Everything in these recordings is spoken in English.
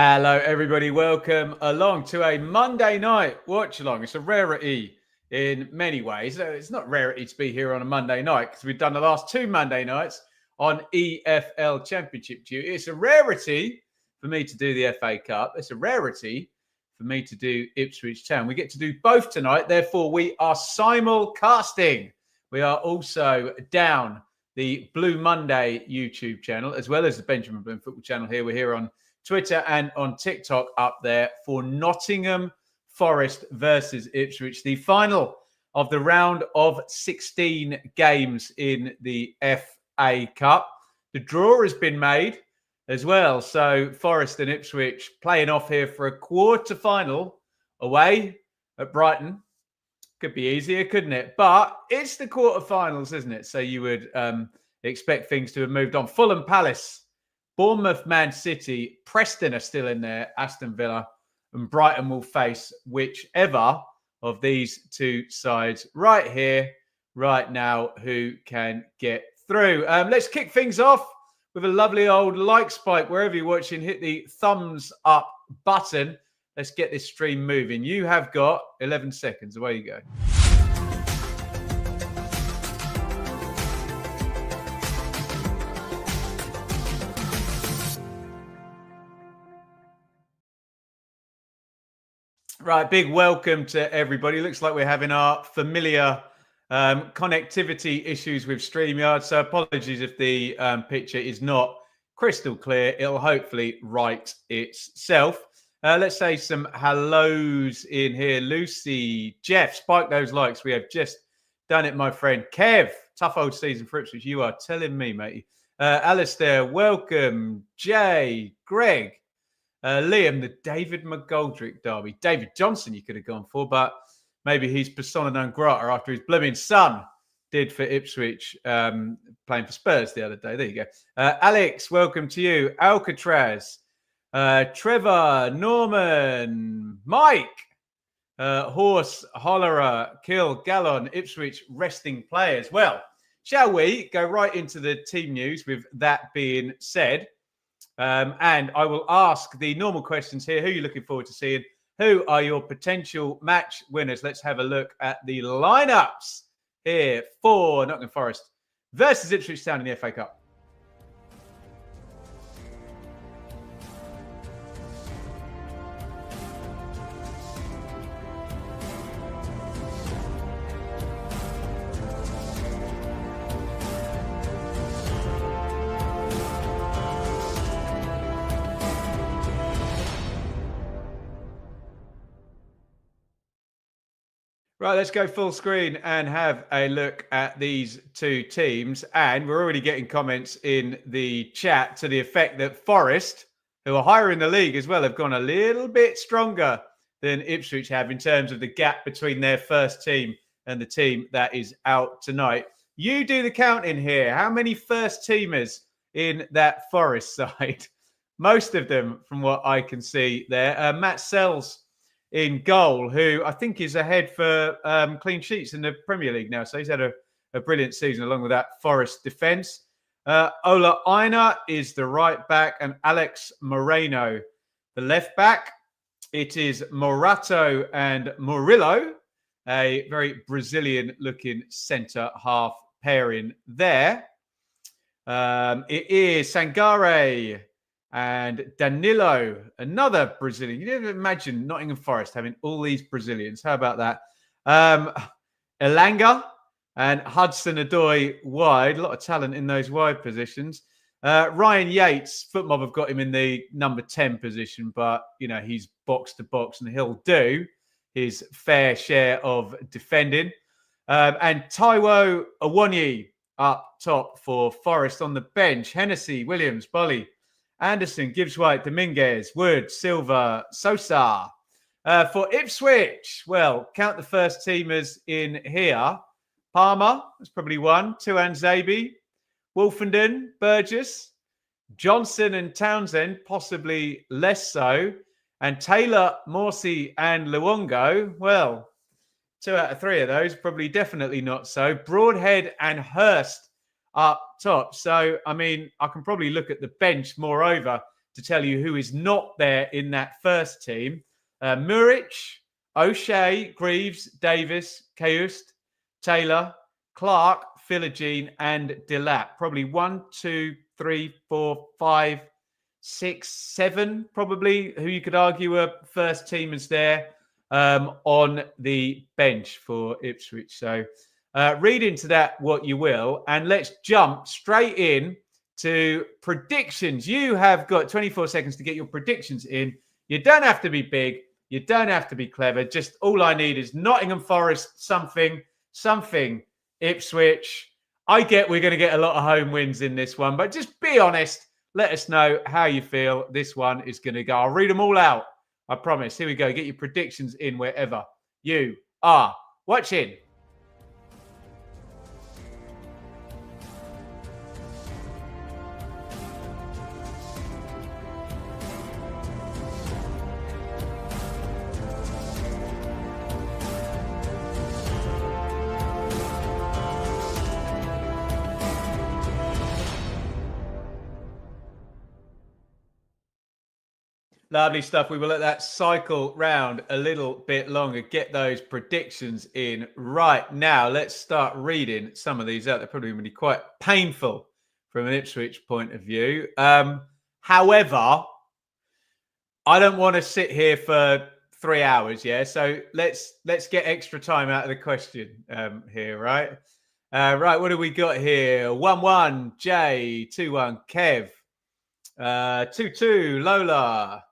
Hello, everybody. Welcome along to a Monday night watch along. It's a rarity in many ways. It's not rarity to be here on a Monday night because we've done the last two Monday nights on EFL Championship duty. It's a rarity for me to do the FA Cup. It's a rarity for me to do Ipswich Town. We get to do both tonight. Therefore, we are simulcasting. We are also down the Blue Monday YouTube channel as well as the Benjamin Bloom Football channel here. We're here on Twitter and on TikTok up there for Nottingham Forest versus Ipswich, the final of the round of 16 games in the FA Cup. The draw has been made as well. So Forest and Ipswich playing off here for a quarter final away at Brighton. Could be easier, couldn't it? But it's the quarterfinals, isn't it? So you would expect things to have moved on. Fulham Palace, Bournemouth, Man City, Preston are still in there, Aston Villa, and Brighton will face whichever of these two sides right here, right now, who can get through. Let's kick things off with a lovely old like spike. Wherever you're watching, hit the thumbs up button. Let's get this stream moving. You have got 11 seconds. Away you go. Right, big welcome to everybody. Looks like we're having our familiar connectivity issues with StreamYard. So apologies if the picture is not crystal clear. It'll hopefully right itself. Let's say some hellos in here. Lucy, Jeff, spike those likes. We have just done it, my friend. Kev, tough old season for Ipswich. You are telling me, mate. Alistair, welcome. Jay, Greg. Liam, the David McGoldrick derby. David Johnson you could have gone for, but maybe he's persona non grata after his blooming son did for Ipswich, playing for Spurs the other day. There you go. Alex, welcome to you. Alcatraz, Trevor, Norman, Mike, Horse, Hollerer, Kill, Gallon, Ipswich resting players. Well, shall we go right into the team news with that being said? And I will ask the normal questions here. Who are you looking forward to seeing? Who are your potential match winners? Let's have a look at the lineups here for Nottingham Forest versus Ipswich Town in the FA Cup. Right, let's go full screen and have a look at these two teams. And we're already getting comments in the chat to the effect that Forest, who are higher in the league as well, have gone a little bit stronger than Ipswich have in terms of the gap between their first team and the team that is out tonight. You do the counting here. How many first teamers in that Forest side? Most of them, from what I can see there. Matt Sells in goal, who I think is ahead for clean sheets in the Premier League now. So he's had a brilliant season along with that Forest defence. Ola Aina is the right back and Alex Moreno the left back. It is Morato and Murillo, a very Brazilian-looking centre-half pairing there. It is Sangare and Danilo, another Brazilian. You didn't imagine Nottingham Forest having all these Brazilians. How about that? Elanga and Hudson-Odoi wide. A lot of talent in those wide positions. Ryan Yates, Footmob have got him in the number 10 position, but, you know, he's box to box and he'll do his fair share of defending. And Taiwo Awoniyi up top for Forest on the bench. Hennessy, Williams, Bolly, Anderson, Gibbs White, Dominguez, Wood, Silva, Sosa. For Ipswich, well, count the first teamers in here. Palmer, that's probably one. Tuan Zabi, Wolfenden, Burgess, Johnson and Townsend, possibly less so. And Taylor, Morsey and Luongo, well, 2 out of 3 of those, probably definitely not so. Broadhead and Hurst up top. So, I mean, I can probably look at the bench, moreover, to tell you who is not there in that first team. Muric, O'Shea, Greaves, Davis, Caust, Taylor, Clark, Philogene, and Delap. Probably 1, 2, 3, 4, 5, 6, 7, probably, who you could argue are first teamers there on the bench for Ipswich. So read into that what you will, and let's jump straight in to predictions. You have got 24 seconds to get your predictions in. You don't have to be big. You don't have to be clever. Just all I need is Nottingham Forest, something, Ipswich. I get we're going to get a lot of home wins in this one, but just be honest. Let us know how you feel this one is going to go. I'll read them all out. I promise. Here we go. Get your predictions in wherever you are watching. Lovely stuff. We will let that cycle round a little bit longer. Get those predictions in right now. Let's start reading some of these out. They're probably going to be quite painful from an Ipswich point of view. However, I don't want to sit here for 3 hours. Yeah, so let's get extra time out of the question here, right? Right. What do we got here? 1-1 Jay, 2-1 Kev, 2-2 Lola.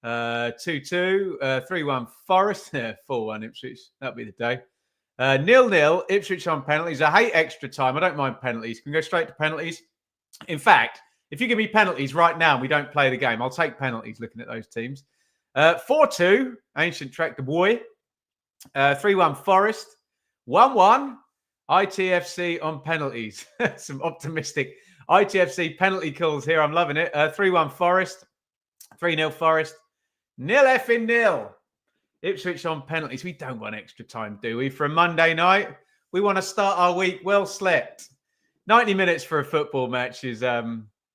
2-2, 3-1 Forest, 4-1 Ipswich. That'll be the day. 0-0 Ipswich on penalties. I hate extra time. I don't mind penalties. Can go straight to penalties. In fact, if you give me penalties right now and we don't play the game, I'll take penalties looking at those teams. 4-2 Ancient Tractor Boy. 3-1 Forest. 1-1 ITFC on penalties. Some optimistic ITFC penalty calls here. I'm loving it. 3-1 Forest. 3-0 Forest. 0-0 Ipswich on penalties. We don't want extra time, do we? For a Monday night, we want to start our week well slept. 90 minutes for a football match is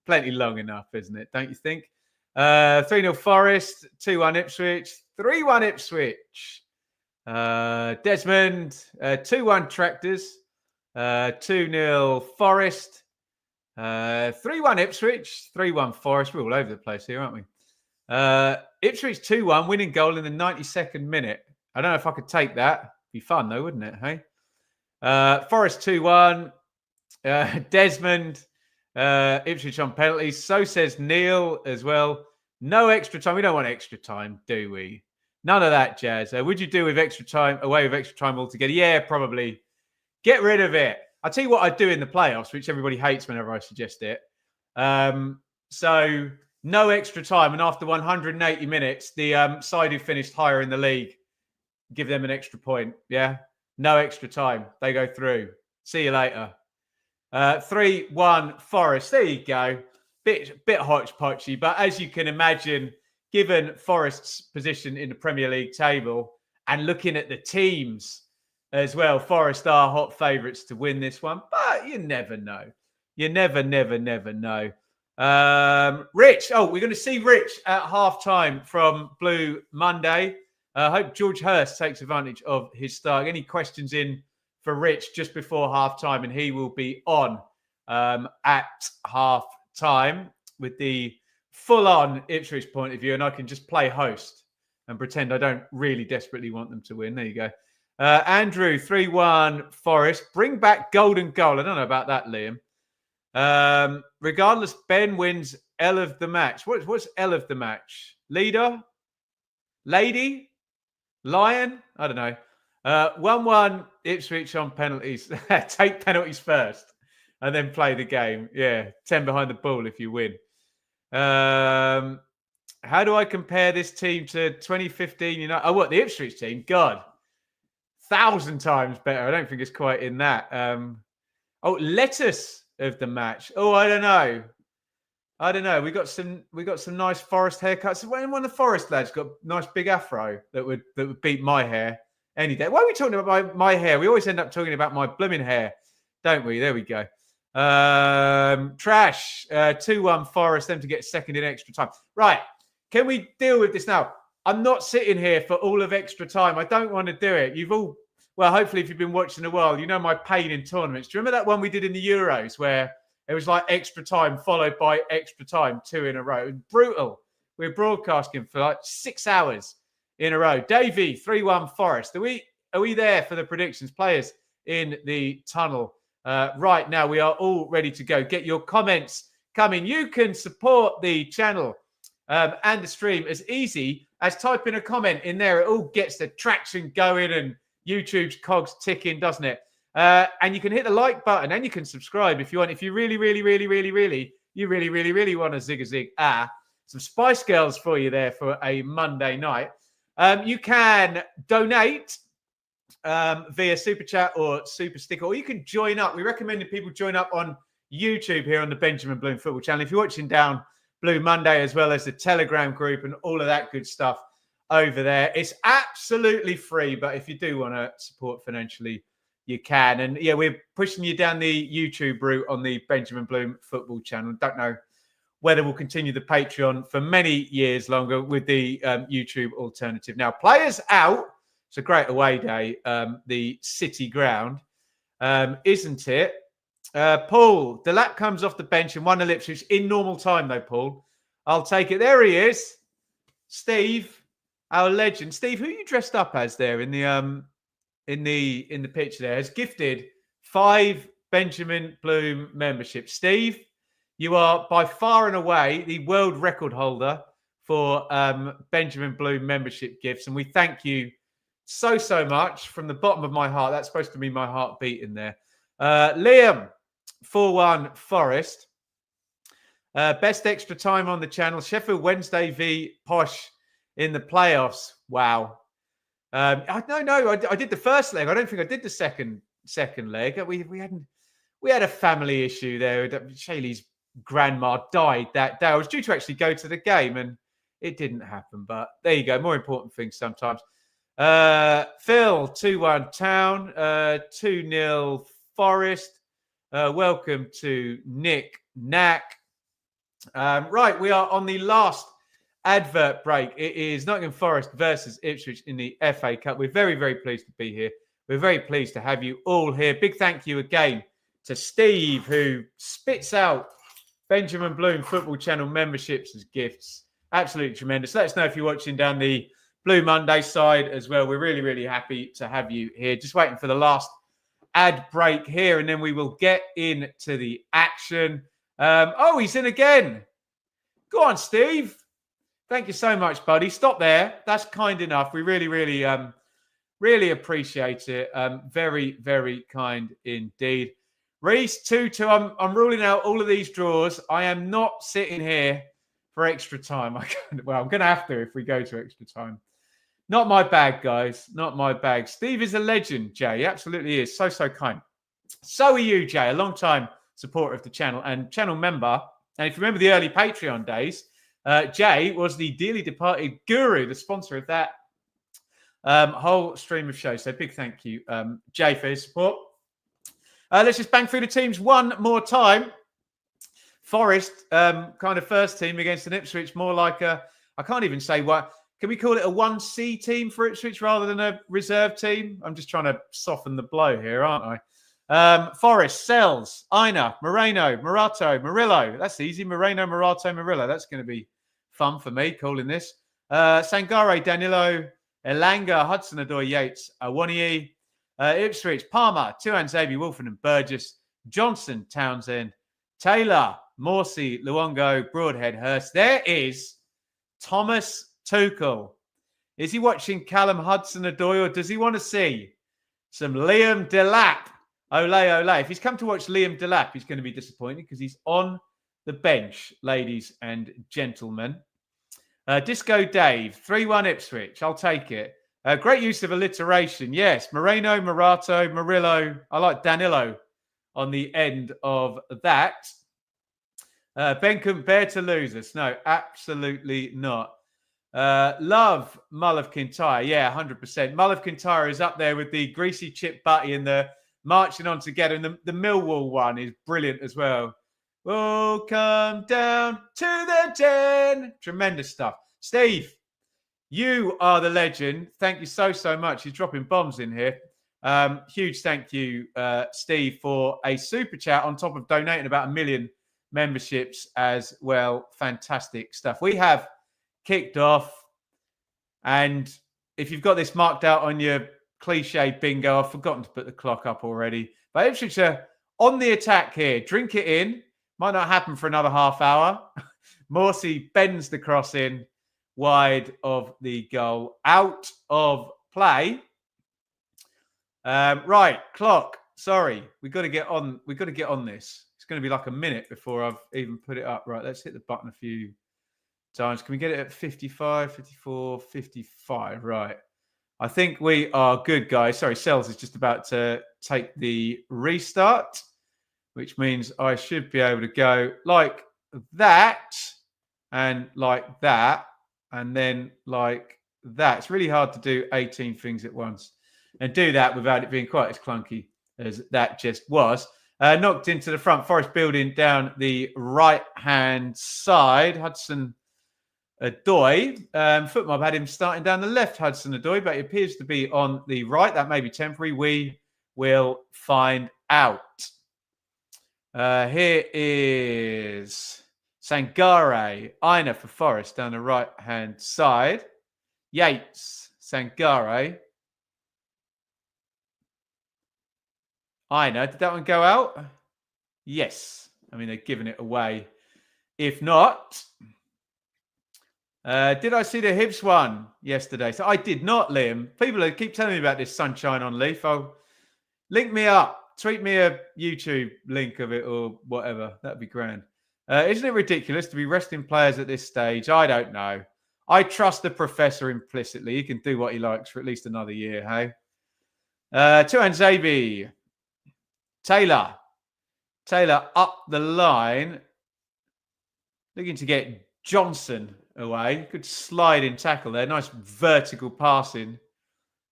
plenty long enough, isn't it? Don't you think? 3-0 Forest, 2-1 Ipswich, 3-1 Ipswich. Desmond, 2-1 Tractors, 2-0 Forest, 3-1 Ipswich, 3-1 Forest. We're all over the place here, aren't we? Ipswich 2-1, winning goal in the 92nd minute. I don't know if I could take that. Be fun though, wouldn't it? Hey, Forest 2-1. Desmond, Ipswich on penalties. So says Neil as well. No extra time. We don't want extra time, do we? None of that jazz. Would you do with extra time? Away with extra time altogether? Yeah, probably. Get rid of it. I'll tell you what I'd do in the playoffs, which everybody hates whenever I suggest it. So no extra time. And after 180 minutes, the side who finished higher in the league, give them an extra point. Yeah. No extra time. They go through. See you later. 3-1 Forest. There you go. Bit hodgepodgey. But as you can imagine, given Forest's position in the Premier League table and looking at the teams as well, Forest are hot favourites to win this one. But you never know. You never know. Rich. Oh, we're going to see Rich at halftime from Blue Monday. I hope George Hurst takes advantage of his start. Any questions in for Rich just before halftime, and he will be on at halftime with the full-on Ipswich point of view, and I can just play host and pretend I don't really desperately want them to win. There you go. Andrew, 3-1 Forest. Bring back golden goal. I don't know about that, Liam. Regardless, Ben wins L of the match. What's L of the match? Leader? Lady? Lion? I don't know. 1-1 Ipswich on penalties. Take penalties first and then play the game. Yeah, 10 behind the ball if you win. How do I compare this team to 2015 United? Oh, what? The Ipswich team? God. 1,000 times better. I don't think it's quite in that. Lettuce of the match. Oh, I don't know. We got some nice Forest haircuts. One of the Forest lads got a nice big afro that would beat my hair any day. Why are we talking about my hair? We always end up talking about my blooming hair, don't we? There we go. Trash. 2-1 Forest, them to get second in extra time. Right. Can we deal with this now? I'm not sitting here for all of extra time. I don't want to do it. Hopefully if you've been watching a while, you know my pain in tournaments. Do you remember that one we did in the Euros where it was like extra time followed by extra time, 2 in a row? It was brutal. We were broadcasting for like 6 hours in a row. Davey, 3-1 Forest. Are we there for the predictions? Players in the tunnel right now. We are all ready to go. Get your comments coming. You can support the channel and the stream as easy as typing a comment in there. It all gets the traction going and YouTube's cogs ticking, doesn't it? And you can hit the like button and you can subscribe if you want. If you really want to zig some Spice Girls for you there for a Monday night. You can donate via Super Chat or Super Sticker, or you can join up. We recommend that people join up on YouTube here on the Benjamin Bloom Football Channel. If you're watching down Blue Monday, as well as the Telegram group and all of that good stuff over there, it's absolutely free. But if you do want to support financially, you can. And yeah, we're pushing you down the YouTube route on the Benjamin Bloom Football Channel. Don't know whether we'll continue the Patreon for many years longer with the YouTube alternative. Now, players out. It's a great away day, the City ground, isn't it? Paul, Delap comes off the bench and 1-0 Ipswich in normal time, though, Paul. I'll take it. There he is. Steve, our legend. Steve, who you dressed up as there in the picture there, has gifted 5 Benjamin Bloom memberships. Steve, you are by far and away the world record holder for Benjamin Bloom membership gifts, and we thank you so much from the bottom of my heart. That's supposed to be my heart beating there. Liam, 4-1 Forest. Best extra time on the channel. Sheffield Wednesday v Posh in the playoffs. Wow. I did the first leg. I don't think I did the second leg. We had a family issue there. Shaylee's grandma died that day. I was due to actually go to the game and it didn't happen. But there you go. More important things sometimes. Phil, 2-1 Town, 2-0 Forest. Welcome to Nick Knack. Right, we are on the last advert break. It is Nottingham Forest versus Ipswich in the FA Cup. We're very pleased to be here. We're very pleased to have you all here. Big thank you again to Steve, who spits out Benjamin Bloom Football Channel memberships as gifts. Absolutely tremendous. Let us know if you're watching down the Blue Monday side as well. We're really happy to have you here. Just waiting for the last ad break here, and then we will get into the action. He's in again. Go on, Steve. Thank you so much, buddy. Stop there. That's kind enough. We really appreciate it. Very kind indeed. Reese, 2-2. I'm ruling out all of these draws. I am not sitting here for extra time. I'm going to have to if we go to extra time. Not my bag, guys. Not my bag. Steve is a legend, Jay. He absolutely is. So kind. So are you, Jay, a long-time supporter of the channel and channel member. And if you remember the early Patreon days, Jay was the dearly departed guru, the sponsor of that whole stream of shows. So big thank you, Jay, for his support. Let's just bang through the teams one more time. Forest, kind of first team against an Ipswich, more like I can't even say what. Can we call it a 1C team for Ipswich rather than a reserve team? I'm just trying to soften the blow here, aren't I? Forest, Sells, Aina, Moreno, Morato, Murillo. That's easy. Moreno, Morato, Murillo. That's going to be fun for me calling this. Sangare, Danilo, Elanga, Hudson-Odoi, Yates, Awoniyi. Ipswich, Palmer, Tuan, Xavier, Wolfen and Burgess, Johnson, Townsend, Taylor, Morsey, Luongo, Broadhead, Hurst. There is Thomas Tuchel. Is he watching Callum Hudson-Odoi, or does he want to see some Liam Delap? Ole. If he's come to watch Liam Delap, he's going to be disappointed because he's on the bench, ladies and gentlemen. Disco Dave, 3-1 Ipswich. I'll take it. Great use of alliteration. Yes, Moreno, Morato, Murillo. I like Danilo on the end of that. Ben couldn't bear to lose us. No, absolutely not. Love Mull of Kintyre. Yeah, 100%. Mull of Kintyre is up there with the greasy chip butty and the marching on together. And the Millwall one is brilliant as well. We'll come down to the den. Tremendous stuff. Steve, you are the legend. Thank you so much. You're dropping bombs in here. Huge thank you, Steve, for a super chat on top of donating about 1 million memberships as well. Fantastic stuff. We have kicked off, and if you've got this marked out on your cliche bingo, I've forgotten to put the clock up already. But Ipswich are on the attack here. Drink it in. Might not happen for another half hour. Morsey bends the cross in wide of the goal. Out of play. Right, clock. Sorry, we got to get on. We got to get on this. It's going to be like a minute before I've even put it up. Right, let's hit the button a few times. Can we get it at 55, 54, 55? Right. I think we are good, guys. Sorry, Cells is just about to take the restart, which means I should be able to go like that and like that and then like that. It's really hard to do 18 things at once and do that without it being quite as clunky as that just was. Knocked into the front. Forest building down the right-hand side. Hudson Odoi. Footmob had him starting down the left, Hudson Odoi, but he appears to be on the right. That may be temporary. We will find out. Here is Sangare. Aina for Forest down the right-hand side. Yates. Sangare. Aina. Did that one go out? Yes. I mean, they're giving it away. If not... did I see the Hibs one yesterday? So I did not, Liam. People keep telling me about this sunshine on Leaf. Oh, link me up. Tweet me a YouTube link of it or whatever. That'd be grand. Isn't it ridiculous to be resting players at this stage? I don't know. I trust the professor implicitly. He can do what he likes for at least another year, hey? Tuan Zabi. Taylor up the line. Looking to get Johnson away. Good sliding tackle there. Nice vertical passing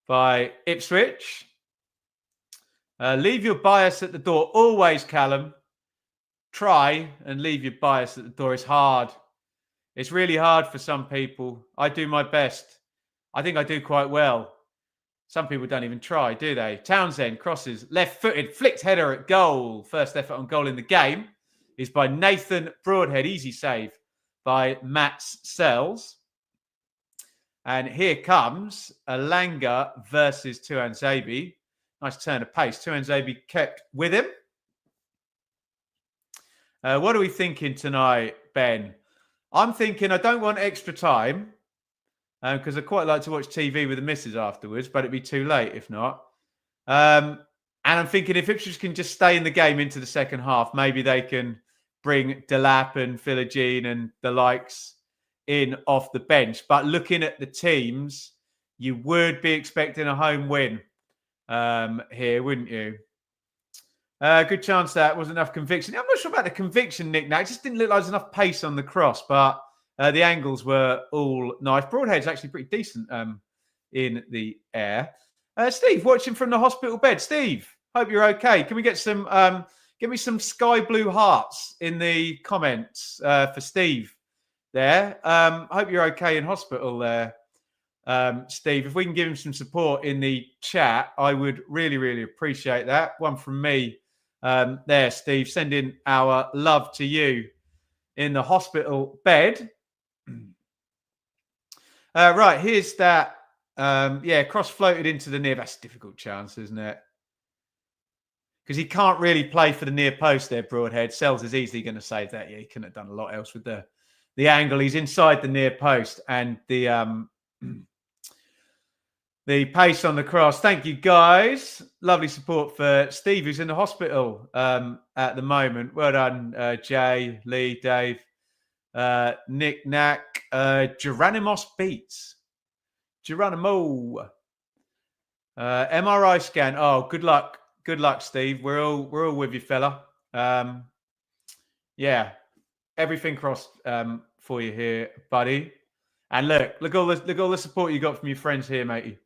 by Ipswich. Leave your bias at the door. Always, Callum. Try and leave your bias at the door. It's hard. It's really hard for some people. I do my best. I think I do quite well. Some people don't even try, do they? Townsend crosses, left-footed, flicked header at goal. First effort on goal in the game is by Nathan Broadhead. Easy save by Matt Sells. And here comes Alanga versus Tuan Zabi. Nice turn of pace. Tuan Zabi kept with him. What are we thinking tonight, Ben? I'm thinking I don't want extra time because I quite like to watch TV with the missus afterwards, but it'd be too late if not. And I'm thinking if Ipswich can just stay in the game into the second half, maybe they can bring Delap and Philogene and the likes in off the bench. But looking at the teams, you would be expecting a home win here, wouldn't you? Good chance that wasn't enough conviction. I'm not sure about the conviction, Nick. Now, it just didn't look like there was enough pace on the cross, but the angles were all nice. Broadhead's actually pretty decent in the air. Steve, watching from the hospital bed. Steve, hope you're okay. Can we get some... give me some sky blue hearts in the comments for Steve there. Hope you're okay in hospital there, Steve. If we can give him some support in the chat, I would really, really appreciate that. One from me there, Steve. Sending our love to you in the hospital bed. Right, here's that. Cross floated into the near. That's a difficult chance, isn't it? Because he can't really play for the near post there, Broadhead. Sells is easily going to save that. Yeah, he couldn't have done a lot else with the angle. He's inside the near post and the pace on the cross. Thank you, guys. Lovely support for Steve, who's in the hospital at the moment. Well done, Jay, Lee, Dave, Nick, Knack, Geronimos Beats. Geronimo. MRI scan. Oh, good luck. Good luck, Steve. We're all with you, fella. Everything crossed for you here, buddy. And look all the support you got from your friends here, matey.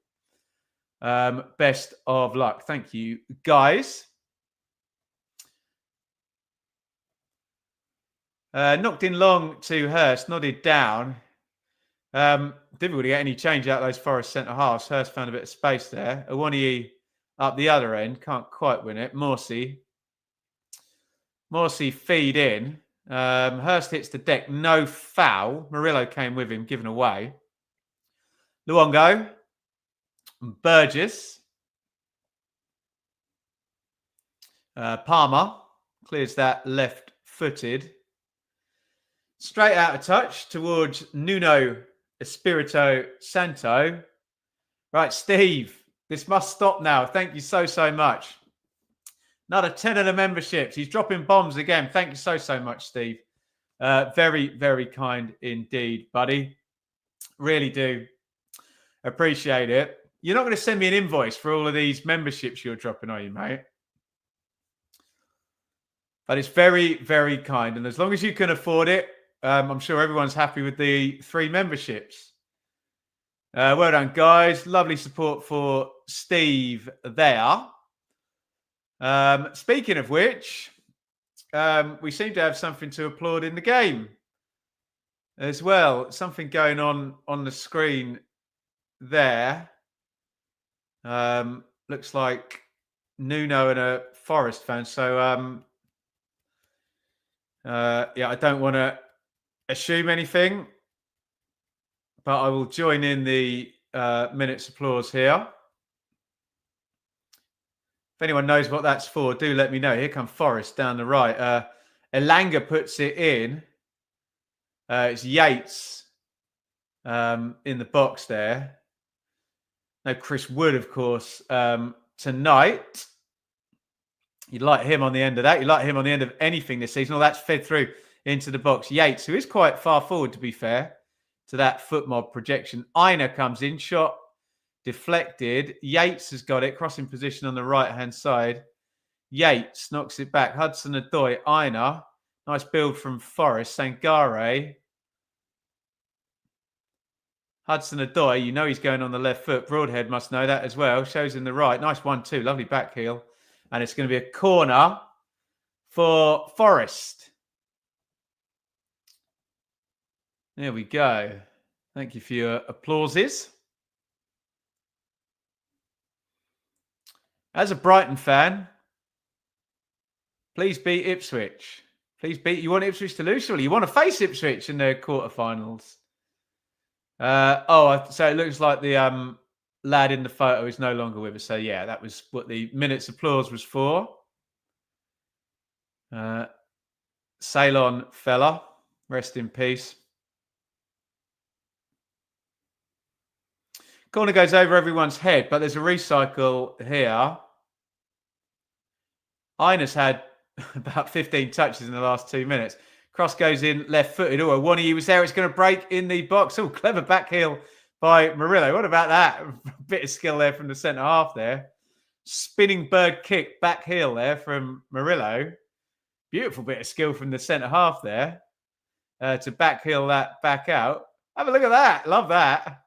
Best of luck. Thank you, guys. Knocked in long to Hurst, nodded down. Didn't really get any change out of those Forest centre halves. Hurst found a bit of space there. Awoniyi up the other end, can't quite win it. Morsey feed in. Hurst hits the deck, no foul. Murillo came with him, given away. Luongo, Burgess, Palmer clears that left-footed. Straight out of touch towards Nuno Espirito Santo. Right, Steve, this must stop now. Thank you so much. Another 10 of the memberships. He's dropping bombs again. Thank you so much, Steve. Very, very kind indeed, buddy. Really do appreciate it. You're not going to send me an invoice for all of these memberships you're dropping, are you, mate? But it's very, very kind. And as long as you can afford it, I'm sure everyone's happy with the 3 memberships. Well done, guys. Lovely support for Steve there. Speaking of which, we seem to have something to applaud in the game as well. Something going on the screen there. Looks like Nuno and a Forest fan. So, yeah, I don't want to assume anything, but I will join in the minute's applause here. If anyone knows what that's for, do let me know. Here come Forest down the right. Elanga puts it in. It's Yates in the box there. No Chris Wood, of course, tonight. You'd like him on the end of that. You'd like him on the end of anything this season. All that's fed through into the box. Yates, who is quite far forward, to be fair, to that foot mob projection. Aina comes in, shot deflected. Yates has got it, crossing position on the right-hand side. Yates knocks it back. Hudson-Odoi, Aina. Nice build from Forest. Sangare. Hudson-Odoi, you know he's going on the left foot. Broadhead must know that as well. Shows in the right. Nice 1-2. Lovely back heel. And it's going to be a corner for Forest. There we go. Thank you for your applauses. As a Brighton fan, please beat Ipswich. Please beat. You want Ipswich to lose? Surely you want to face Ipswich in the quarterfinals. So it looks like the lad in the photo is no longer with us. So yeah, that was what the minute's applause was for. Ceylon fella, rest in peace. Corner goes over everyone's head, but there's a recycle here. Aina's had about 15 touches in the last 2 minutes. Cross goes in left-footed. Oh, Awoniyi was there. It's going to break in the box. Oh, clever back heel by Murillo. What about that? A bit of skill there from the centre half there. Spinning bird kick back heel there from Murillo. Beautiful bit of skill from the centre half there to back heel that back out. Have a look at that. Love that.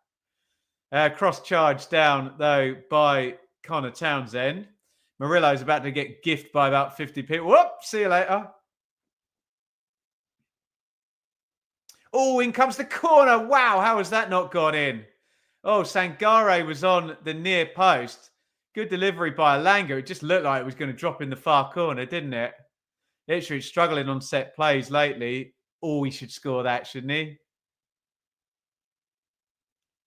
Cross charge down, though, by Connor Townsend. Murillo's about to get gift by about 50 people. Whoop! See you later. Oh, in comes the corner. Wow, how has that not gone in? Oh, Sangare was on the near post. Good delivery by Elanga. It just looked like it was going to drop in the far corner, didn't it? Ipswich struggling on set plays lately. Oh, he should score that, shouldn't he?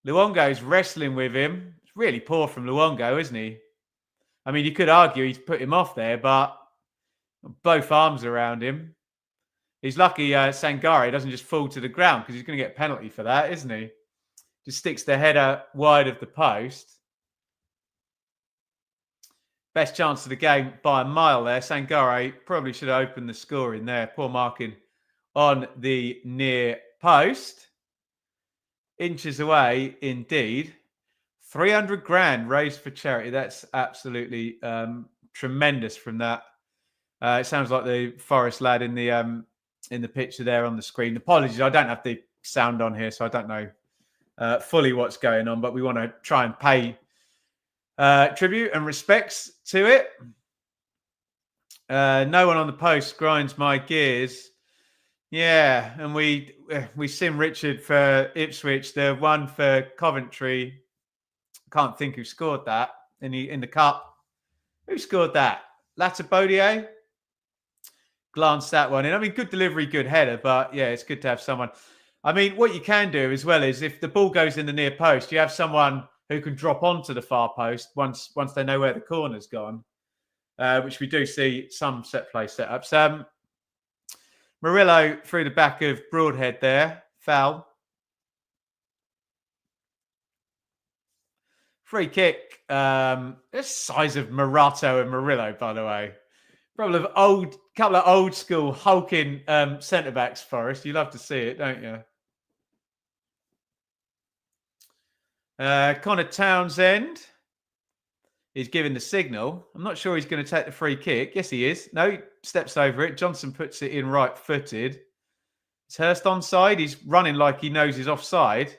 Luongo's wrestling with him. It's really poor from Luongo, isn't he? I mean, you could argue he's put him off there, but both arms around him. He's lucky Sangare doesn't just fall to the ground because he's going to get a penalty for that, isn't he? Just sticks the header wide of the post. Best chance of the game by a mile there. Sangare probably should have opened the score in there. Poor marking on the near post. Inches away, indeed. 300 grand raised for charity. That's absolutely tremendous from that. It sounds like the Forest lad in the picture there on the screen. Apologies, I don't have the sound on here, so I don't know fully what's going on, but we want to try and pay tribute and respects to it. No one on the post grinds my gears. Yeah, and we sim Richard for Ipswich. The one for Coventry. Can't think who scored that in the cup. Who scored that? Latabodier? Glanced that one in. I mean, good delivery, good header, but yeah, it's good to have someone. I mean, what you can do as well is if the ball goes in the near post, you have someone who can drop onto the far post once they know where the corner's gone, which we do see some set play setups. Murillo through the back of Broadhead there. Foul. Free kick. The size of Morato and Murillo, by the way. Couple of old school hulking centre backs, Forest. You love to see it, don't you? Connor Townsend is giving the signal. I'm not sure he's going to take the free kick. Yes, he is. No, he steps over it. Johnson puts it in right-footed. Is Hurst onside? He's running like he knows he's offside.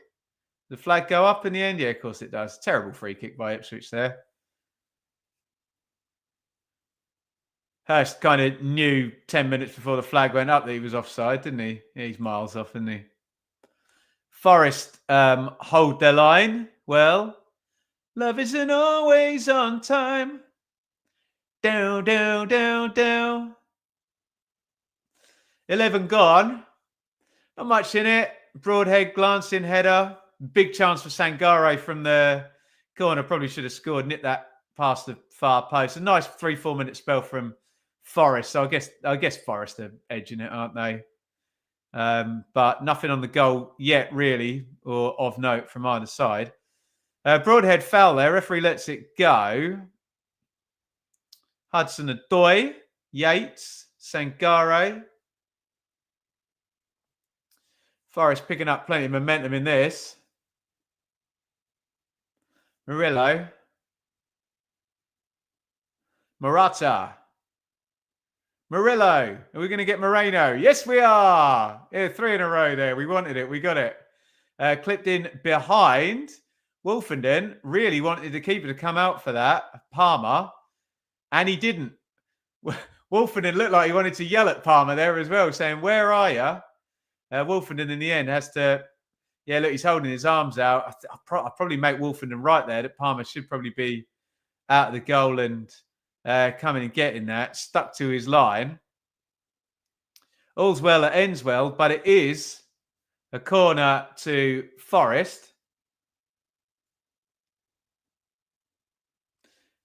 The flag go up in the end? Yeah, of course it does. Terrible free kick by Ipswich there. Hurst kind of knew 10 minutes before the flag went up that he was offside, didn't he? Yeah, he's miles off, isn't he? Forest hold their line. Well, love isn't always on time. Down, down, down, down. 11 gone. Not much in it. Broadhead glancing header. Big chance for Sangare from the corner. Probably should have scored. Nipped that past the far post. A nice 3-4 minute spell from Forest. So I guess Forest are edging it, aren't they? But nothing on the goal yet, really, or of note from either side. Broadhead foul there. Referee lets it go. Hudson-Odoi, Yates, Sangare. Forest picking up plenty of momentum in this. Murillo. Morata. Murillo. Are we going to get Moreno? Yes, we are. Yeah, 3 in a row there. We wanted it. We got it. Clipped in behind. Wolfenden really wanted the keeper to come out for that. Palmer. And he didn't. Wolfenden looked like he wanted to yell at Palmer there as well, saying, "Where are you?" Wolfenden in the end has to... Yeah, look, he's holding his arms out. I'll probably make Wolfenden right there that Palmer should probably be out of the goal and coming and getting that. Stuck to his line. All's well that ends well, but it is a corner to Forest.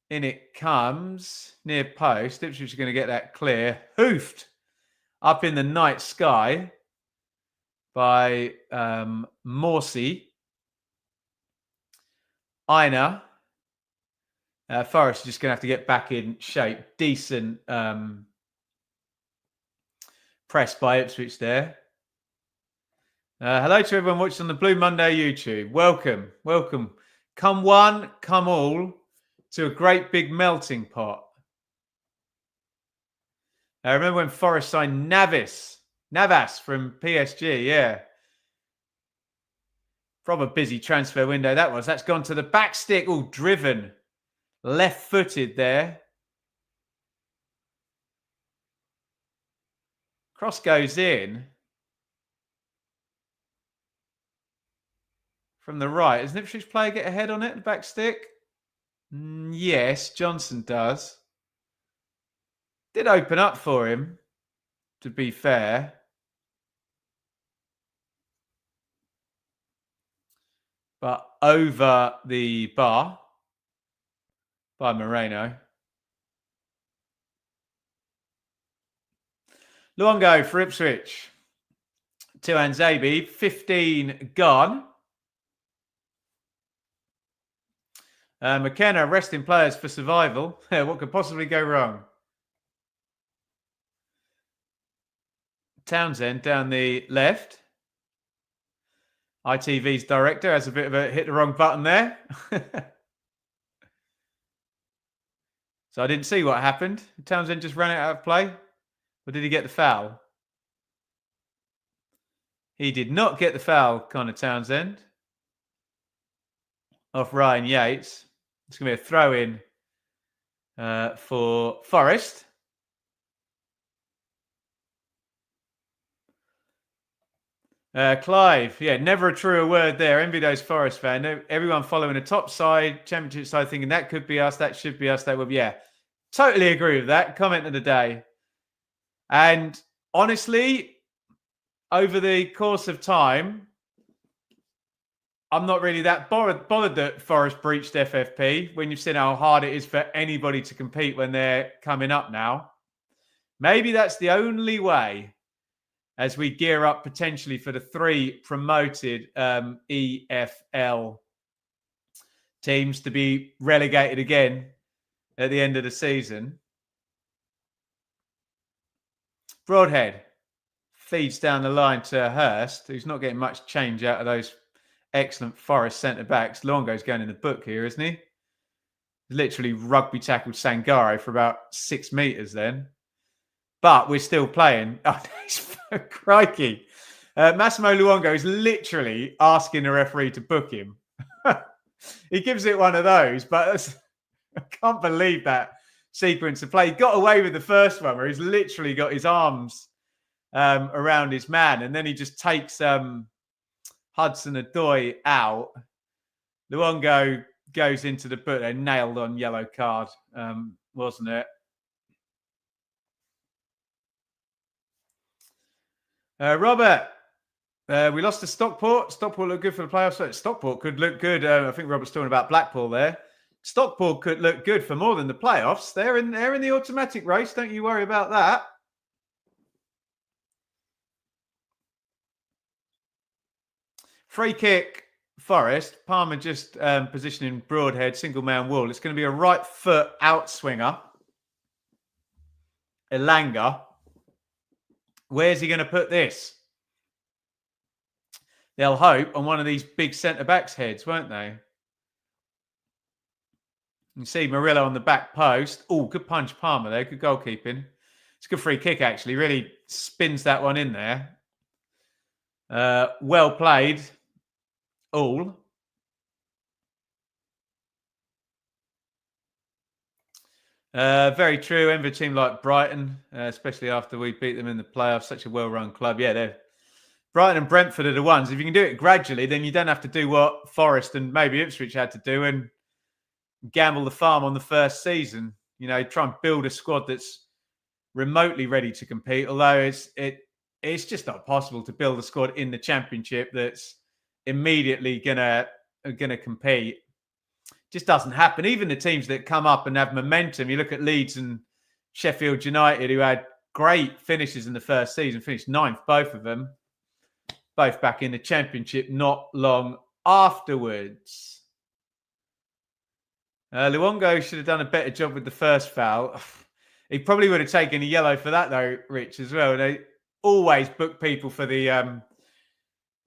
In it comes near post. Ipswich are going to get that clear. Hoofed up in the night sky by Morsey. Aina. Forest are just going to have to get back in shape. Decent press by Ipswich there. Hello to everyone watching on the Blue Monday YouTube. Welcome, welcome. Come one, come all to a great big melting pot. I remember when Forest signed Navas from PSG, yeah. Proper busy transfer window that was. That's gone to the back stick, all driven. Left-footed there. Cross goes in. From the right. Does an Ipswich player get a head on it, the back stick? Yes, Johnson does. Did open up for him, to be fair. But over the bar by Moreno. Luongo for Ipswich. To Anzabi, 15 gone. McKenna resting players for survival. What could possibly go wrong? Townsend down the left. ITV's director has a bit of a hit the wrong button there. So I didn't see what happened. Townsend just ran it out of play. Or did he get the foul? He did not get the foul, Connor Townsend. Off Ryan Yates. It's going to be a throw-in for Forest. Clive, yeah, never a truer word there. Envy those Forest fan. Everyone following a top side, championship side, thinking that could be us, that should be us, that would be. Yeah, totally agree with that. Comment of the day. And honestly, over the course of time, I'm not really that bothered that Forest breached FFP when you've seen how hard it is for anybody to compete when they're coming up now. Maybe that's the only way as we gear up potentially for the 3 promoted EFL teams to be relegated again at the end of the season. Broadhead feeds down the line to Hurst, who's not getting much change out of those excellent Forest centre-backs. Longo's going in the book here, isn't he? Literally rugby tackled Sangaro for about 6 metres then. But we're still playing. Oh, crikey. Massimo Luongo is literally asking the referee to book him. He gives it one of those, but I can't believe that sequence of play. He got away with the first one where he's literally got his arms around his man, and then he just takes Hudson-Odoi out. Luongo goes into the boot. A nailed on yellow card, wasn't it? Robert, we lost to Stockport. Stockport looked good for the playoffs. Stockport could look good. I think Robert's talking about Blackpool there. Stockport could look good for more than the playoffs. They're in the automatic race. Don't you worry about that. Free kick, Forest. Palmer just positioning Broadhead, single man wall. It's going to be a right foot outswinger. Elanga. Where's he going to put this? They'll hope on one of these big centre-backs' heads, won't they? You see Murillo on the back post. Oh, good punch, Palmer there. Good goalkeeping. It's a good free kick, actually. Really spins that one in there. Well played. All. Very true. Envy a team like Brighton, especially after we beat them in the playoffs. Such a well-run club. Yeah, Brighton and Brentford are the ones. If you can do it gradually, then you don't have to do what Forest and maybe Ipswich had to do and gamble the farm on the first season. You know, try and build a squad that's remotely ready to compete. Although it's just not possible to build a squad in the Championship that's immediately gonna compete. Just doesn't happen. Even the teams that come up and have momentum, you look at Leeds and Sheffield United, who had great finishes in the first season, finished 9th, both of them, both back in the Championship not long afterwards. Luongo should have done a better job with the first foul. He probably would have taken a yellow for that, though, Rich, as well. They always book people for the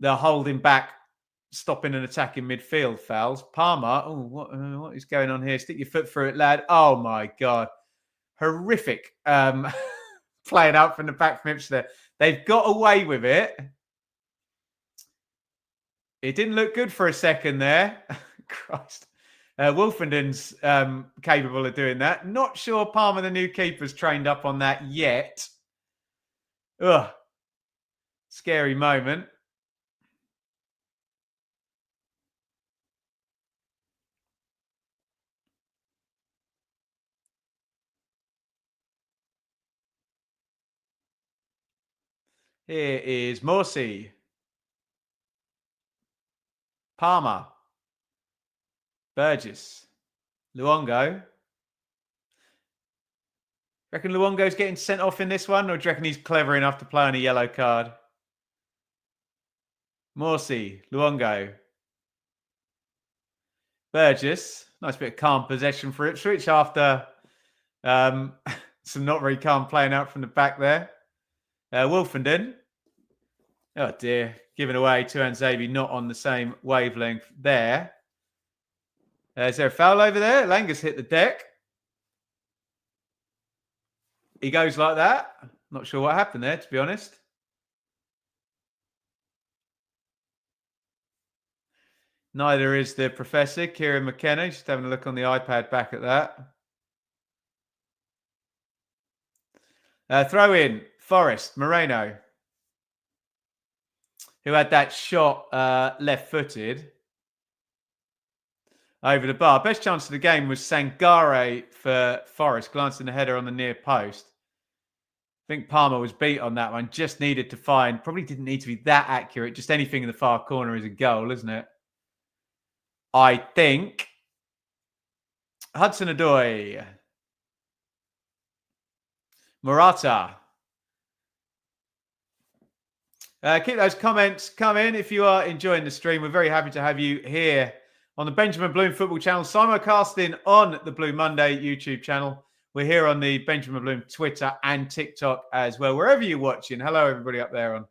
holding back, stopping and attacking midfield fouls. Palmer, oh, what is going on here? Stick your foot through it, lad. Oh, my God. Horrific playing out from the back from Ipswich. They've got away with it. It didn't look good for a second there. Christ. Wolfenden's capable of doing that. Not sure Palmer, the new keeper's trained up on that yet. Ugh. Scary moment. Here is Morsey. Palmer. Burgess. Luongo. Reckon Luongo's getting sent off in this one, or do you reckon he's clever enough to play on a yellow card? Morsey. Luongo. Burgess. Nice bit of calm possession for Ipswich after some not very calm playing out from the back there. Wolfenden. Oh dear. Given away to Anzabi, not on the same wavelength there. Is there a foul over there? Langer's hit the deck. He goes like that. Not sure what happened there, to be honest. Neither is the professor, Kieran McKenna. Just having a look on the iPad back at that. Throw in, Forest, Moreno, who had that shot left-footed over the bar. Best chance of the game was Sangare for Forest, glancing the header on the near post. I think Palmer was beat on that one. Just needed to find, probably didn't need to be that accurate. Just anything in the far corner is a goal, isn't it? I think. Hudson-Odoi. Morata. Keep those comments coming if you are enjoying the stream. We're very happy to have you here on the Benjamin Bloom Football Channel, simulcasting on the Blue Monday YouTube channel. We're here on the Benjamin Bloom Twitter and TikTok as well. Wherever you're watching, hello everybody up there on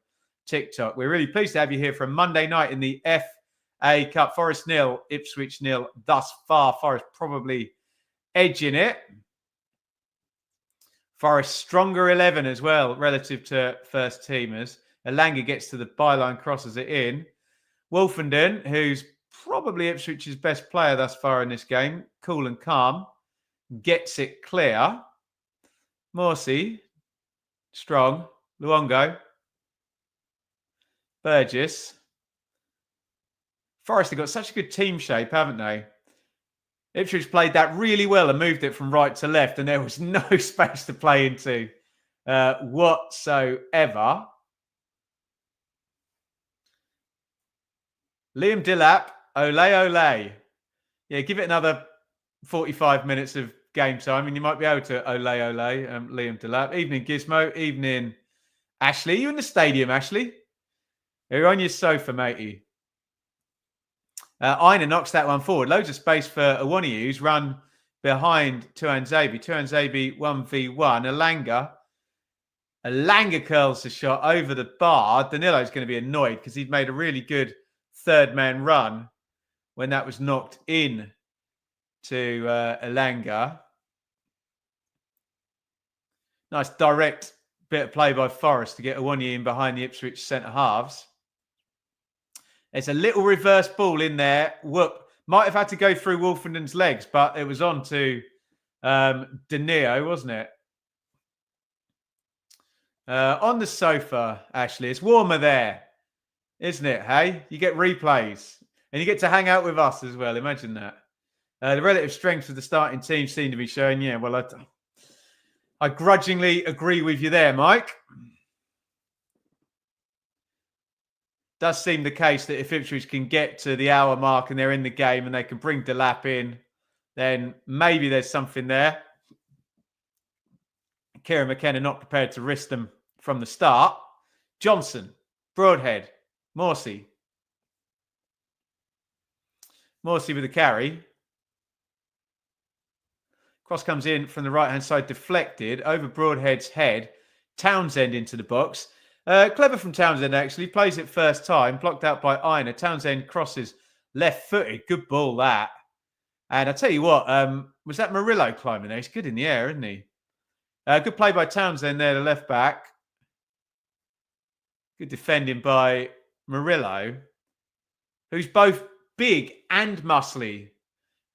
TikTok. We're really pleased to have you here for a Monday night in the FA Cup. Forest 0, Ipswich 0 thus far. Forest probably edging it. Forest stronger 11 as well relative to first teamers. Elanga gets to the byline, crosses it in. Wolfenden, who's probably Ipswich's best player thus far in this game, cool and calm, gets it clear. Morsey, strong. Luongo. Burgess. Forest have got such a good team shape, haven't they? Ipswich played that really well and moved it from right to left, and there was no space to play into whatsoever. Liam Delap, ole. Yeah, give it another 45 minutes of game time, and you might be able to ole, Liam Delap. Evening, Gizmo. Evening, Ashley. You in the stadium, Ashley? You're on your sofa, matey. Aina knocks that one forward. Loads of space for Awoniyi, who's run behind Tuanzebe. Tuanzebe 1v1. Elanga curls the shot over the bar. Danilo's going to be annoyed because he'd made a really good third-man run when that was knocked in to Elanga. Nice direct bit of play by Forest to get Awoniyi in behind the Ipswich centre-halves. There's a little reverse ball in there. Whoop. Might have had to go through Wolfenden's legs, but it was on to Danilo, wasn't it? On the sofa, Ashley. It's warmer there, isn't it? Hey, you get replays. And you get to hang out with us as well. Imagine that. The relative strengths of the starting team seem to be showing. Yeah, well, I grudgingly agree with you there, Mike. Does seem the case that if Ipswich can get to the hour mark and they're in the game and they can bring Delap in, then maybe there's something there. Kieran McKenna not prepared to risk them from the start. Johnson, Broadhead, Morsey. Morsey with the carry. Cross comes in from the right-hand side, deflected over Broadhead's head. Townsend into the box. Clever from Townsend, actually. Plays it first time. Blocked out by Aina. Townsend crosses left-footed. Good ball, that. And I tell you what, was that Murillo climbing there? He's good in the air, isn't he? Good play by Townsend there, the left-back. Good defending by Murillo, who's both big and muscly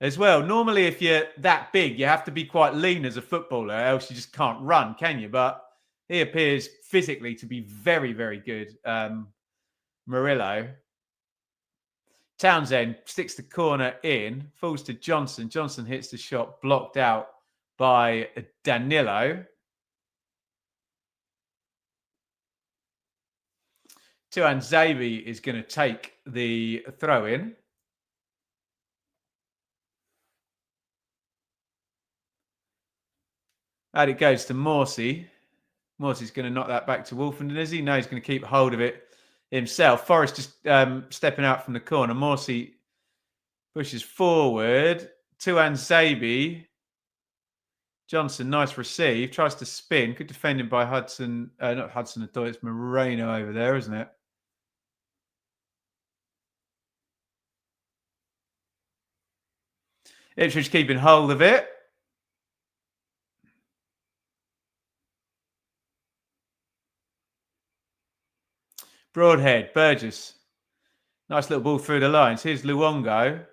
as well. Normally, if you're that big, you have to be quite lean as a footballer, else you just can't run, can you? But he appears physically to be very, very good. Murillo. Townsend sticks the corner in, falls to Johnson. Johnson hits the shot, blocked out by Danilo. Tuanzebe is going to take the throw-in. And it goes to Morsey. Morsey's going to knock that back to Wolfenden, is he? No, he's going to keep hold of it himself. Forrest just stepping out from the corner. Morsey pushes forward. Tuanzebe. Johnson, nice receive. Tries to spin. Good defending by Hudson. Not Hudson-Odoi. It's Moreno over there, isn't it? Ipswich keeping hold of it. Broadhead, Burgess. Nice little ball through the lines. Here's Luongo.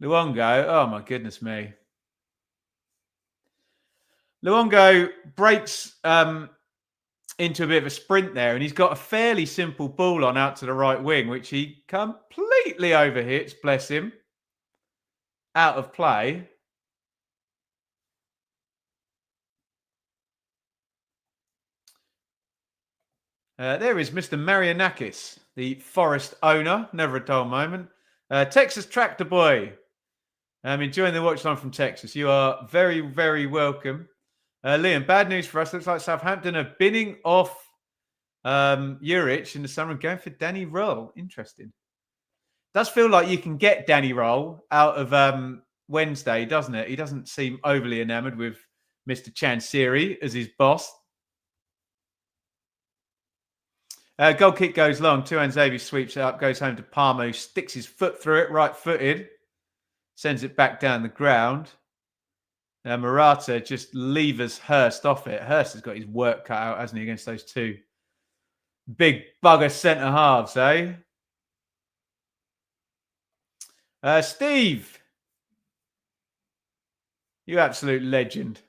Luongo. Oh, my goodness me. Luongo breaks into a bit of a sprint there, and he's got a fairly simple ball on out to the right wing, which he completely overhits, bless him. Out of play. There is Mr. Marianakis, the Forest owner. Never a dull moment. Texas Tractor Boy. I'm enjoying the watch line from Texas. You are very, very welcome. Liam, bad news for us. Looks like Southampton are binning off Juric in the summer and going for Danny Roll. Interesting. Does feel like you can get Danny Roll out of Wednesday, doesn't it? He doesn't seem overly enamoured with Mr. Chansiri as his boss. Goal kick goes long. Two-hand Xavier sweeps it up, goes home to Palmer, who sticks his foot through it, right-footed. Sends it back down the ground. Murata just levers Hurst off it. Hurst has got his work cut out, hasn't he, against those two big bugger centre halves, eh? Steve. You absolute legend.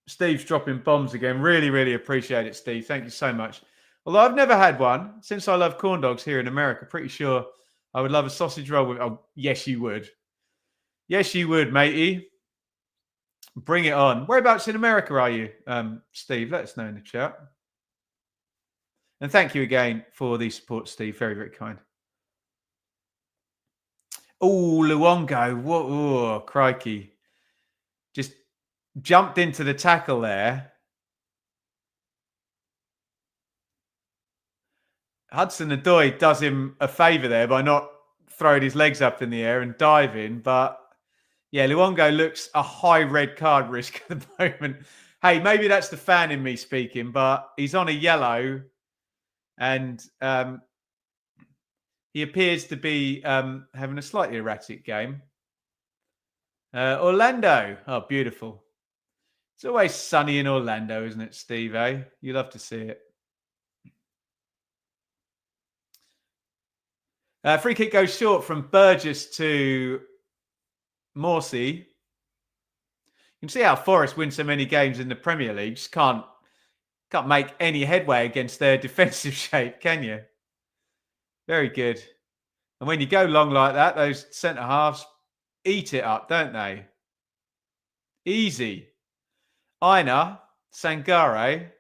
Steve's dropping bombs again. Really, really appreciate it, Steve. Thank you so much. Although I've never had one, since I love corn dogs here in America, pretty sure I would love a sausage roll with... Oh, yes, you would. Yes, you would, matey. Bring it on. Whereabouts in America are you, Steve? Let us know in the chat. And thank you again for the support, Steve. Very, very kind. Oh, Luongo. Whoa, crikey. Just jumped into the tackle there. Hudson-Odoi does him a favour there by not throwing his legs up in the air and diving. But, yeah, Luongo looks a high red card risk at the moment. Hey, maybe that's the fan in me speaking, but he's on a yellow and he appears to be having a slightly erratic game. Orlando. Oh, beautiful. It's always sunny in Orlando, isn't it, Steve, eh? You love to see it. Free kick goes short from Burgess to Morsey. You can see how Forest win so many games in the Premier League. Just can't make any headway against their defensive shape, can you? Very good. And when you go long like that, those centre halves eat it up, don't they? Easy. Aina, Sangare.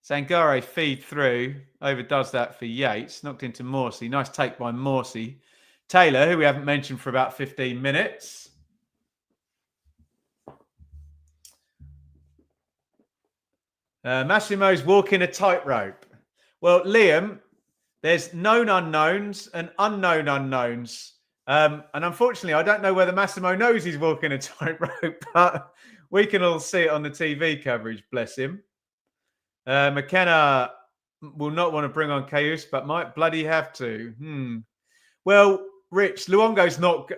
Sangare feed through, overdoes that for Yates, knocked into Morsey. Nice take by Morsey. Taylor, who we haven't mentioned for about 15 minutes. Massimo's walking a tightrope. Well, Liam, there's known unknowns and unknown unknowns. And unfortunately, I don't know whether Massimo knows he's walking a tightrope, but we can all see it on the TV coverage, bless him. McKenna will not want to bring on Caius, but might bloody have to. Well, Rich, Luongo's not,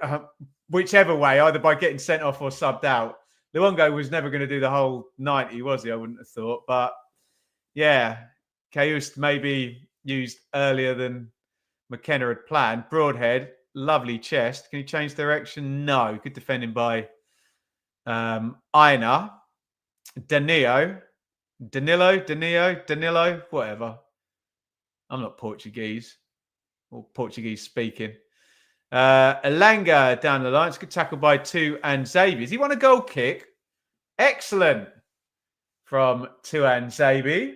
whichever way, either by getting sent off or subbed out. Luongo was never going to do the whole 90, was he? I wouldn't have thought. But, yeah, Caius maybe used earlier than McKenna had planned. Broadhead, lovely chest. Can he change direction? No. Good defending by Aina. Danilo, whatever. I'm not Portuguese or Portuguese speaking. Elanga down the line. It's a good tackle by Two-Hand Xavier. He won a goal kick. Excellent from Two-Hand Xavier.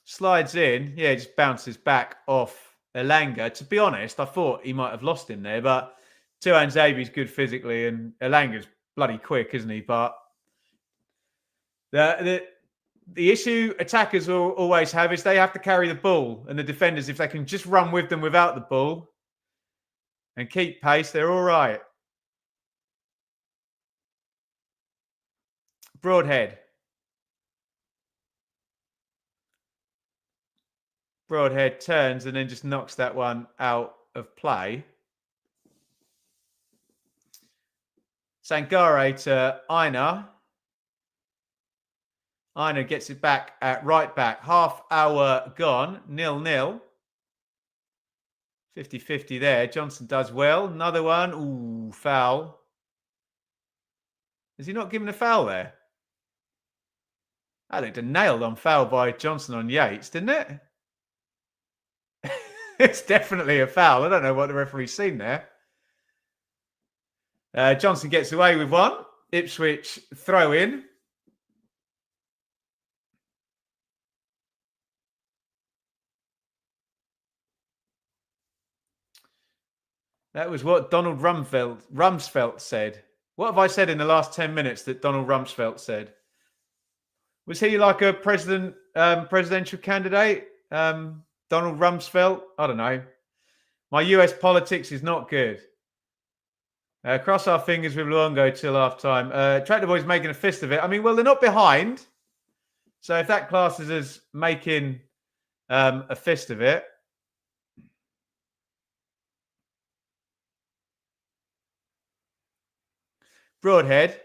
Slides in. Yeah, just bounces back off Elanga. To be honest, I thought he might have lost him there, but Two-Hand Xavier's good physically and Elanga's bloody quick, isn't he? But the issue attackers will always have is they have to carry the ball, and the defenders, if they can just run with them without the ball and keep pace, they're all right. Broadhead. Broadhead turns and then just knocks that one out of play. Sangare to Aina. Aina gets it back at right back. Half hour gone. 0-0. 50-50 there. Johnson does well. Another one. Ooh, foul. Is he not given a foul there? That looked a nailed on foul by Johnson on Yates, didn't it? It's definitely a foul. I don't know what the referee's seen there. Johnson gets away with one. Ipswich throw in. That was what Donald Rumsfeld said. What have I said in the last 10 minutes that Donald Rumsfeld said? Was he like a presidential candidate? Donald Rumsfeld? I don't know. My US politics is not good. Cross our fingers with Luongo till half time. Tractor Boy's making a fist of it. I mean, well, they're not behind. So if that classes as making a fist of it. Broadhead.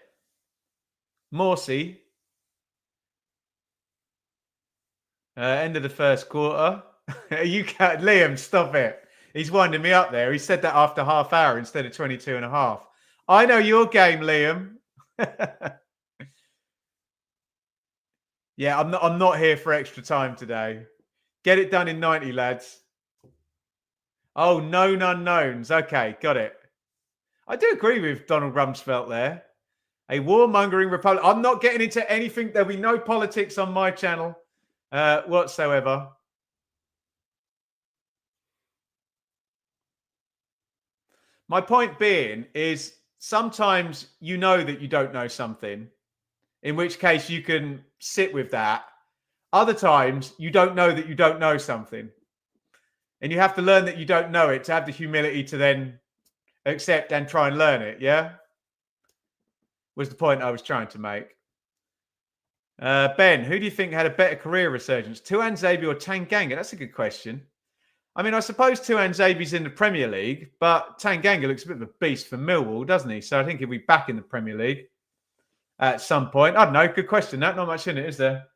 Morsey. End of the first quarter. You can't, Liam, stop it. He's winding me up there. He said that after half hour instead of 22 and a half. I know your game, Liam. Yeah, I'm not here for extra time today. Get it done in 90, lads. Oh, known unknowns. Okay, got it. I do agree with Donald Rumsfeld there. A warmongering republic. I'm not getting into anything. There'll be no politics on my channel whatsoever. My point being is sometimes you know that you don't know something, in which case you can sit with that. Other times you don't know that you don't know something. And you have to learn that you don't know it to have the humility to then accept and try and learn it, yeah? Was the point I was trying to make. Ben, who do you think had a better career resurgence? Tuanzebe or Tanganga? That's a good question. I mean, I suppose Tuanzebe's in the Premier League, but Tanganga looks a bit of a beast for Millwall, doesn't he? So I think he'll be back in the Premier League at some point. I don't know. Good question. Not much in it, is there?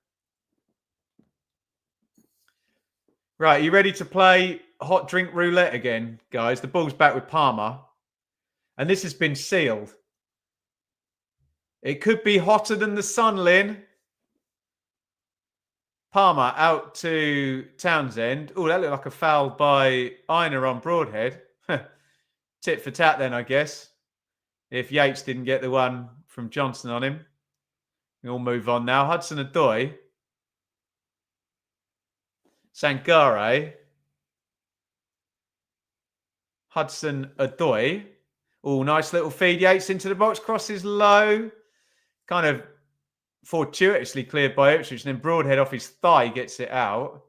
Right, are you ready to play hot drink roulette again, guys? The ball's back with Palmer. And this has been sealed. It could be hotter than the sun, Lynn. Palmer out to Townsend. Oh, that looked like a foul by Aina on Broadhead. Tit for tat then, I guess. If Yates didn't get the one from Johnson on him. We'll move on now. Hudson-Odoi. Sangare. Hudson-Odoi. Oh, nice little feed. Yates into the box. Crosses low. Kind of fortuitously cleared by Ipswich. And then Broadhead off his thigh gets it out.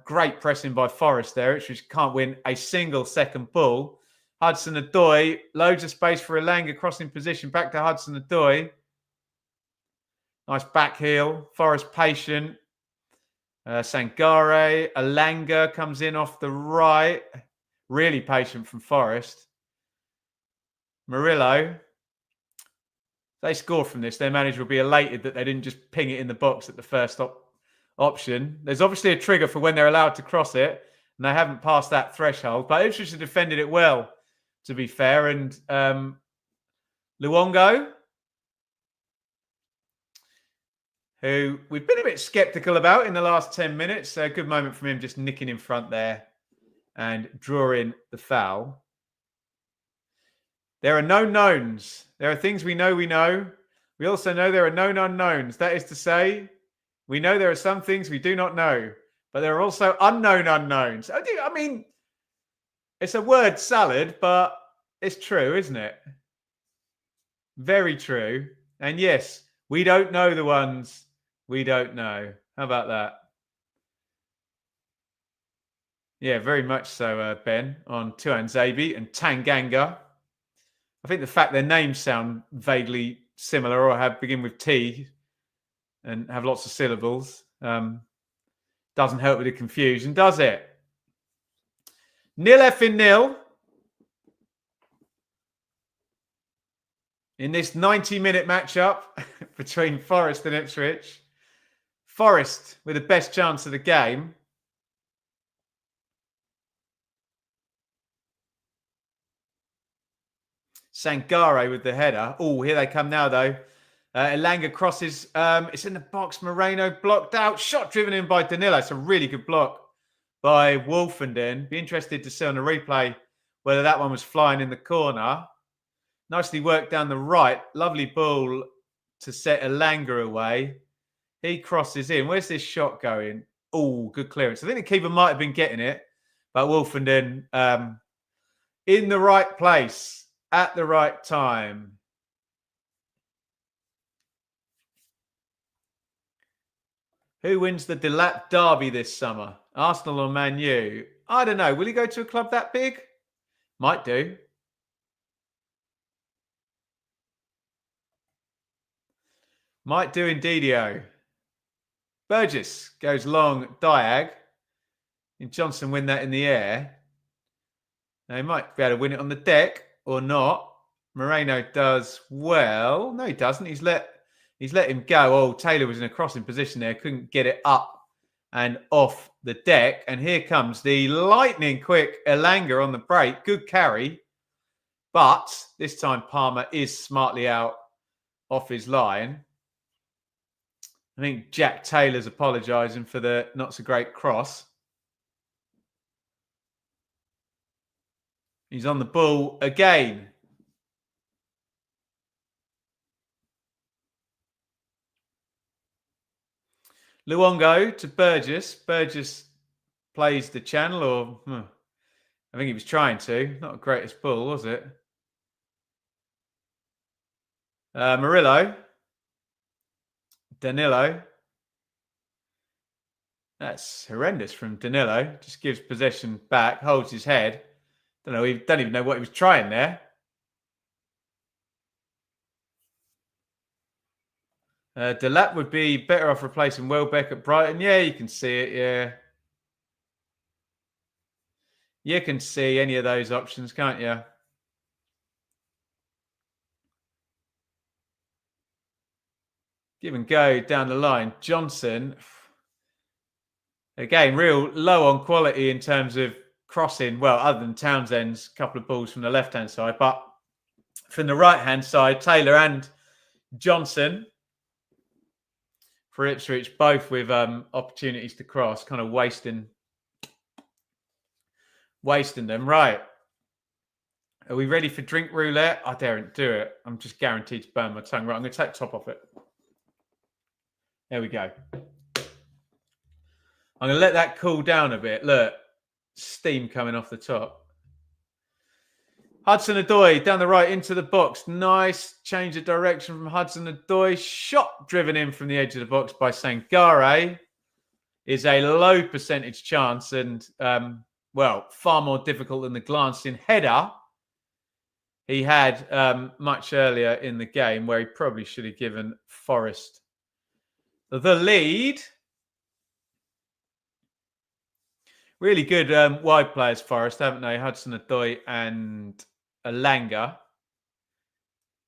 Great pressing by Forest there. Ipswich can't win a single second ball. Hudson-Odoi. Loads of space for Elanga. Crossing position. Back to Hudson-Odoi. Nice back heel. Forest patient. Sangare. Elanga comes in off the right. Really patient from Forest. Murillo. If they score from this, their manager will be elated that they didn't just ping it in the box at the first option. There's obviously a trigger for when they're allowed to cross it, and they haven't passed that threshold. But Ipswich have defended it well, to be fair. And Luongo, who we've been a bit sceptical about in the last 10 minutes. So a good moment from him just nicking in front there and drawing the foul. There are no knowns. There are things we know. We also know there are known unknowns. That is to say, we know there are some things we do not know, but there are also unknown unknowns. I mean, it's a word salad, but it's true, isn't it? Very true. And yes, we don't know the ones we don't know. How about that? Yeah, very much so, Ben, on Tuanzebe and Tanganga. I think the fact their names sound vaguely similar or begin with T and have lots of syllables doesn't help with the confusion, does it? 0-0. In this 90-minute matchup between Forest and Ipswich, Forest with the best chance of the game. Sangare with the header. Oh, here they come now, though. Elanga crosses. It's in the box. Moreno blocked out. Shot driven in by Danilo. It's a really good block by Wolfenden. Be interested to see on the replay whether that one was flying in the corner. Nicely worked down the right. Lovely ball to set Elanga away. He crosses in. Where's this shot going? Oh, good clearance. I think the keeper might have been getting it, but Wolfenden in the right place at the right time. Who wins the Delap derby this summer? Arsenal or Man U? I don't know. Will he go to a club that big? Might do. Might do indeedio. Burgess goes long, Diag. And Johnson win that in the air. Now he might be able to win it on the deck or not. Moreno does well. No, he doesn't. He's let him go. Oh, Taylor was in a crossing position there. Couldn't get it up and off the deck. And here comes the lightning quick Elanga on the break. Good carry. But this time Palmer is smartly out off his line. I think Jack Taylor's apologising for the not so great cross. He's on the ball again. Luongo to Burgess. Burgess plays the channel, or I think he was trying to. Not the greatest ball, was it? Murillo. Danilo. That's horrendous from Danilo. Just gives possession back, holds his head. Don't even know what he was trying there. Delap would be better off replacing Welbeck at Brighton. Yeah, you can see it, yeah. You can see any of those options, can't you? Give and go down the line. Johnson, again, real low on quality in terms of crossing. Well, other than Townsend's couple of balls from the left-hand side. But from the right-hand side, Taylor and Johnson for Ipswich, both with opportunities to cross, kind of wasting them. Right. Are we ready for drink roulette? I daren't do it. I'm just guaranteed to burn my tongue. Right, I'm going to take the top off it. There we go. I'm going to let that cool down a bit. Look, steam coming off the top. Hudson-Odoi down the right into the box. Nice change of direction from Hudson-Odoi. Shot driven in from the edge of the box by Sangare. Is a low percentage chance and, far more difficult than the glancing header he had much earlier in the game, where he probably should have given Forest the lead. Really good wide players, Forest, haven't they? Hudson-Odoi and Elanga.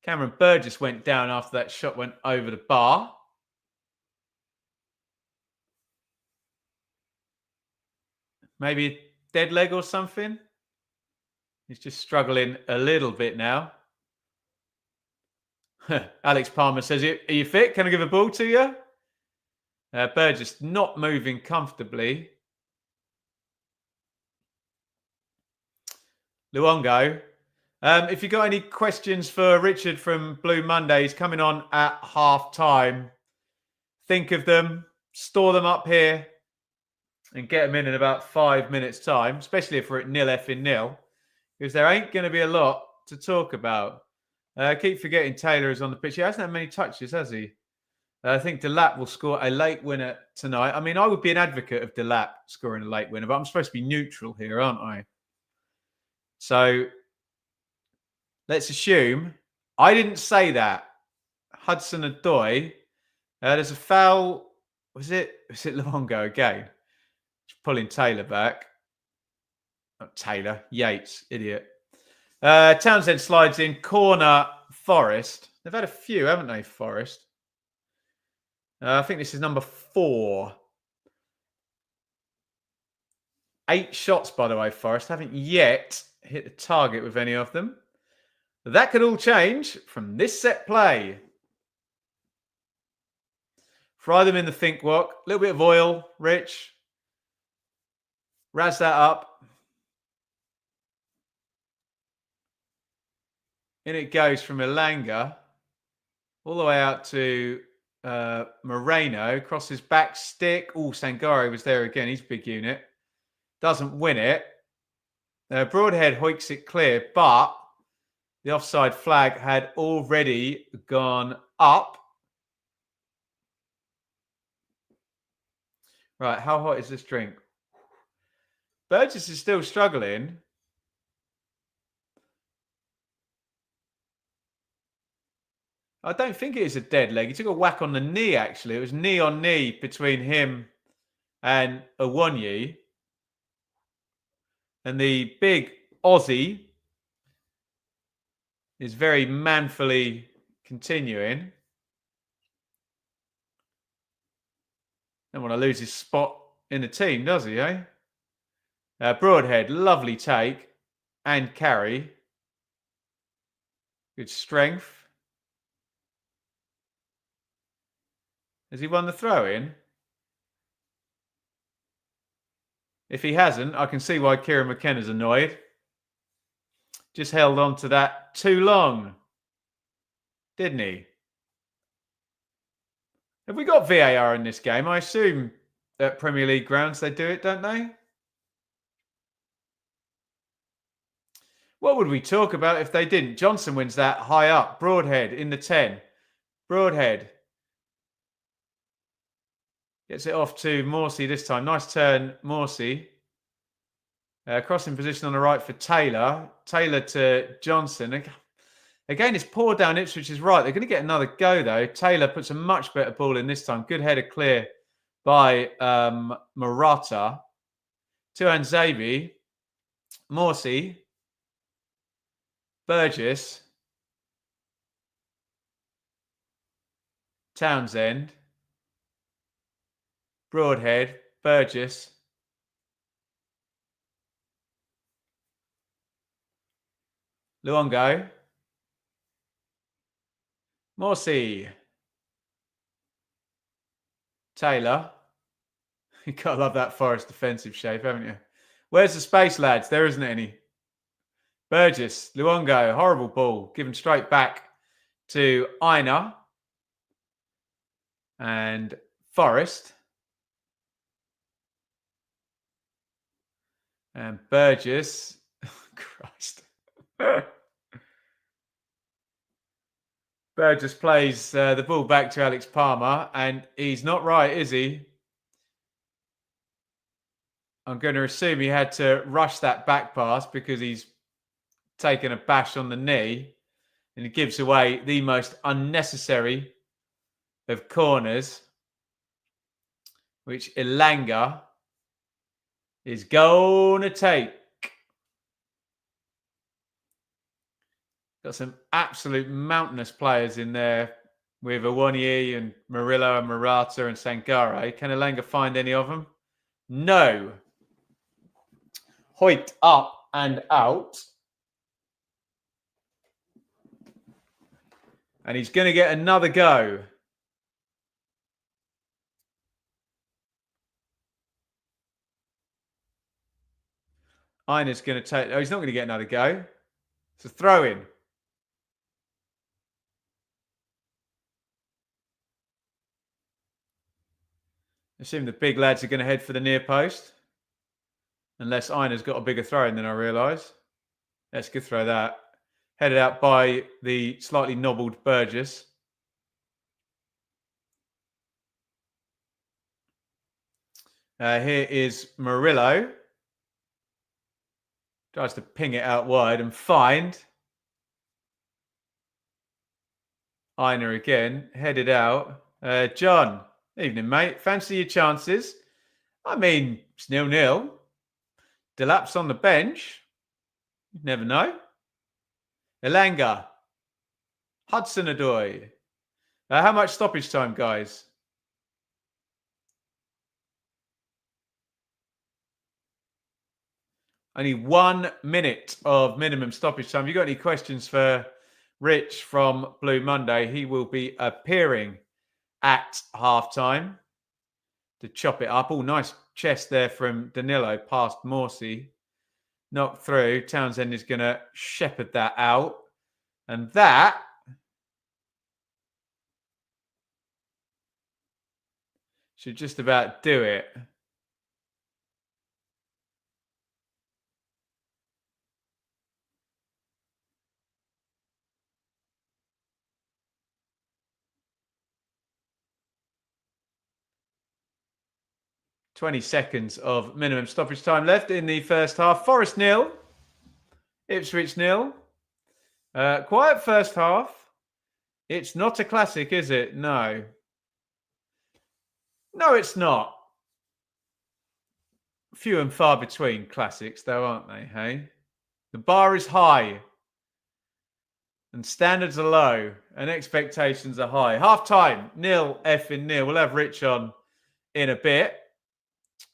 Cameron Burgess went down after that shot went over the bar. Maybe a dead leg or something. He's just struggling a little bit now. Alex Palmer says, are you fit? Can I give a ball to you? Burgess not moving comfortably. Luongo. If you got any questions for Richard from Blue Monday, he's coming on at half time. Think of them, store them up here, and get them in about 5 minutes' time, especially if we're at 0-0, because there ain't going to be a lot to talk about. I keep forgetting Taylor is on the pitch. He hasn't had many touches, has he? I think Delap will score a late winner tonight. I mean, I would be an advocate of Delap scoring a late winner, but I'm supposed to be neutral here, aren't I? So let's assume I didn't say that. Hudson-Odoi. There's a foul. Was it Luongo again? Just pulling Taylor back. Not Taylor. Yates. Idiot. Townsend slides in. Corner Forest. They've had a few, haven't they, Forest? I think this is number 4. 8 shots, by the way, Forest. Haven't yet hit the target with any of them. That could all change from this set play. Fry them in the think wok. A little bit of oil, Rich. Razz that up. In it goes from Ilanga all the way out to Moreno. Crosses back stick. Oh, Sangare was there again. He's a big unit. Doesn't win it. Broadhead hoiks it clear, but the offside flag had already gone up. Right, how hot is this drink? Burgess is still struggling. I don't think it is a dead leg. He took a whack on the knee, actually. It was knee on knee between him and Awonyi. And the big Aussie is very manfully continuing. Don't want to lose his spot in the team, does he, eh? Broadhead, lovely take and carry. Good strength. Has he won the throw-in? If he hasn't, I can see why Kieran McKenna's annoyed. Just held on to that too long, didn't he? Have we got VAR in this game? I assume at Premier League grounds they do it, don't they? What would we talk about if they didn't? Johnson wins that high up. Broadhead in the 10. Broadhead gets it off to Morsey this time. Nice turn, Morsey. Crossing position on the right for Taylor. Taylor to Johnson. Again, it's poor down Ipswich's right. They're going to get another go, though. Taylor puts a much better ball in this time. Good header clear by Murata. To Anzabi. Morsey. Burgess. Townsend. Broadhead. Burgess. Luongo. Morsey. Taylor. You gotta love that Forest defensive shape, haven't you? Where's the space, lads? There isn't any. Burgess. Luongo. Horrible ball. Given straight back to Aina. And Forest. And Burgess. Christ. Burgess plays the ball back to Alex Palmer, and he's not right, is he? I'm going to assume he had to rush that back pass because he's taken a bash on the knee, and he gives away the most unnecessary of corners, which Ilanga is going to take. Got some absolute mountainous players in there with Awonyi and Murillo and Murata and Sangare. Can Ilanga find any of them? No. Hoyt up and out. And he's going to get another go. Ina's going to take... Oh, he's not going to get another go. It's a throw-in. I assume the big lads are going to head for the near post. Unless Ina's got a bigger throw-in than I realise. Let's go throw that. Headed out by the slightly nobbled Burgess. Here is Murillo. Tries to ping it out wide and find. Ina again. Headed out. John. Evening, mate. Fancy your chances? I mean, it's 0-0. Delap's on the bench. You never know. Ilanga. Hudson-Odoi. How much stoppage time, guys? Only 1 minute of minimum stoppage time. You got any questions for Rich from Blue Monday? He will be appearing at halftime to chop it up. Oh, nice chest there from Danilo past Morsey. Knocked through. Townsend is going to shepherd that out. And that should just about do it. "20 seconds of minimum stoppage time left in the first half. Forest 0, Ipswich 0. Quiet first half. It's not a classic, is it? No. No, it's not. Few and far between classics, though, aren't they? Hey, the bar is high, and standards are low, and expectations are high. Half time, 0-0. We'll have Rich on in a bit.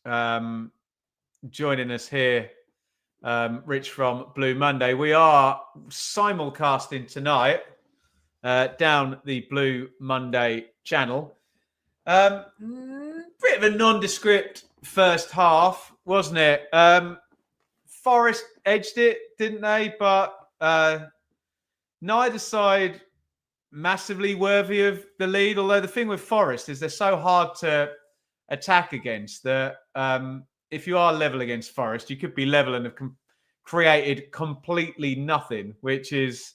Joining us here, Rich from Blue Monday. We are simulcasting tonight down the Blue Monday channel. Bit of a nondescript first half, wasn't it? Forest edged it, didn't they? But neither side massively worthy of the lead. Although the thing with Forest is they're so hard to attack against that if you are level against Forest, you could be level and have created completely nothing, which is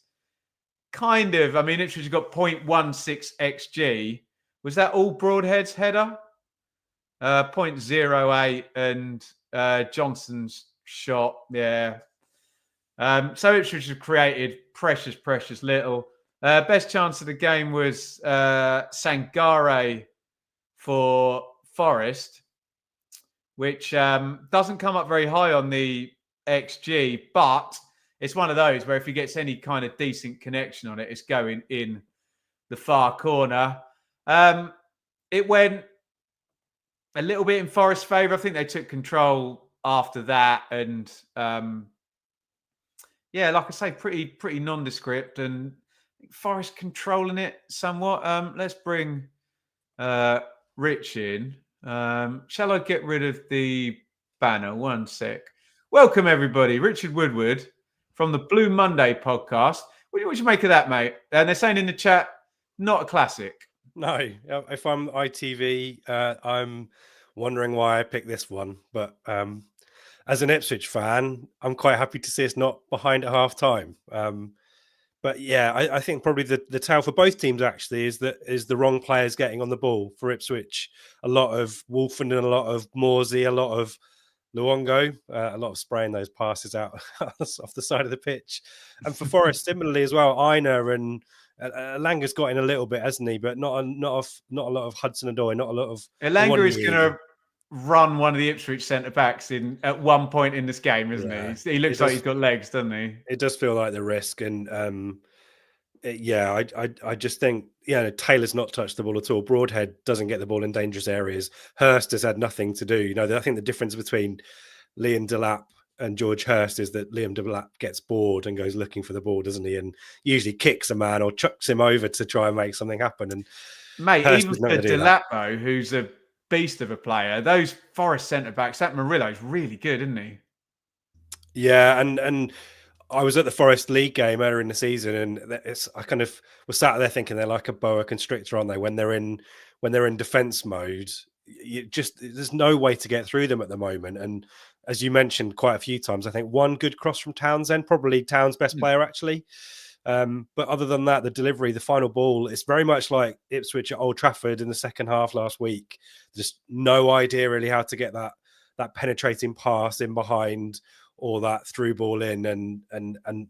kind of, I mean, Ipswich got 0.16 XG. Was that all Broadhead's header? 0.08 and Johnson's shot. Yeah. So Ipswich have created precious little. Best chance of the game was Sangare for Forest, which doesn't come up very high on the XG, but it's one of those where if he gets any kind of decent connection on it, it's going in the far corner. It went a little bit in Forest's favour. I think they took control after that, and yeah, like I say, pretty nondescript, and Forest controlling it somewhat. Let's bring Rich in. Shall I get rid of the banner? One sec. Welcome everybody, Richard Woodward from the Blue Monday podcast. What do you make of that, mate? And they're saying in the chat, not a classic. No, if I'm ITV, I'm wondering why I picked this one. But as an Ipswich fan, I'm quite happy to see it's not behind at half time. But yeah, I think probably the tale for both teams actually is the wrong players getting on the ball. For Ipswich, a lot of Wolfenden, a lot of Morsey, a lot of Luongo, a lot of spraying those passes out off the side of the pitch. And for Forest, similarly as well, Aina and Elanga's got in a little bit, hasn't he? But not a lot of Hudson-Odoi, not a lot of Elanga is going to run one of the Ipswich centre backs in at one point in this game, isn't he? He looks like he's got legs, doesn't he? It does feel like the risk, and I just think Taylor's not touched the ball at all. Broadhead doesn't get the ball in dangerous areas. Hurst has had nothing to do. I think the difference between Liam Delap and George Hurst is that Liam Delap gets bored and goes looking for the ball, doesn't he? And usually kicks a man or chucks him over to try and make something happen. And mate, Hurst even for Delap though, who's a beast of a player, those Forest centre backs, that Murillo's really good, isn't he? Yeah, and I was at the Forest League game earlier in the season, and I kind of was sat there thinking they're like a boa constrictor, aren't they? When they're in defence mode, there's no way to get through them at the moment. And as you mentioned quite a few times, I think one good cross from Townsend, probably Towns' best player actually. But other than that, the delivery, the final ball, it's very much like Ipswich at Old Trafford in the second half last week. Just no idea really how to get that penetrating pass in behind or that through ball in, and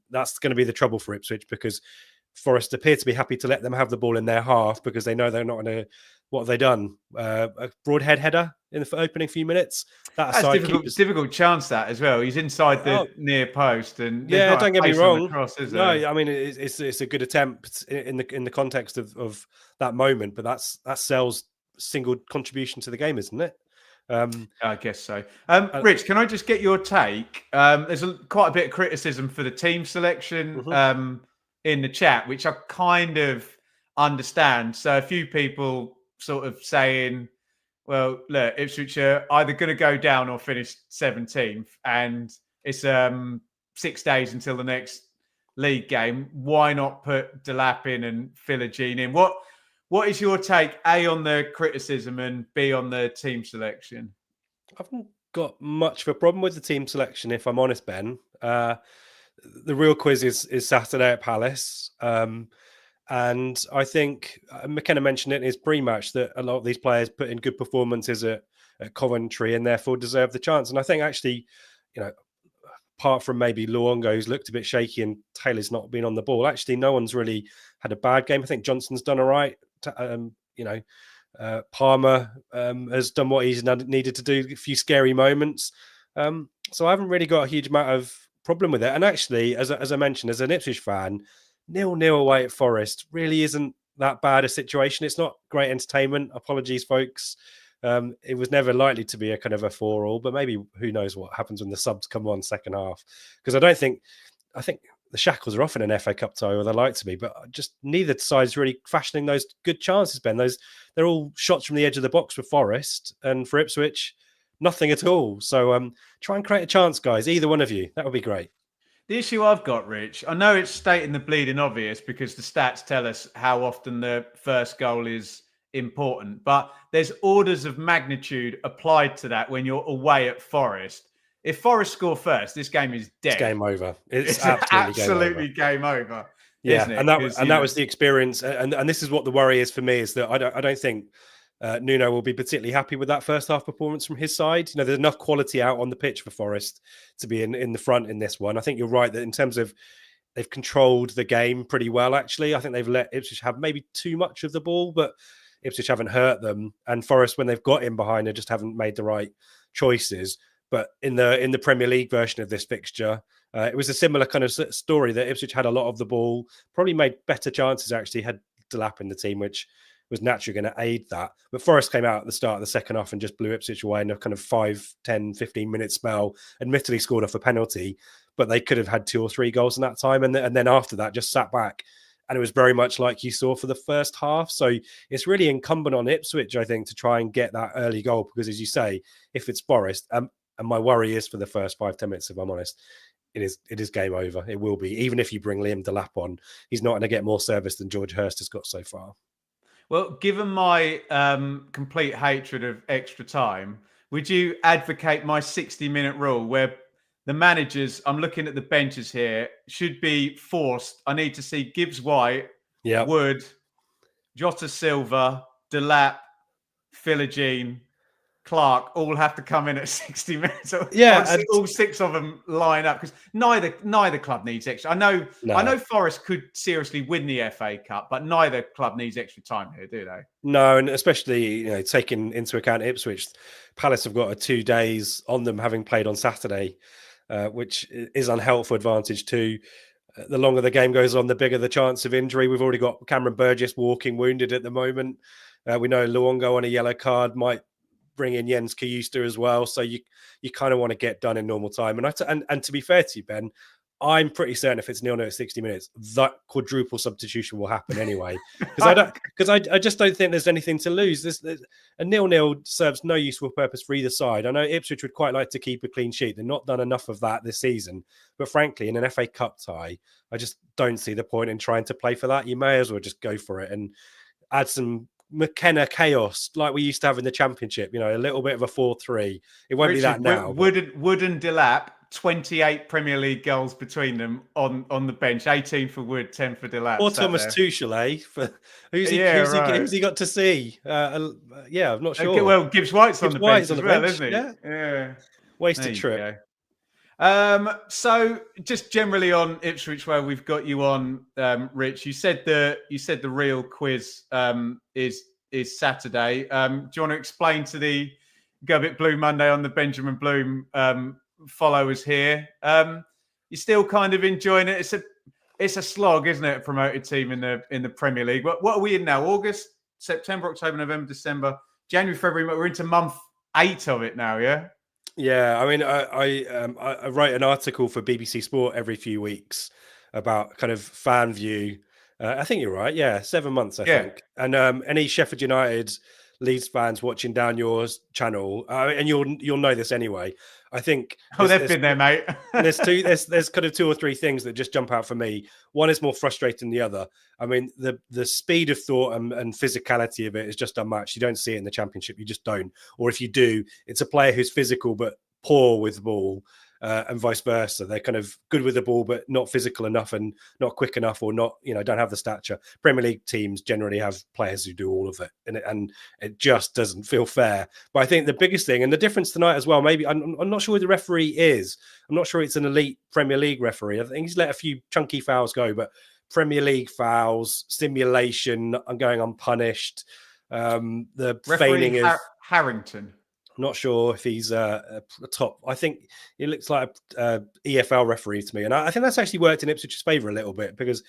that's going to be the trouble for Ipswich, because Forest appear to be happy to let them have the ball in their half because they know they're not going to. What have they done? A Broadhead header in the opening few minutes. That That's aside, keepers. difficult chance that as well. He's inside the near post, and there's Yeah, not a don't get me pace on the wrong. cross, is No, there? I mean it's a good attempt in the context of that moment, but that sells single contribution to the game, isn't it? I guess so. Uh, Rich, can I just get your take? There's quite a bit of criticism for the team selection mhm. in the chat, which I kind of understand. So a few people sort of saying, well, look, Ipswich are either going to go down or finish 17th, and it's 6 days until the next league game. Why not put Delap in and Philogene in? What is your take, A, on the criticism and B, on the team selection? I haven't got much of a problem with the team selection, if I'm honest, Ben. The real quiz is Saturday at Palace. And I think McKenna mentioned it in his pre-match that a lot of these players put in good performances at Coventry and therefore deserve the chance. And I think actually, apart from maybe Luongo, who's looked a bit shaky and Taylor's not been on the ball, actually no one's really had a bad game. I think Johnson's done all right. Palmer has done what he's needed to do, a few scary moments. So I haven't really got a huge amount of problem with it. And actually, as I mentioned, as an Ipswich fan, 0-0 away at Forest really isn't that bad a situation. It's not great entertainment. Apologies, folks. It was never likely to be a kind of a 4-4, but maybe who knows what happens when the subs come on second half. Because I think the shackles are off in an FA Cup tie, or they like to be, but just neither side's really fashioning those good chances, Ben. They're all shots from the edge of the box for Forest, and for Ipswich, nothing at all. So try and create a chance, guys. Either one of you. That would be great. The issue I've got, Rich, I know it's stating the bleeding obvious because the stats tell us how often the first goal is important, but there's orders of magnitude applied to that when you're away at Forest. If Forest score first, this game is dead. It's game over. It's absolutely game over. Yeah, isn't it? and that was the experience, and this is what the worry is for me, is that I don't think Nuno will be particularly happy with that first half performance from his side. There's enough quality out on the pitch for Forest to be in the front in this one. I think you're right that in terms of they've controlled the game pretty well. Actually, I think they've let Ipswich have maybe too much of the ball, but Ipswich haven't hurt them, and Forest, when they've got in behind, they just haven't made the right choices. But in the Premier League version of this fixture, it was a similar kind of story that Ipswich had a lot of the ball, probably made better chances, actually, had Delap in the team, which was naturally going to aid that. But Forest came out at the start of the second half and just blew Ipswich away in a kind of 5, 10, 15-minute spell, admittedly scored off a penalty, but they could have had 2 or 3 goals in that time. And then after that, just sat back. And it was very much like you saw for the first half. So it's really incumbent on Ipswich, I think, to try and get that early goal. Because as you say, if it's Forest, and my worry is for the first 5-10 minutes, if I'm honest, it is game over. It will be. Even if you bring Liam Delap on, he's not going to get more service than George Hurst has got so far. Well, given my complete hatred of extra time, would you advocate my 60-minute rule where the managers, I'm looking at the benches here, should be forced? I need to see Gibbs White, Wood, Jota Silva, Delap, Philogene, Clark all have to come in at 60 minutes. All 6 of them line up because neither club needs extra. I know Forest could seriously win the FA Cup, but neither club needs extra time here, do they? No, and especially taking into account Ipswich, Palace have got 2 days on them, having played on Saturday, which is unhelpful advantage too. The longer the game goes on, the bigger the chance of injury. We've already got Cameron Burgess walking wounded at the moment. We know Luongo on a yellow card might bring in Jens Kayusta as well. So you kind of want to get done in normal time. And to be fair to you, Ben, I'm pretty certain if it's 0-0 at 60 minutes, that quadruple substitution will happen anyway. Because I just don't think there's anything to lose. A 0-0 serves no useful purpose for either side. I know Ipswich would quite like to keep a clean sheet. They've not done enough of that this season. But frankly, in an FA Cup tie, I just don't see the point in trying to play for that. You may as well just go for it and add some McKenna chaos like we used to have in the Championship, a little bit of a 4-3. It won't be that now. Wood and Delap, 28 Premier League goals between them on the bench, 18 for Wood, 10 for Delap. Or Thomas Tuchel, eh? Who's he got to see? I'm not sure. Okay, well, Gibbs White's on the bench as well, isn't he? Yeah. Wasted trip. So just generally on Ipswich, where we've got you on, Rich, you said the real quiz is Saturday. Do you want to explain to the go a bit Blue Monday on the Benjamin Bloom followers here. You're still kind of enjoying it. It's a slog, isn't it? A promoted team in the Premier League. What are we in now? August, September, October, November, December, January, February. We're into month 8 of it now. Yeah. Yeah, I mean, I write an article for BBC Sport every few weeks about kind of fan view. I think you're right. Yeah, 7 months, I think. And any Sheffield United Leeds fans watching down your channel, and you'll know this anyway. I think they've been there, mate. there's kind of 2 or 3 things that just jump out for me. One is more frustrating than the other. I mean, the speed of thought and physicality of it is just unmatched. You don't see it in the Championship. You just don't. Or if you do, it's a player who's physical but poor with the ball, and vice versa. They're kind of good with the ball but not physical enough and not quick enough, or not, don't have the stature. Premier League teams generally have players who do all of it, and it just doesn't feel fair. But I think the biggest thing, and the difference tonight as well, maybe I'm not sure who the referee is. I'm not sure it's an elite Premier League referee. I think he's let a few chunky fouls go, but Premier League fouls, simulation, I'm going unpunished. The referee feigning is Harrington. Not sure if he's a top. I think he looks like a EFL referee to me, and I think that's actually worked in Ipswich's favour a little bit, because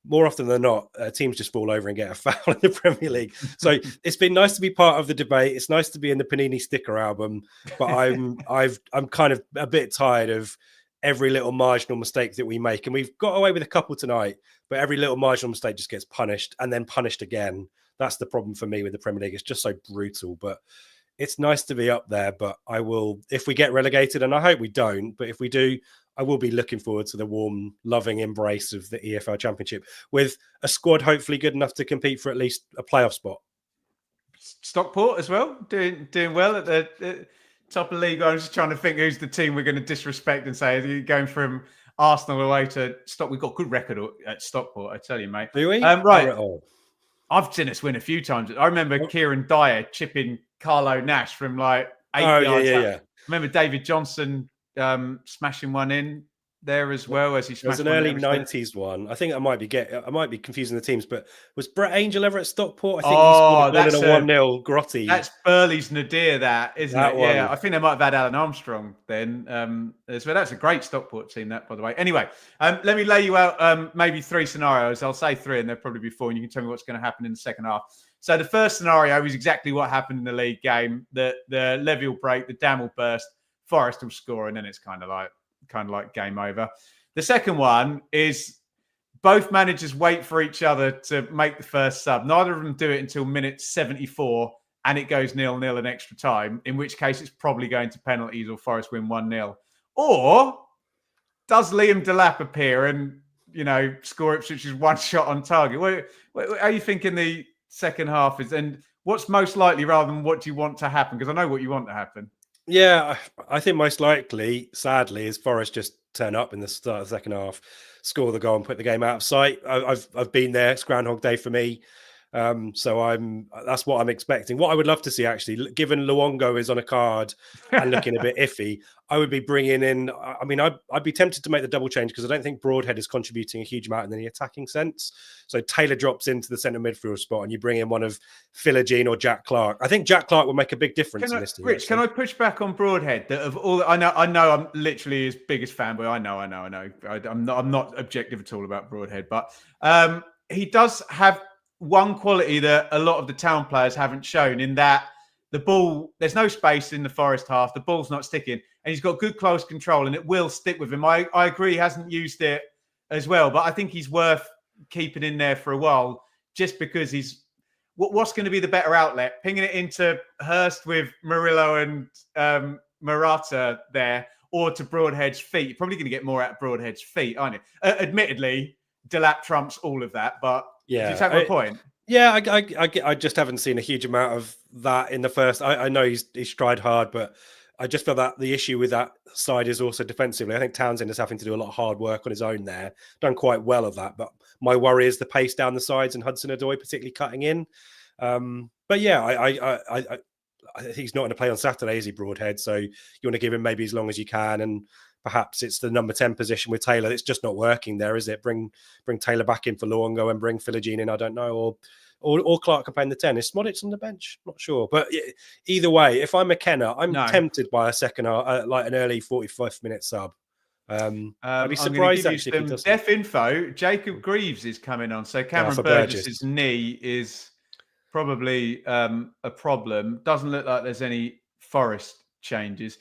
more often than not, teams just fall over and get a foul in the Premier League. So it's been nice to be part of the debate. It's nice to be in the Panini sticker album, but I'm kind of a bit tired of every little marginal mistake that we make, and we've got away with a couple tonight, but every little marginal mistake just gets punished and then punished again. That's the problem for me with the Premier League. It's just so brutal, but it's nice to be up there. But I will, if we get relegated, and I hope we don't, but if we do, I will be looking forward to the warm, loving embrace of the EFL Championship with a squad hopefully good enough to compete for at least a playoff spot. Stockport as well, doing well at the top of the league. I was just trying to think who's the team we're going to disrespect and say, are you going from Arsenal away to Stockport? We've got a good record at Stockport, I tell you, mate. Do we? Right. I've seen us win a few times. I remember Kieran Dyer chipping Carlo Nash from like 8 yards out. I remember David Johnson smashing one in there as well, as he smashed. It was an early 90s one. I think I might be confusing the teams, but was Brett Angel ever at Stockport? I think he scored a goal in a 1-0 grotty. That's Burley's Nadir, isn't it? One. Yeah, I think they might have had Alan Armstrong then as well. That's a great Stockport team, that, by the way. Anyway, let me lay you out maybe 3 scenarios. I'll say 3 and there'll probably be 4, and you can tell me what's going to happen in the second half. So the first scenario is exactly what happened in the league game. The levy will break, the dam will burst, Forest will score, and then it's kind of like game over. The second one is both managers wait for each other to make the first sub. Neither of them do it until minute 74, and it goes 0-0 in extra time, in which case it's probably going to penalties or Forest win 1-0. Or does Liam Delap appear and, score Ipswich's one shot on target? What are you thinking the second half is? And what's most likely rather than what do you want to happen? Because I know what you want to happen. Yeah, I think most likely, sadly, is Forest just turn up in the start of the second half, score the goal and put the game out of sight. I've been there. It's Groundhog Day for me. So that's what I'm expecting. What I would love to see, actually, given Luongo is on a card and looking a bit iffy, I would be bringing in. I mean, I'd be tempted to make the double change because I don't think Broadhead is contributing a huge amount in the attacking sense. So Taylor drops into the centre midfield spot, and you bring in one of Philogene or Jack Clark. I think Jack Clark will make a big difference in this team. Rich, can I push back on Broadhead? That of all, I know, I'm literally his biggest fanboy. I know. I'm not objective at all about Broadhead, but he does have one quality that a lot of the Town players haven't shown, in that the ball, there's no space in the Forest half, the ball's not sticking, and he's got good close control and it will stick with him. I agree he hasn't used it as well, but I think he's worth keeping in there for a while, just because he's what's going to be the better outlet, pinging it into Hurst with Murillo and Murata there, or to Broadhead's feet. You're probably going to get more out of Broadhead's feet, aren't you? Admittedly, Delap trumps all of that, but yeah, do you take my point? Yeah, I just haven't seen a huge amount of that in the first. I know he's tried hard, but I just feel that the issue with that side is also defensively. I think Townsend is having to do a lot of hard work on his own there. Done quite well of that, but my worry is the pace down the sides and Hudson-Odoi particularly cutting in. But yeah, I think he's not going to play on Saturday, is he, Broadhead? So you want to give him maybe as long as you can, and perhaps it's the number 10 position with Taylor. It's just not working there, is it? Bring Taylor back in for Luongo and bring Philogene in. I don't know, or Clark can play in the 10. Is Smodic on the bench? Not sure. But either way, if I'm McKenna, I'm tempted by a second, like an early 45-minute sub. I'd be surprised actually if he doesn't. Def info. Jacob Greaves is coming on. So Cameron Burgess's knee is probably a problem. Doesn't look like there's any Forest changes.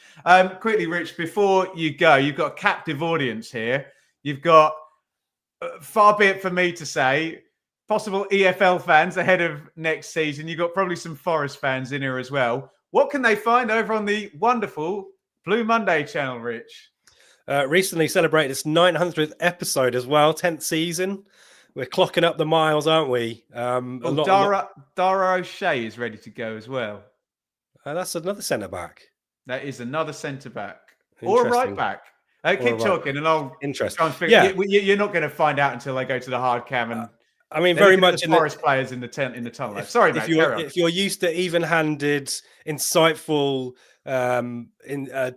Quickly, Rich, before you go, you've got a captive audience here. You've got, far be it for me to say, possible EFL fans ahead of next season. You've got probably some Forest fans in here as well. What can they find over on the wonderful Blue Monday channel, Rich? Recently celebrated its 900th episode as well, 10th season. We're clocking up the miles, aren't we? Dara O'Shea is ready to go as well. That's another centre-back. That is another centre-back. Or a right-back. Keep talking and I'll try and figure. You're not going to find out until they go to the hard cam and... I mean, very much in Forest players in the tunnel. Sorry, mate. If you're used to even-handed, insightful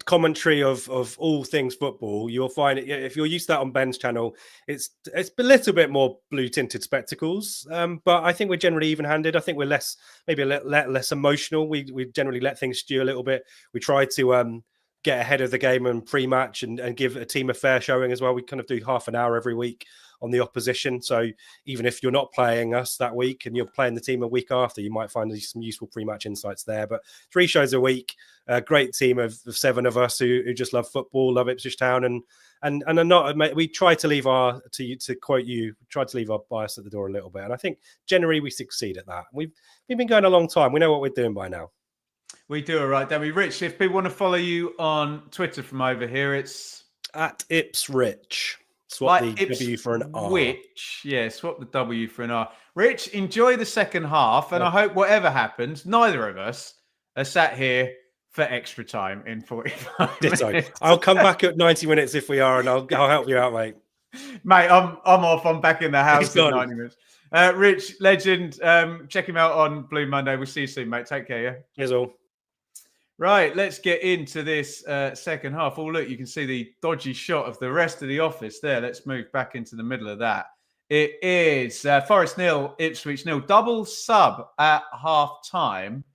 commentary of all things football, you'll find it. If you're used to that on Ben's channel, it's a little bit more blue-tinted spectacles. But I think we're generally even-handed. I think we're less emotional. We generally let things stew a little bit. We try to get ahead of the game and pre-match and give a team a fair showing as well. We kind of do half an hour every week on the opposition. So even if you're not playing us that week and you're playing the team a week after, you might find some useful pre-match insights there. But 3 shows a week, a great team of 7 of us who just love football, love Ipswich Town, and are not. We try to leave to quote you, try to leave our bias at the door a little bit. And I think generally we succeed at that. We've been going a long time. We know what we're doing by now. We do all right, don't we? Rich, if people want to follow you on Twitter from over here, it's at Ipsrich. Swap the W for an R. Swap the W for an R. Rich, enjoy the second half, and I hope whatever happens, neither of us are sat here for extra time in 45 minutes. I'll come back at 90 minutes if we are, and I'll help you out, mate. Mate, I'm off. I'm back in the house in 90 minutes. Rich, legend, check him out on Blue Monday. We'll see you soon, mate. Take care, yeah? Cheers all. Right, let's get into this second half. Oh, look, you can see the dodgy shot of the rest of the office there. Let's move back into the middle of that. It is Forest 0, Ipswich 0. Double sub at half-time.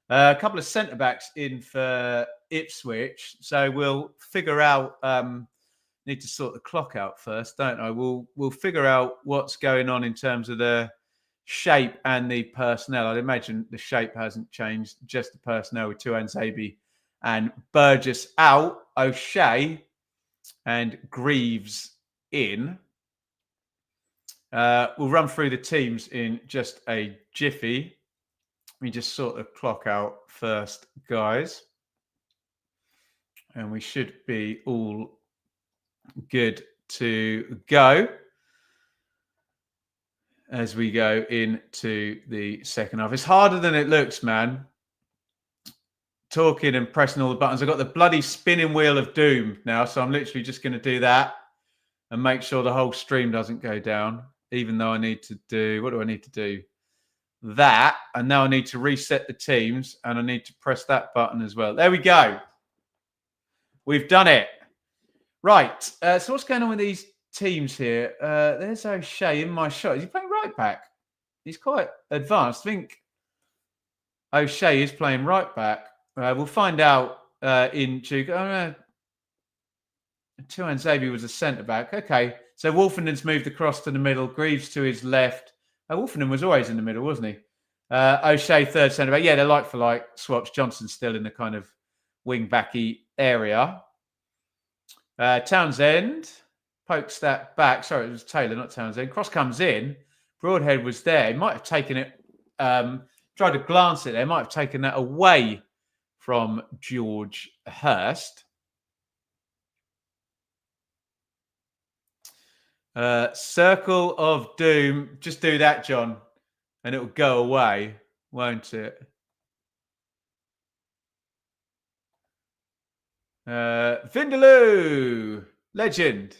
A couple of centre-backs in for Ipswich. So we'll figure out... need to sort the clock out first, don't I? We'll figure out what's going on in terms of the shape and the personnel. I'd imagine the shape hasn't changed, just the personnel with Tuanzebe and Burgess out, O'Shea and Greaves in. We'll run through the teams in just a jiffy. Let me just sort the clock out first, guys. And we should be all good to go as we go into the second half. It's harder than it looks, man. Talking and pressing all the buttons. I've got the bloody spinning wheel of doom now, so I'm literally just going to do that and make sure the whole stream doesn't go down, even though I need to do... What do I need to do? That. And now I need to reset the teams, and I need to press that button as well. There we go. We've done it. Right. So what's going on with these teams here? There's O'Shea in my shot. Is he playing right back? He's quite advanced. I think O'Shea is playing right back. We'll find out in Tuanzebe was a centre back. Okay. So Wolfenden's moved across to the middle. Greaves to his left. Wolfenden was always in the middle, wasn't he? O'Shea third centre back. Yeah, they're like for like swaps. Johnson's still in the kind of wing backy area. Townsend pokes that back. Sorry, it was Taylor, not Townsend. Cross comes in. Broadhead was there. He might have taken it, tried to glance it there. Might have taken that away from George Hurst. Circle of Doom. Just do that, John, and it will go away, won't it? Vindaloo, legend.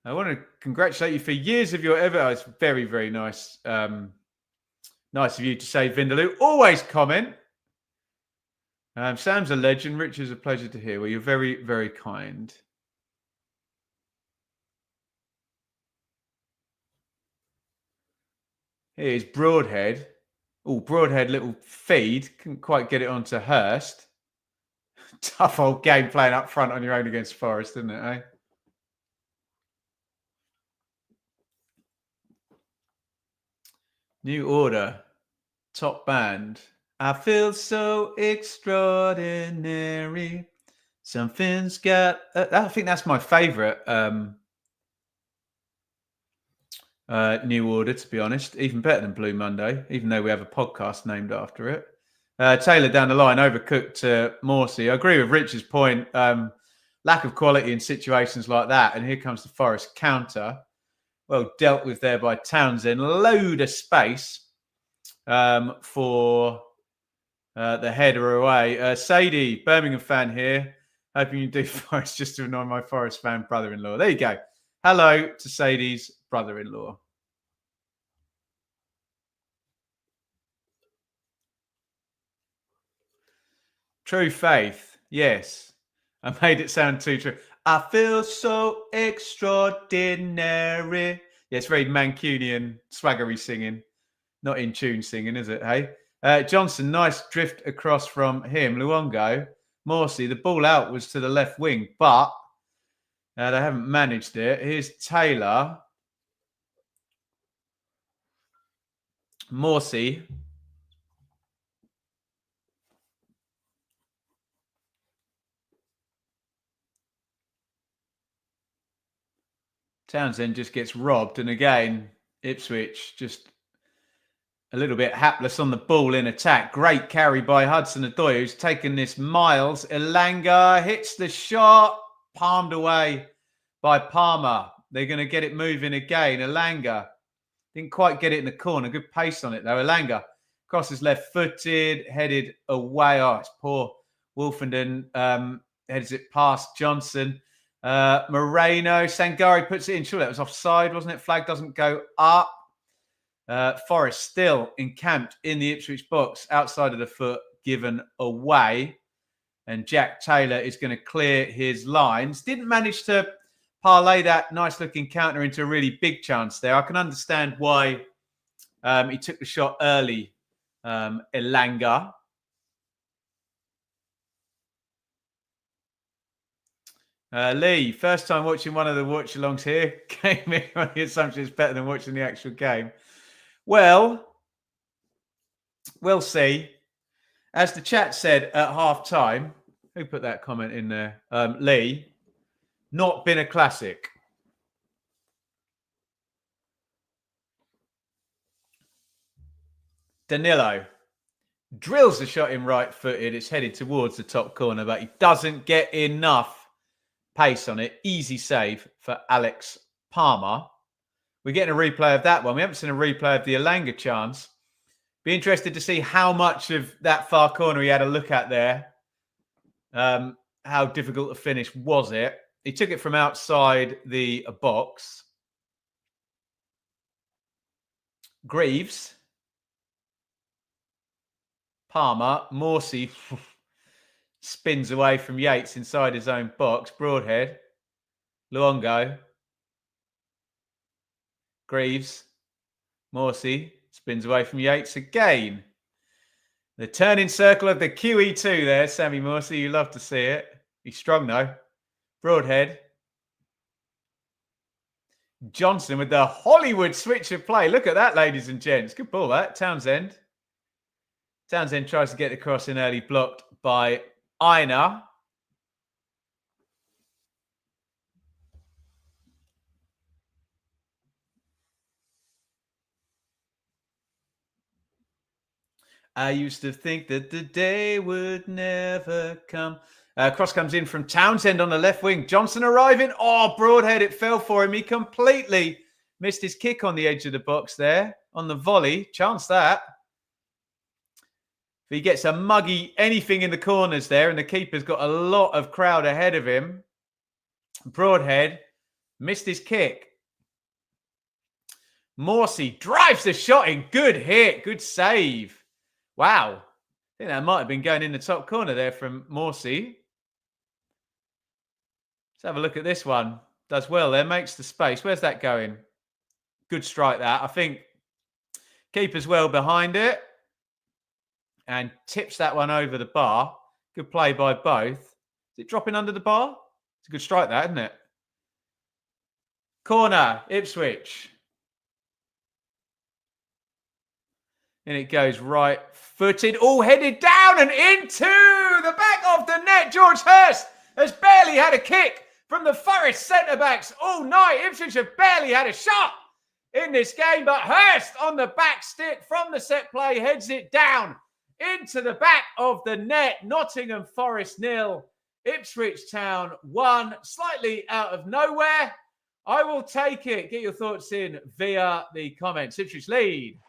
I want to congratulate you for years of your ever. It's very, very nice. Nice of you to say, Vindaloo. Always comment. Sam's a legend. Rich, is a pleasure to hear. Well, you're very, very kind. Here's Broadhead. Oh, Broadhead, little feed. Couldn't quite get it onto Hurst. Tough old game playing up front on your own against Forest, isn't it, eh? New Order. Top band. I feel so extraordinary. Something's got... I think that's my favourite New Order, to be honest. Even better than Blue Monday, even though we have a podcast named after it. Taylor down the line, overcooked to Morsey. I agree with Richard's point. Lack of quality in situations like that. And here comes the Forest counter. Well dealt with there by Townsend. Load of space for the header away. Sadie, Birmingham fan here. Hoping you do Forest just to annoy my Forest fan brother-in-law. There you go. Hello to Sadie's brother-in-law. True faith. Yes. I made it sound too true. I feel so extraordinary. Yeah, it's very Mancunian, swaggery singing. Not in tune singing, is it? Hey? Johnson, nice drift across from him. Luongo, Morsey, the ball out was to the left wing, but they haven't managed it. Here's Taylor. Morsey. Townsend just gets robbed. And again, Ipswich just a little bit hapless on the ball in attack. Great carry by Hudson-Odoi, who's taken this miles. Elanga hits the shot. Palmed away by Palmer. They're going to get it moving again. Elanga didn't quite get it in the corner. Good pace on it, though. Elanga crosses left-footed, headed away. Oh, it's poor. Wolfenden heads it past Johnson. Moreno. Sangari puts it in. Sure, that was offside, wasn't it? Flag doesn't go up. Forest still encamped in the Ipswich box outside of the foot, given away. And Jack Taylor is going to clear his lines. Didn't manage to parlay that nice-looking counter into a really big chance there. I can understand why he took the shot early, Elanga. Lee, first time watching one of the watch-alongs here. Came in on the assumption it's better than watching the actual game. Well, we'll see. As the chat said at half-time, who put that comment in there? Lee, not been a classic. Danilo drills the shot in right-footed. It's headed towards the top corner, but he doesn't get enough pace on it. Easy save for Alex Palmer. We're getting a replay of that one. We haven't seen a replay of the Elanga chance. Be interested to see how much of that far corner he had a look at there. How difficult a finish was it? He took it from outside the box. Greaves. Palmer. Morsey spins away from Yates inside his own box. Broadhead. Luongo. Greaves. Morsey spins away from Yates again. The turning circle of the QE2 there, Sammy Morsey. You love to see it. He's strong, though. Broadhead. Johnson with the Hollywood switch of play. Look at that, ladies and gents. Good ball, that. Townsend. Townsend tries to get the cross in early, blocked by Aina. I used to think that the day would never come. Cross comes in from Townsend on the left wing. Johnson arriving. Oh, Broadhead. It fell for him. He completely missed his kick on the edge of the box there on the volley. Chance that. If he gets a muggy anything in the corners there, and the keeper's got a lot of crowd ahead of him. Broadhead missed his kick. Morsey drives the shot in. Good hit. Good save. Wow. think that might have been going in the top corner there from Morsey. Let's have a look at this one. Does well there, makes the space. Where's that going? Good strike that. I think keeper's well behind it and tips that one over the bar. Good play by both. Is it dropping under the bar? It's a good strike that, isn't it? Corner, Ipswich. And it goes right-footed, all headed down and into the back of the net. George Hurst has barely had a kick from the Forest centre-backs all night. Ipswich have barely had a shot in this game, but Hurst on the back stick from the set play heads it down into the back of the net. Nottingham Forest 0, Ipswich Town 1, slightly out of nowhere. I will take it. Get your thoughts in via the comments. Ipswich lead.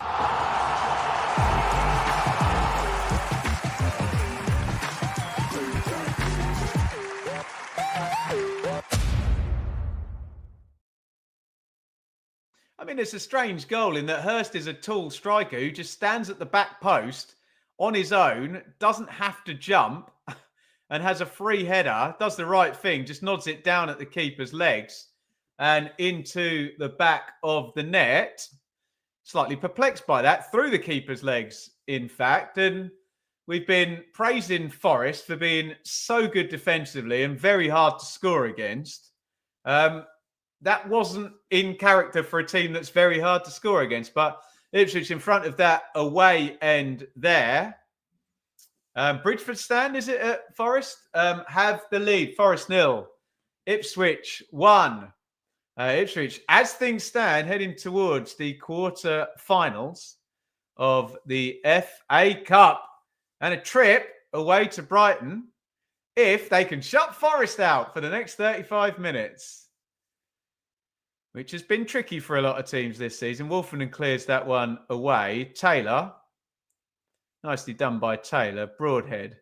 I mean, it's a strange goal in that Hurst is a tall striker who just stands at the back post on his own, doesn't have to jump, and has a free header, does the right thing, just nods it down at the keeper's legs and into the back of the net. Slightly perplexed by that, through the keeper's legs, in fact. And we've been praising Forest for being so good defensively and very hard to score against. That wasn't in character for a team that's very hard to score against. But Ipswich in front of that away end there. Bridgeford stand, is it at Forest? Have the lead. Forest 0. Ipswich 1. Ipswich, as things stand, heading towards the quarter-finals of the FA Cup. And a trip away to Brighton if they can shut Forest out for the next 35 minutes. Which has been tricky for a lot of teams this season. Wolfenden clears that one away. Taylor. Nicely done by Taylor. Broadhead.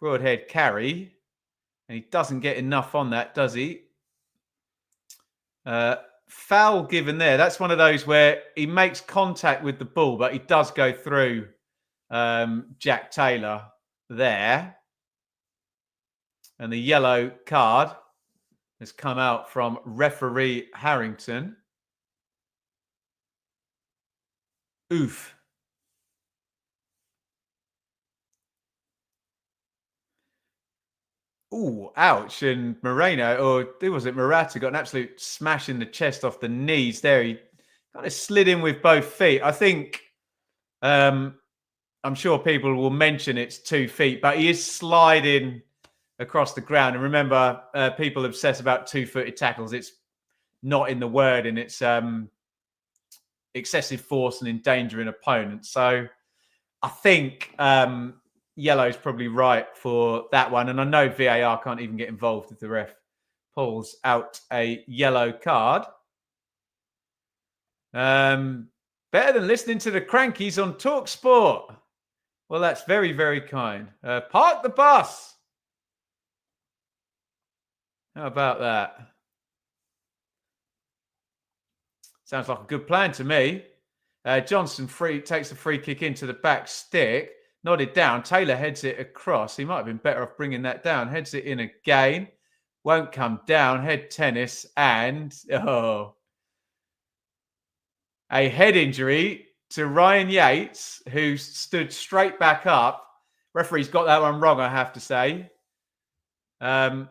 Broadhead carry. And he doesn't get enough on that, does he? Foul given there. That's one of those where he makes contact with the ball, but he does go through Jack Taylor there. And the yellow card has come out from referee Harrington. Oof. Ooh, ouch. And Moreno, or who was it? Murata got an absolute smash in the chest off the knees there. He kind of slid in with both feet. I think, I'm sure people will mention it's 2 feet, but he is sliding across the ground. And remember, people obsess about 2-footed tackles. It's not in the word, and it's excessive force and endangering opponents. So I think yellow's probably right for that one. And I know VAR can't even get involved if the ref pulls out a yellow card. Better than listening to the Crankies on Talk Sport. Well, that's very, very kind. Park the bus. How about that? Sounds like a good plan to me. Johnson takes the free kick into the back stick. Nodded down. Taylor heads it across. He might have been better off bringing that down. Heads it in again. Won't come down. Head tennis. And, a head injury to Ryan Yates, who stood straight back up. Referee's got that one wrong, I have to say. I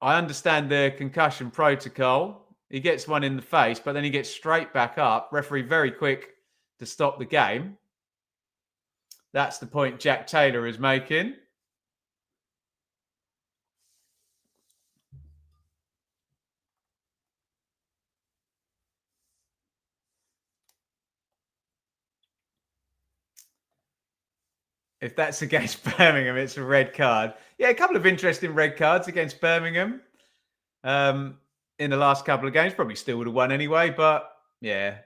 understand the concussion protocol. He gets one in the face, but then he gets straight back up. Referee very quick to stop the game. That's the point Jack Taylor is making. If that's against Birmingham, it's a red card. Yeah, a couple of interesting red cards against Birmingham in the last couple of games. Probably still would have won anyway, but yeah.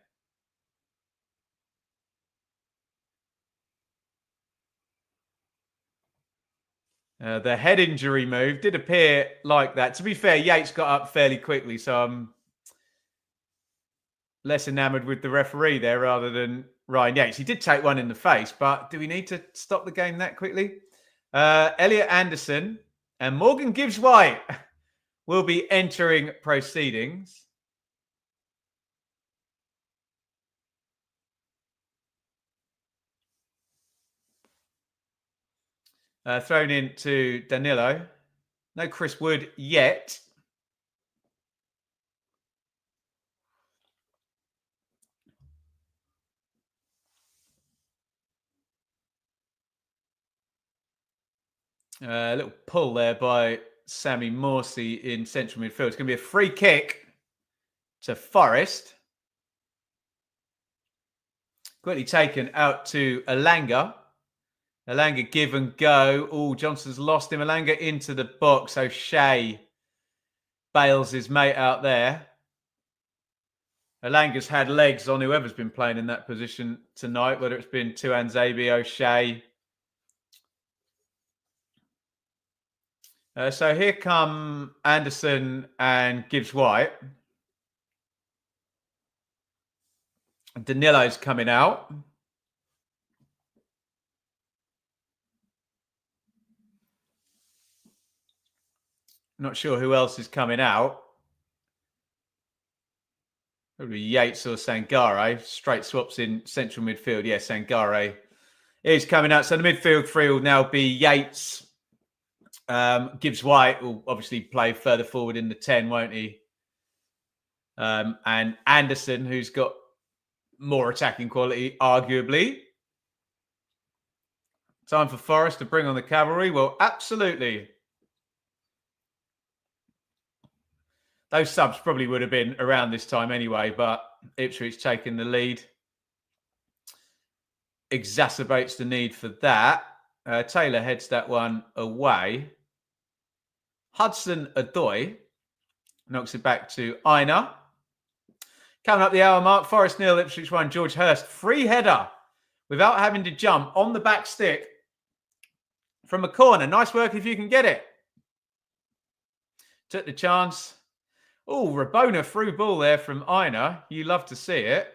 The head injury move did appear like that. To be fair, Yates got up fairly quickly, so I'm less enamoured with the referee there rather than Ryan Yates. He did take one in the face, but do we need to stop the game that quickly? Elliot Anderson and Morgan Gibbs-White will be entering proceedings. Thrown in to Danilo. No Chris Wood yet. A little pull there by Sammy Morsey in central midfield. It's going to be a free kick to Forest. Quickly taken out to Elanga. Elanga give and go. Oh, Johnson's lost him. Elanga into the box. O'Shea bails his mate out there. Elanga's had legs on whoever's been playing in that position tonight, whether it's been Tuanzebe, O'Shea. So here come Anderson and Gibbs-White. Danilo's coming out. Not sure who else is coming out. Probably Yates or Sangare. Straight swaps in central midfield. Yeah, Sangare is coming out. So the midfield three will now be Yates. Gibbs-White will obviously play further forward in the 10, won't he? And Anderson, who's got more attacking quality, arguably. Time for Forest to bring on the cavalry. Well, absolutely. Those subs probably would have been around this time anyway, but Ipswich taking the lead exacerbates the need for that. Taylor heads that one away. Hudson Odoi knocks it back to Aina. Coming up the hour mark, Forest 0, Ipswich 1. George Hurst, free header without having to jump on the back stick from a corner. Nice work if you can get it. Took the chance. Oh, Rabona through ball there from Aina. You love to see it.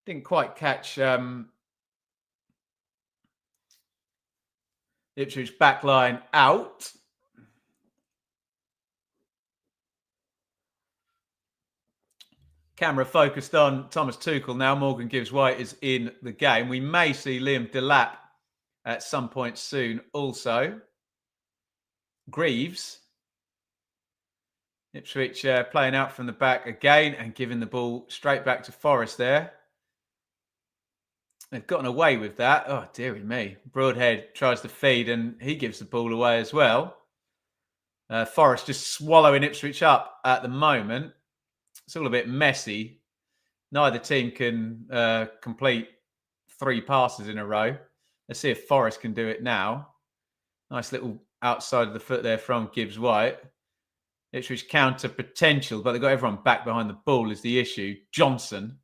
Didn't quite catch Ipswich backline out. Camera focused on Thomas Tuchel now. Morgan Gibbs-White is in the game. We may see Liam Delap at some point soon also. Greaves. Ipswich playing out from the back again and giving the ball straight back to Forest there. They've gotten away with that. Oh, dearie me. Broadhead tries to feed and he gives the ball away as well. Forest just swallowing Ipswich up at the moment. It's all a bit messy. Neither team can complete 3 passes in a row. Let's see if Forest can do it now. Nice little outside of the foot there from Gibbs-White. Ipswich counter potential, but they've got everyone back behind the ball is the issue. Johnson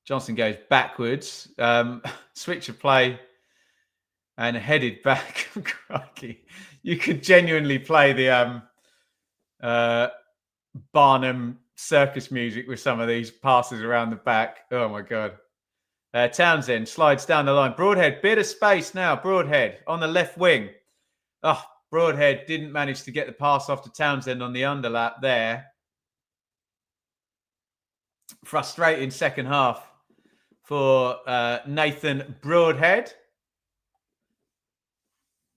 goes backwards. Switch of play and headed back. Crikey. You could genuinely play the Barnum circus music with some of these passes around the back. Oh, my God. Townsend slides down the line. Broadhead, bit of space now. Broadhead on the left wing. Oh, Broadhead didn't manage to get the pass off to Townsend on the underlap there. Frustrating second half for Nathan Broadhead.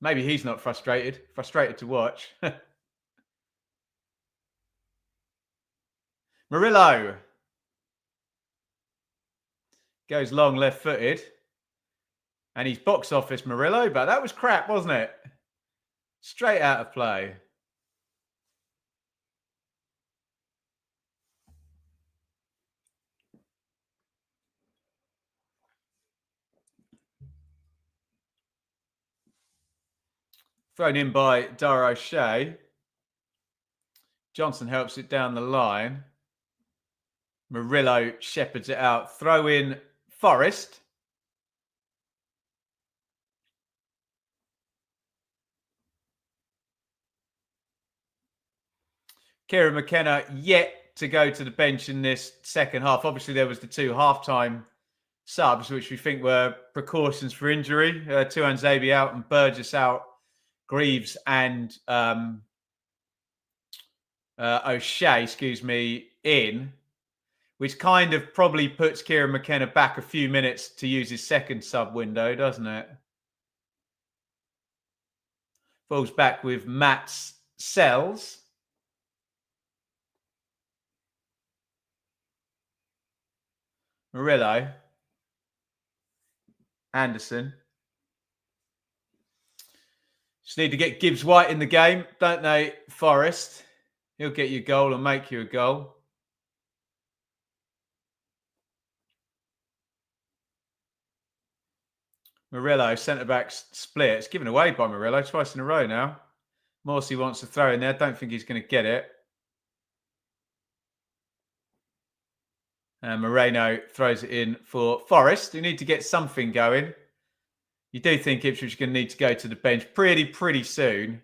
Maybe he's not frustrated. Frustrated to watch. Murillo goes long left-footed. And he's box office Murillo, but that was crap, wasn't it? Straight out of play. Thrown in by Dara O'Shea. Johnson helps it down the line. Murillo shepherds it out. Throw in Forest. Kieran McKenna yet to go to the bench in this second half. Obviously, there was the 2 halftime subs, which we think were precautions for injury. Tuan Zabi out and Burgess out. Greaves and O'Shea, in, which kind of probably puts Kieran McKenna back a few minutes to use his second sub window, doesn't it? Falls back with Matt Sells. Murillo. Anderson. Just need to get Gibbs White in the game, don't they, Forest? He'll get you a goal and make you a goal. Murillo, centre-back split. It's given away by Murillo twice in a row now. Morsey wants to throw in there. Don't think he's going to get it. And Moreno throws it in for Forest, who need to get something going. You do think Ipswich are going to need to go to the bench pretty soon.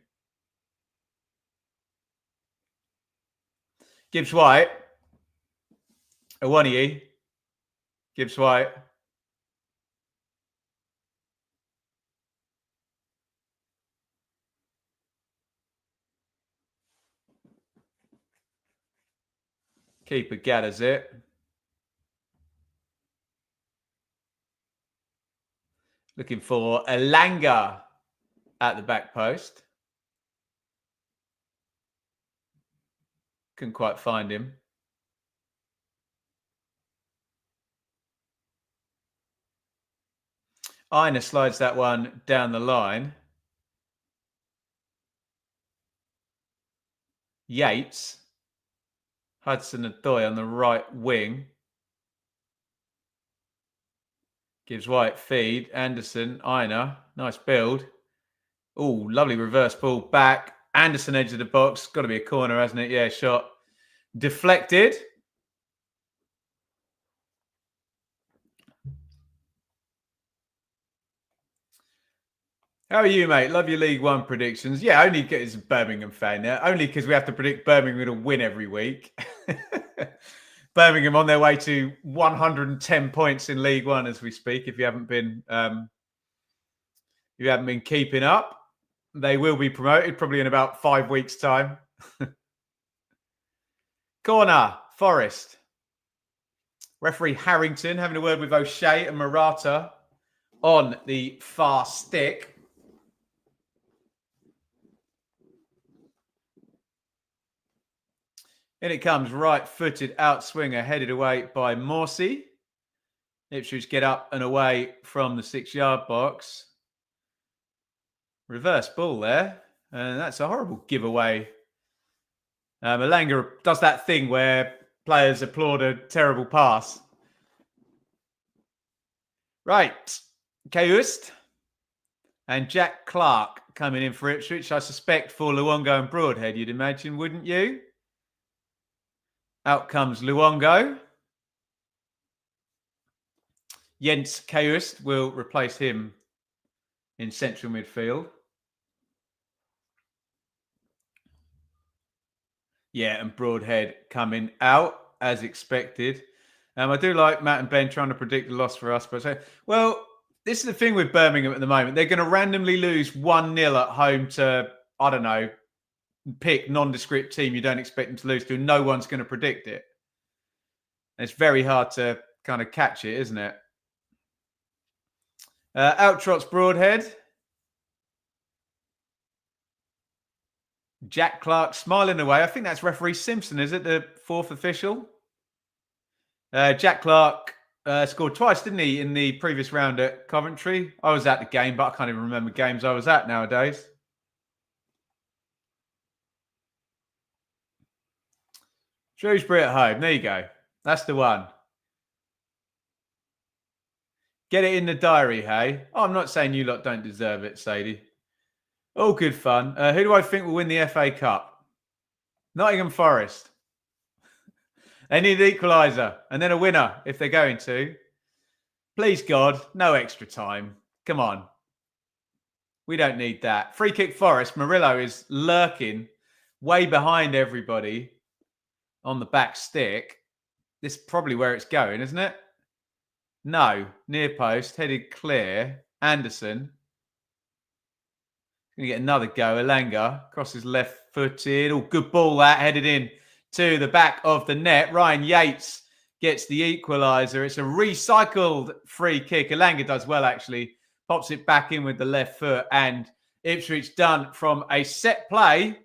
Gibbs White. Awoniyi. Gibbs White. Keeper gathers it. Looking for Elanga at the back post. Couldn't quite find him. Aina slides that one down the line. Yates. Hudson-Odoi on the right wing. Gives White feed. Anderson, Aina. Nice build. Oh, lovely reverse ball back. Anderson edge of the box. Got to be a corner, hasn't it? Yeah, shot. Deflected. How are you, mate? Love your League One predictions. Yeah, only because it's a Birmingham fan now. Only because we have to predict Birmingham to win every week. Birmingham on their way to 110 points in League One as we speak. If you haven't been keeping up, they will be promoted probably in about 5 weeks' time. Corner, Forest. Referee Harrington having a word with O'Shea and Murata on the far stick. In it comes, right-footed outswinger, headed away by Morsey. Ipswich get up and away from the 6-yard box. Reverse ball there. And that's a horrible giveaway. Elanga does that thing where players applaud a terrible pass. Right. Kayust and Jack Clark coming in for Ipswich. I suspect for Luongo and Broadhead, you'd imagine, wouldn't you? Out comes Luongo. Jens Kayust will replace him in central midfield. Yeah, and Broadhead coming out as expected. I do like Matt and Ben trying to predict the loss for us. But well, this is the thing with Birmingham at the moment. They're going to randomly lose 1-0 at home to, I don't know, pick nondescript team you don't expect them to lose to. No one's going to predict it. It's very hard to kind of catch it, isn't it? Out trots Broadhead. Jack Clark smiling away. I think that's referee Simpson, is it? The 4th official. Jack Clark scored twice, didn't he, in the previous round at Coventry? I was at the game, but I can't even remember games I was at nowadays. Shrewsbury at home. There you go. That's the one. Get it in the diary, hey? Oh, I'm not saying you lot don't deserve it, Sadie. All good fun. Who do I think will win the FA Cup? Nottingham Forest. They need an equaliser and then a winner if they're going to. Please, God, no extra time. Come on. We don't need that. Free kick Forest. Murillo is lurking way behind everybody. on the back stick. This is probably where it's going, isn't it? No, near post, headed clear. Anderson. Going to get another go. Elanga crosses left footed. Oh, good ball that, headed in to the back of the net. Ryan Yates gets the equaliser. It's a recycled free kick. Elanga does well, actually. Pops it back in with the left foot. And Ipswich done from a set play.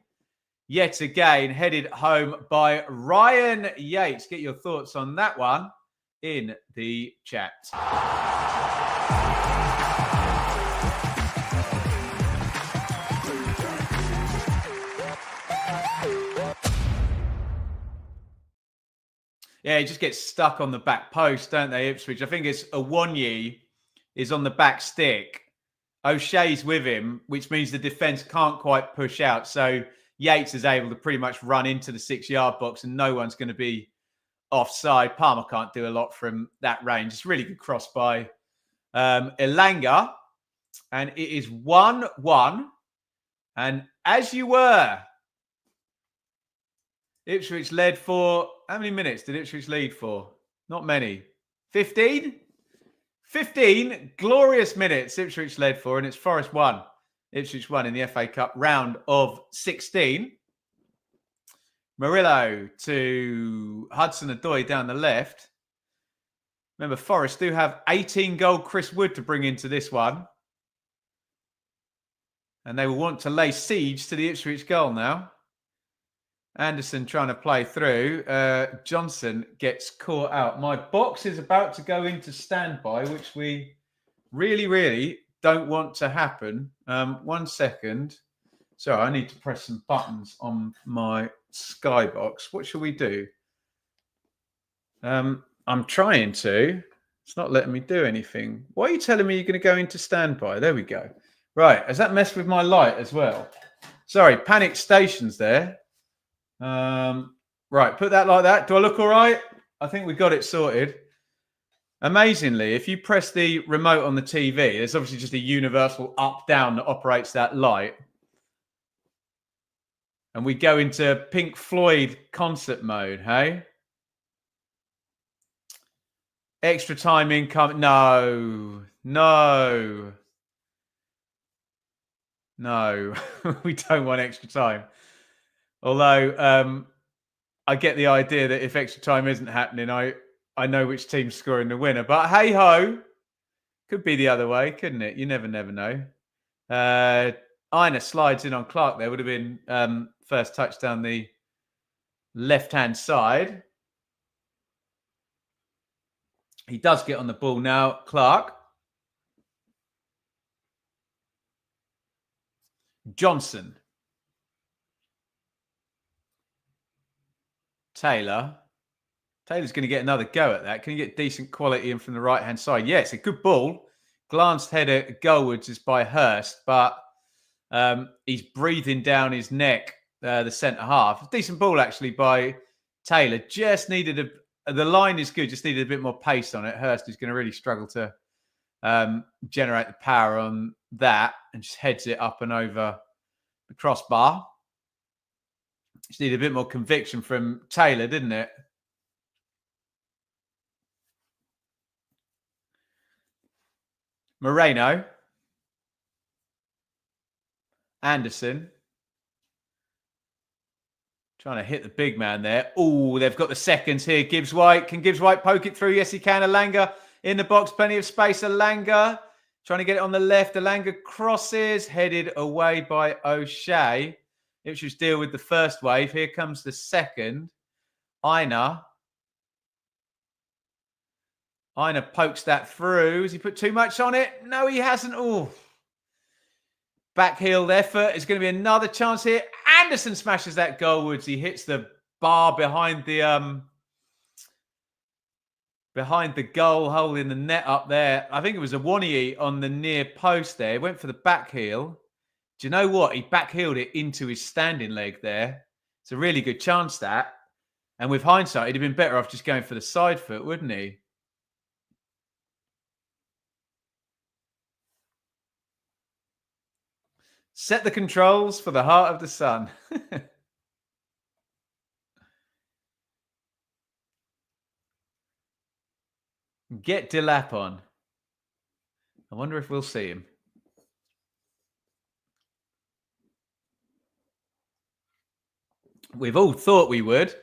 Yet again, headed home by Ryan Yates. Get your thoughts on that one in the chat. Yeah, he just gets stuck on the back post, don't they, Ipswich? I think it's Awonyi is on the back stick. O'Shea's with him, which means the defence can't quite push out. So Yates is able to pretty much run into the 6-yard box and no one's going to be offside. Palmer can't do a lot from that range. It's a really good cross by Elanga. And it is 1-1. And as you were, Ipswich led for... How many minutes did Ipswich lead for? Not many. 15? 15 glorious minutes Ipswich led for, and it's Forest 1. Ipswich 1 in the FA Cup round of 16. Murillo to Hudson-Odoi down the left. Remember, Forest do have 18-goal Chris Wood to bring into this one. And they will want to lay siege to the Ipswich goal now. Anderson trying to play through. Johnson gets caught out. My box is about to go into standby, which we really, really don't want to happen. 1 second. Sorry, I need to press some buttons on my Skybox. What shall we do? I'm trying to. It's not letting me do anything. Why are you telling me you're going to go into standby? There we go. Right. Has that messed with my light as well? Sorry, panic stations there. Right, put that like that. Do I look all right? I think we got it sorted. Amazingly, if you press the remote on the TV, there's obviously just a universal up-down that operates that light. And we go into Pink Floyd concert mode, hey? Extra time income. No. We don't want extra time. Although I get the idea that if extra time isn't happening, I know which team's scoring the winner. But hey ho, could be the other way, couldn't it? You never know. Ina slides in on Clark there. Would have been first touchdown the left-hand side. He does get on the ball now, Clark. Johnson. Taylor's going to get another go at that. Can you get decent quality in from the right-hand side? Yeah, it's a good ball. Glanced header goalwards is by Hurst, but he's breathing down his neck, the centre-half. Decent ball, actually, by Taylor. Just needed the line is good, just needed a bit more pace on it. Hurst is going to really struggle to generate the power on that and just heads it up and over the crossbar. Just need a bit more conviction from Taylor, didn't it? Moreno. Anderson. Trying to hit the big man there. Oh, they've got the seconds here. Gibbs White. Can Gibbs White poke it through? Yes, he can. Elanga in the box. Plenty of space. Elanga trying to get it on the left. Elanga crosses. Headed away by O'Shea. Ipswich deal with the first wave. Here comes the second. Ina pokes that through. Has he put too much on it? No, he hasn't. Oh. Backheeled effort. Is going to be another chance here. Anderson smashes that goalwards. He hits the bar behind the goal hole in the net up there. I think it was Awonyi on the near post there. He went for the back heel. Do you know what? He backheeled it into his standing leg there. It's a really good chance, that. And with hindsight, he'd have been better off just going for the side foot, wouldn't he? Set the controls for the heart of the sun. Get Delap on. I wonder if we'll see him. We've all thought we would.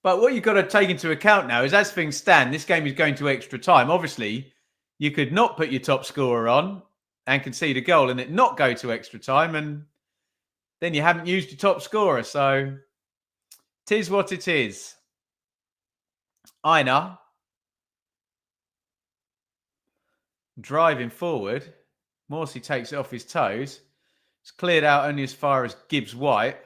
But what you've got to take into account now is as things stand, this game is going to extra time. Obviously, you could not put your top scorer on and concede a goal and it not go to extra time. And then you haven't used your top scorer. So, tis what it is. Einar driving forward. Morsey takes it off his toes. It's cleared out only as far as Gibbs White.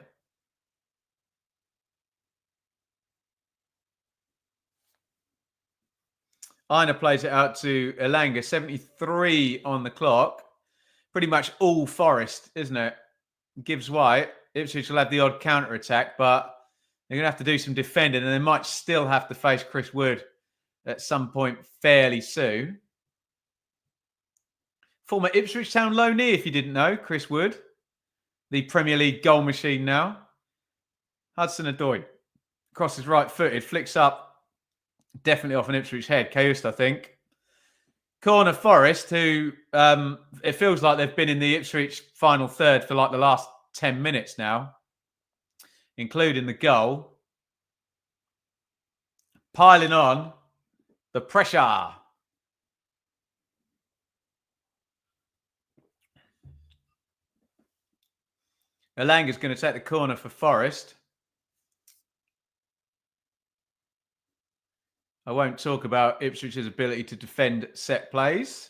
Einar plays it out to Elanga. 73 on the clock. Pretty much all Forest, isn't it? Gibbs White. Ipswich will have the odd counter attack, but they're going to have to do some defending and they might still have to face Chris Wood at some point fairly soon. Former Ipswich Town loanee, if you didn't know, Chris Wood, the Premier League goal machine now. Hudson-Odoi crosses right-footed, flicks up, definitely off an Ipswich head. Kayust, I think. Corner Forest, who it feels like they've been in the Ipswich final third for like the last 10 minutes now, including the goal. Piling on the pressure. Elanga's going to take the corner for Forest. I won't talk about Ipswich's ability to defend set plays.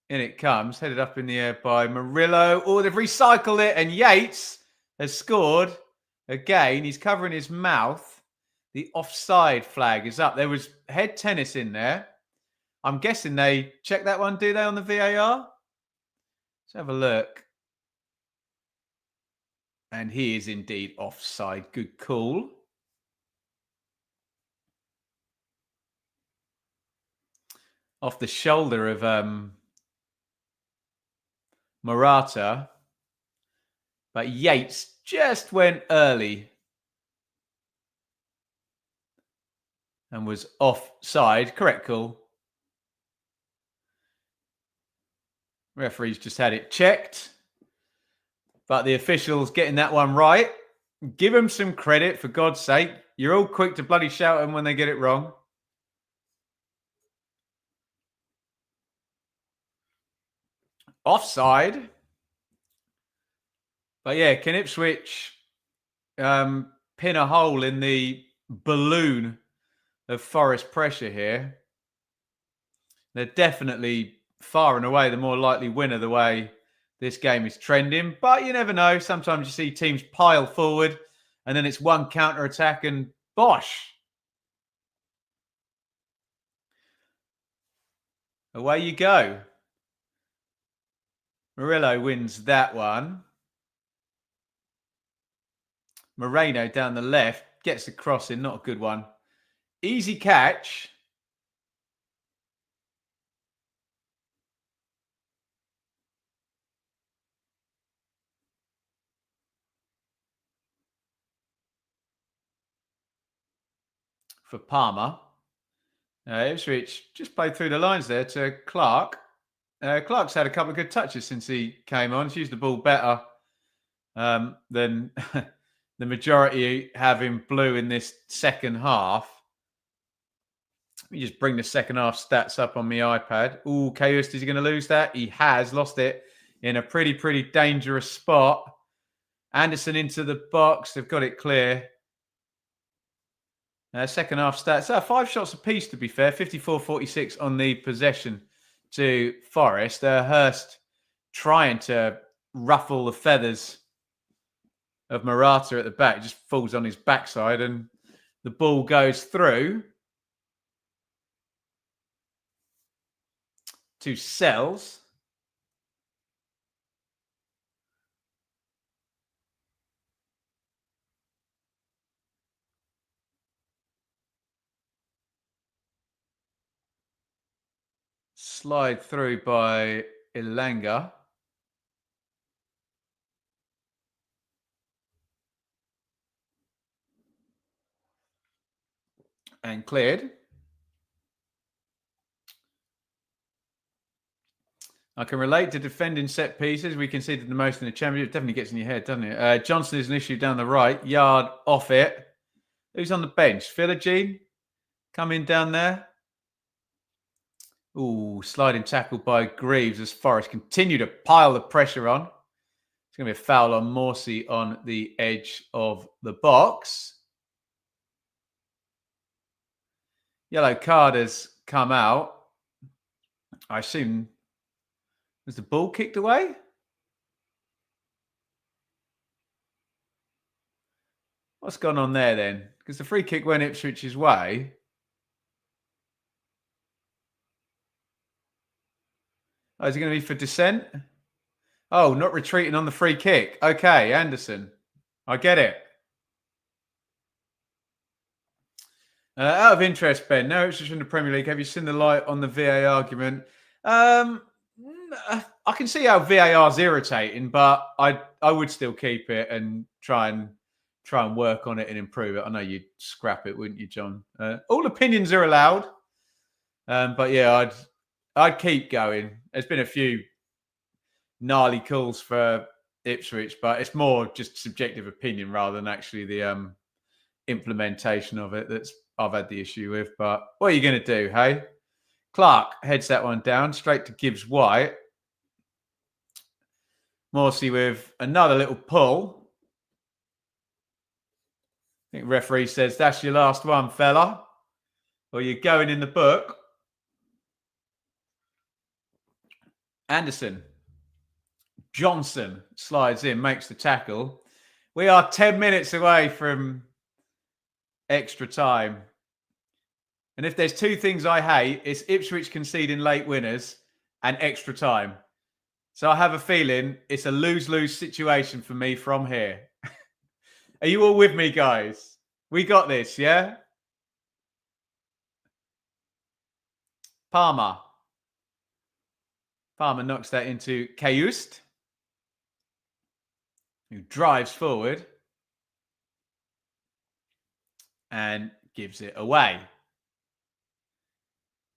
In it comes, headed up in the air by Murillo. Oh, they've recycled it, and Yates has scored again. He's covering his mouth. The offside flag is up. There was head tennis in there. I'm guessing they check that one, do they, on the VAR? Let's have a look. And he is indeed offside. Good call. Off the shoulder of Morata. But Yates just went early and was offside. Correct call. Referee's just had it checked. But the officials getting that one right. Give them some credit, for God's sake. You're all quick to bloody shout them when they get it wrong. Offside. But yeah, can Ipswich pin a hole in the balloon of Forest pressure here? They're definitely far and away the more likely winner the way this game is trending. But you never know. Sometimes you see teams pile forward and then it's one counter attack and bosh. Away you go. Murillo wins that one. Moreno down the left gets the cross in, not a good one. Easy catch. For Palmer. Ipswich just played through the lines there to Clark. Clark's had a couple of good touches since he came on. He's used the ball better than the majority have in blue in this second half. Let me just bring the second half stats up on my iPad. Ooh, Kayust, is he going to lose that? He has lost it in a pretty dangerous spot. Anderson into the box. They've got it clear. Second half stats. 5 shots apiece, to be fair. 54-46 on the possession to Forest. Hurst trying to ruffle the feathers of Morata at the back. Just falls on his backside and the ball goes through to Sells. Slide through by Elanga. And cleared. I can relate to defending set pieces. We conceded the most in the championship. It definitely gets in your head, doesn't it? Johnson is an issue down the right. Yard off it. Who's on the bench? Philogene coming down there. Ooh, sliding tackle by Greaves as Forest continue to pile the pressure on. It's going to be a foul on Morsey on the edge of the box. Yellow card has come out. I assume, was the ball kicked away? What's gone on there then? Because the free kick went Ipswich's way. Oh, is it going to be for dissent? Oh, not retreating on the free kick. Okay, Anderson. I get it. Out of interest, Ben, now Ipswich in the Premier League, have you seen the light on the VAR argument? I can see how VAR's irritating, but I would still keep it and try and work on it and improve it. I know you'd scrap it, wouldn't you, John? All opinions are allowed. But yeah, I'd keep going. There's been a few gnarly calls for Ipswich, but it's more just subjective opinion rather than actually the implementation of it that's I've had the issue with. But what are you going to do, hey? Clark heads that one down straight to Gibbs White. Morsey with another little pull. I think referee says, that's your last one, fella. Or you're going in the book. Anderson. Johnson slides in, makes the tackle. We are 10 minutes away from extra time. And if there's two things I hate, it's Ipswich conceding late winners and extra time. So I have a feeling it's a lose-lose situation for me from here. Are you all with me, guys? We got this, yeah? Palmer. Palmer knocks that into Cajuste, who drives forward and gives it away.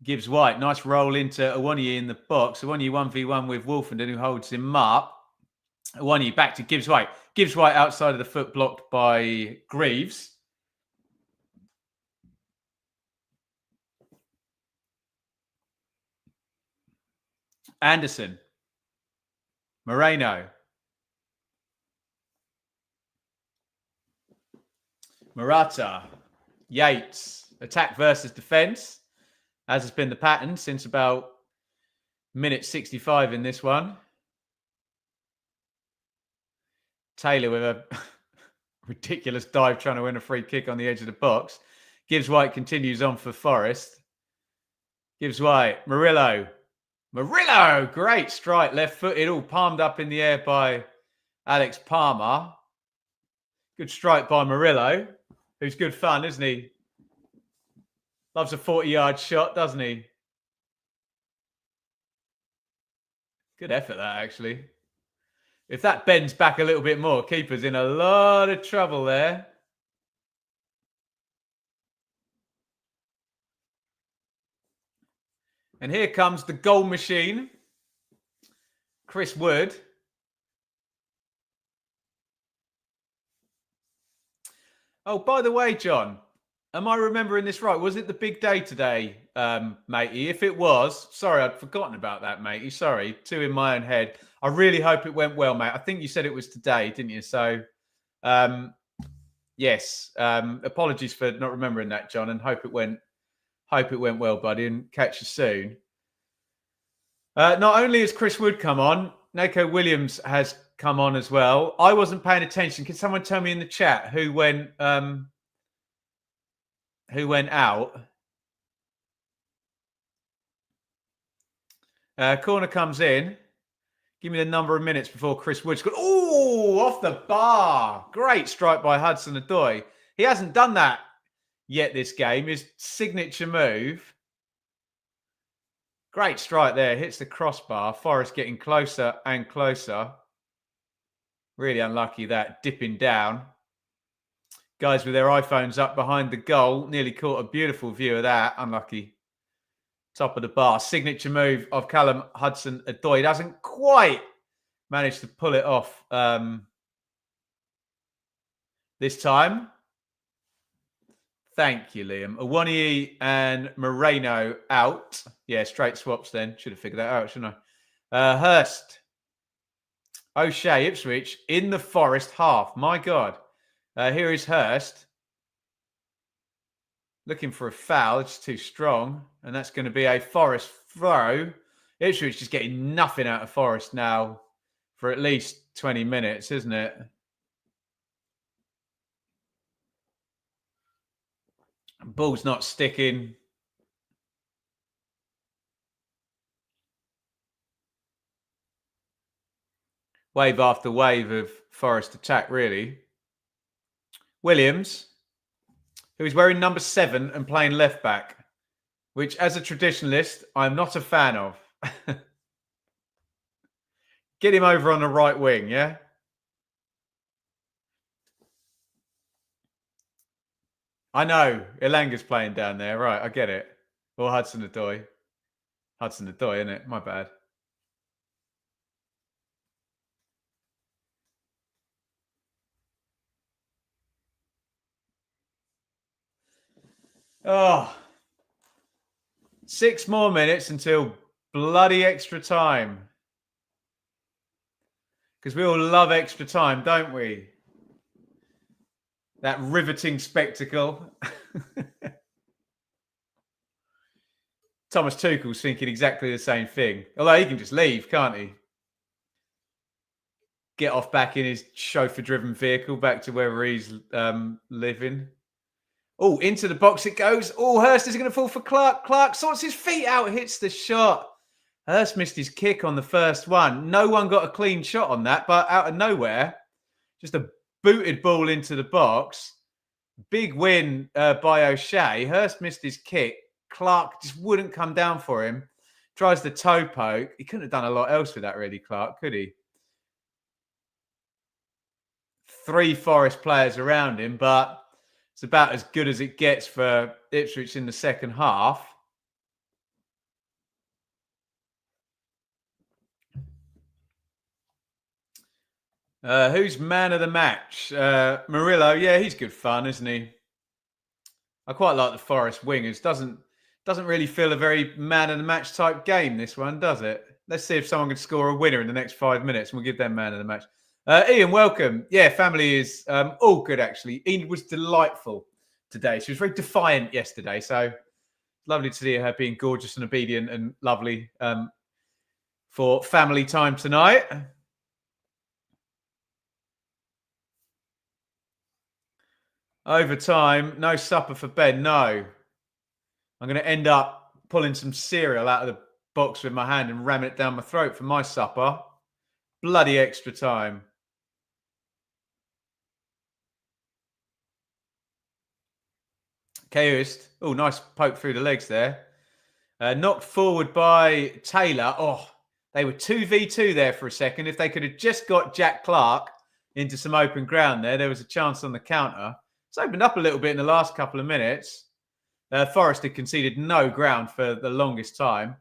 Gibbs White, nice roll into Awoniyi in the box. Awoniyi 1v1 with Wolfenden, who holds him up. Awoniyi back to Gibbs White. Gibbs White outside of the foot, blocked by Greaves. Anderson. Moreno. Murata. Yates. Attack versus defence, as has been the pattern since about minute 65 in this one. Taylor with a ridiculous dive trying to win a free kick on the edge of the box. Gibbs White continues on for Forest. Gibbs White. Murillo. Murillo! Great strike, left-footed, all palmed up in the air by Alex Palmer. Good strike by Murillo, who's good fun, isn't he? Loves a 40-yard shot, doesn't he? Good effort, that, actually. If that bends back a little bit more, keeper's in a lot of trouble there. And here comes the goal machine. Chris Wood. Oh, by the way, John, am I remembering this right? Was it the big day today, matey? If it was, sorry, I'd forgotten about that, matey. Sorry, two in my own head. I really hope it went well, mate. I think you said it was today, didn't you? So, yes. Apologies for not remembering that, John, and hope it went well, buddy, and catch you soon. Not only has Chris Wood come on, Neko Williams has come on as well. I wasn't paying attention. Can someone tell me in the chat who went out? Corner comes in. Give me the number of minutes before Chris Wood scored. Oh, off the bar. Great strike by Hudson-Odoi. He hasn't done that yet this game. His signature move. Great strike there. Hits the crossbar. Forest getting closer and closer. Really unlucky that. Dipping down. Guys with their iPhones up behind the goal. Nearly caught a beautiful view of that. Unlucky Top of the bar. Signature move of Callum Hudson-Odoi. Doesn't quite manage to pull it off this time. Thank you, Liam. Awoniyi and Moreno out. Yeah, straight swaps then. Should have figured that out, shouldn't I? Hurst. O'Shea, Ipswich in the Forest half. My God. Here is Hurst. Looking for a foul. It's too strong. And that's going to be a Forest throw. Ipswich just getting nothing out of Forest now for at least 20 minutes, isn't it? Ball's not sticking. Wave after wave of Forest attack, really. Williams, who is wearing number 7 and playing left back, which as a traditionalist, I'm not a fan of. Get him over on the right wing, yeah? I know. Ilanga's playing down there. Right, I get it. Or Hudson-Odoi. Hudson-Odoi, isn't it? My bad. Oh. 6 more minutes until bloody extra time. Because we all love extra time, don't we? That riveting spectacle. Thomas Tuchel's thinking exactly the same thing. Although he can just leave, can't he? Get off back in his chauffeur-driven vehicle back to wherever he's living. Oh, into the box it goes. Oh, Hurst is going to fall for Clark. Clark sorts his feet out, hits the shot. Hurst missed his kick on the first one. No one got a clean shot on that, but out of nowhere, just a booted ball into the box. Big win by O'Shea. Hurst missed his kick. Clark just wouldn't come down for him. Tries the toe poke. He couldn't have done a lot else with that, really, Clark, could he? 3 Forest players around him, but it's about as good as it gets for Ipswich in the second half. Who's man of the match? Murillo. Yeah, he's good fun, isn't he? I quite like the Forest wingers. Doesn't really feel a very man of the match type game, this one, does it? Let's see if someone can score a winner in the next 5 minutes and we'll give them man of the match. Ian, welcome. Yeah, family is all good, actually. Ian was delightful today. She was very defiant yesterday, so lovely to see her being gorgeous and obedient and lovely for family time tonight. Overtime, no supper for Ben, no. I'm going to end up pulling some cereal out of the box with my hand and ramming it down my throat for my supper. Bloody extra time. Chaos. Oh, nice poke through the legs there. Knocked forward by Taylor. Oh, they were 2v2 there for a second. If they could have just got Jack Clark into some open ground there was a chance on the counter. It's opened up a little bit in the last couple of minutes. Forest had conceded no ground for the longest time.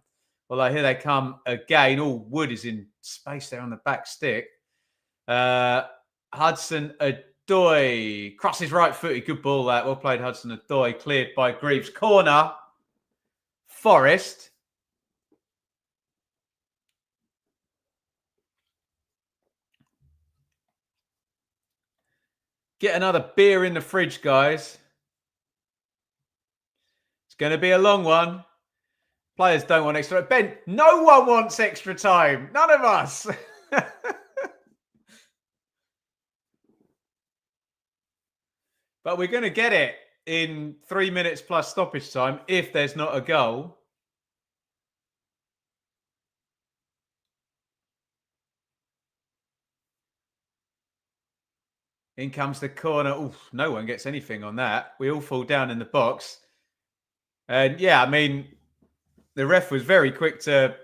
Although here they come again. All Wood is in space there on the back stick. Hudson-Odoi crosses right footed. Good ball that. Well played, Hudson-Odoi. Cleared by Greaves. Corner. Forest. Get another beer in the fridge, guys. It's going to be a long one. Players don't want extra. Ben, no one wants extra time. None of us. But we're going to get it in 3 minutes plus stoppage time if there's not a goal. In comes the corner. Oof, no one gets anything on that. We all fall down in the box. And yeah, I mean, the ref was very quick to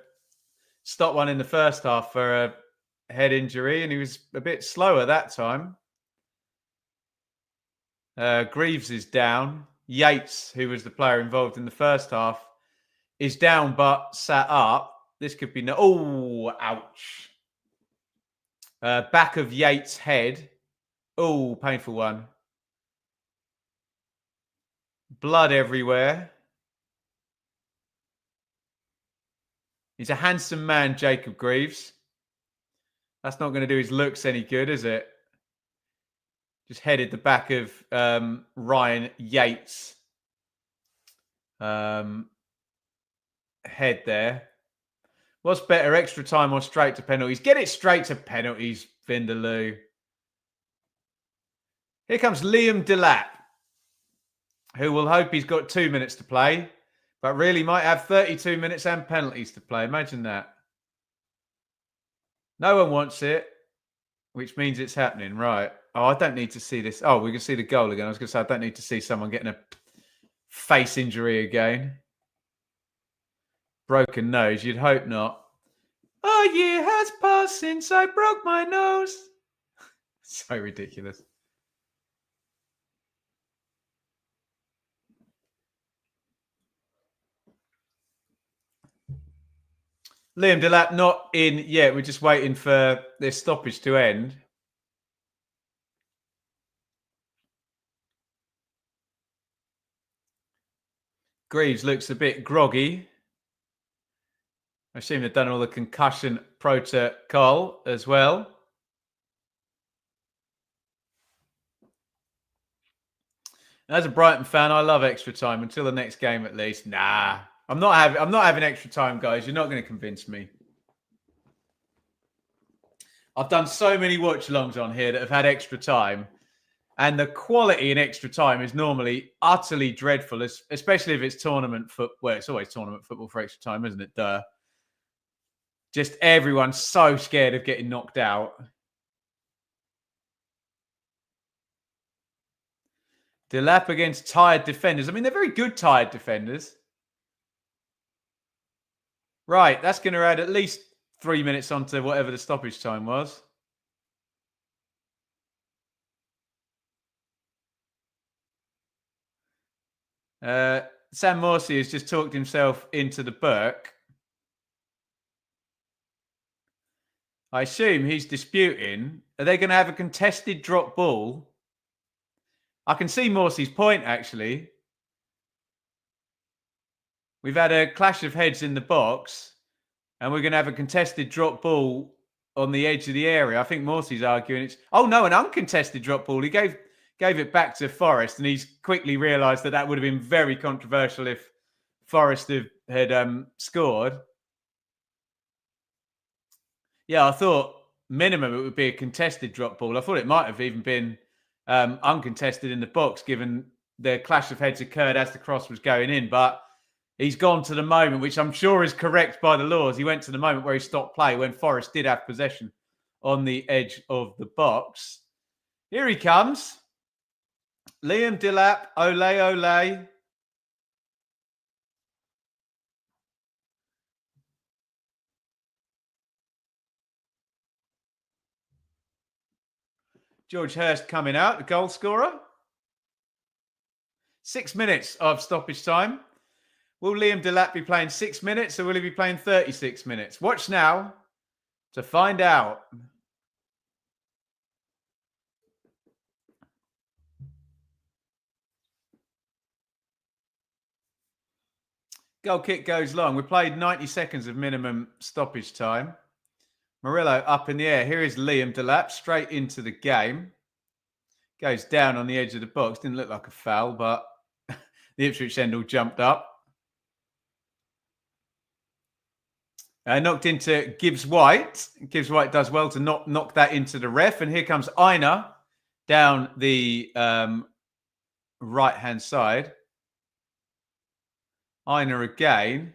stop one in the first half for a head injury, and he was a bit slower that time. Greaves is down. Yates, who was the player involved in the first half, is down but sat up. This could be no. Oh, ouch. Back of Yates' head. Oh, painful one. Blood everywhere. He's a handsome man, Jacob Greaves. That's not going to do his looks any good, is it? Just headed the back of Ryan Yates' head there. What's better, extra time or straight to penalties? Get it straight to penalties, Vindaloo. Here comes Liam Delap, who will hope he's got 2 minutes to play, but really might have 32 minutes and penalties to play. Imagine that. No one wants it, which means it's happening. Right. Oh, I don't need to see this. Oh, we can see the goal again. I was going to say, I don't need to see someone getting a face injury again. Broken nose. You'd hope not. A year has passed since I broke my nose. So ridiculous. Liam Delap not in yet. We're just waiting for this stoppage to end. Greaves looks a bit groggy. I assume they've done all the concussion protocol as well. As a Brighton fan, I love extra time until the next game at least. Nah, I'm not having extra time, guys. You're not going to convince me. I've done so many watch-alongs on here that have had extra time, and the quality in extra time is normally utterly dreadful, especially if it's tournament football. Well, it's always tournament football for extra time, isn't it? Duh. Just everyone's so scared of getting knocked out. Delap against tired defenders. I mean, they're very good tired defenders. Right, that's going to add at least 3 minutes onto whatever the stoppage time was. Sam Morsey has just talked himself into the Burke. I assume he's disputing. Are they going to have a contested drop ball? I can see Morsey's point, actually. We've had a clash of heads in the box, and we're going to have a contested drop ball on the edge of the area. I think Morsey's arguing it's... Oh, no, an uncontested drop ball. He gave it back to Forest, and he's quickly realised that would have been very controversial if Forest had scored. Yeah, I thought minimum it would be a contested drop ball. I thought it might have even been uncontested in the box, given the clash of heads occurred as the cross was going in. But he's gone to the moment, which I'm sure is correct by the laws. He went to the moment where he stopped play when Forest did have possession on the edge of the box. Here he comes. Liam Delap, ole, ole. George Hurst coming out, the goal scorer. 6 minutes of stoppage time. Will Liam Delap be playing 6 minutes or will he be playing 36 minutes? Watch now to find out. Goal kick goes long. We played 90 seconds of minimum stoppage time. Murillo up in the air. Here is Liam Delap straight into the game. Goes down on the edge of the box. Didn't look like a foul, but the Ipswich end all jumped up. Knocked into Gibbs White. Gibbs White does well to knock that into the ref. And here comes Aina down the right-hand side. Aina again.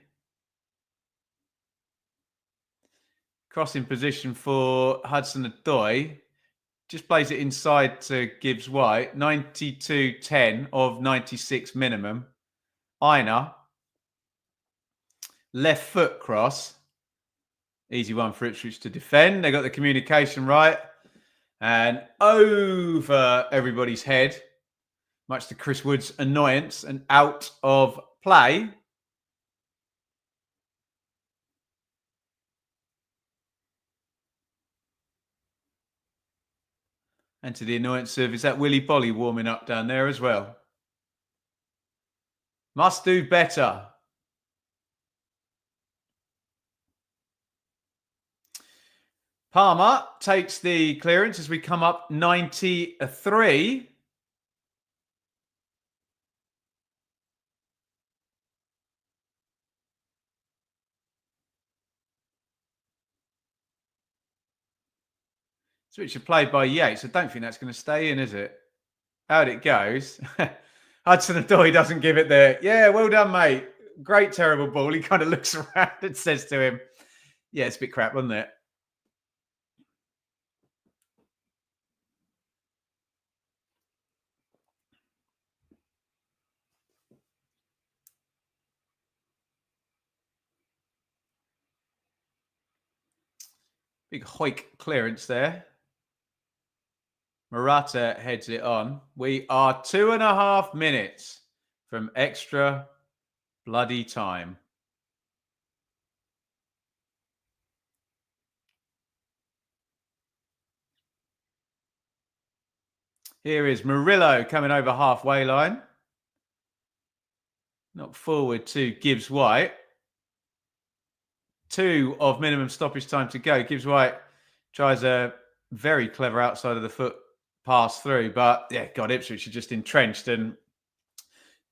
Crossing position for Hudson-Odoi. Just plays it inside to Gibbs White. 92-10 of 96 minimum. Aina. Left foot cross. Easy one for Ipswich to defend. They got the communication right. And over everybody's head, much to Chris Wood's annoyance, and out of play. And to the annoyance of, is that Willy Bolly warming up down there as well? Must do better. Palmer takes the clearance as we come up 93. Switch of play by Yates. I don't think that's going to stay in, is it? Out it goes. Hudson-Odoi doesn't give it there. Yeah, well done, mate. Great, terrible ball. He kind of looks around and says to him, yeah, it's a bit crap, wasn't it? Big hoik clearance there. Murata heads it on. We are 2.5 minutes from extra bloody time. Here is Murillo coming over halfway line. Knocked forward to Gibbs White. 2 of minimum stoppage time to go. Gibbs White tries a very clever outside of the foot pass through, but yeah, God, Ipswich are just entrenched and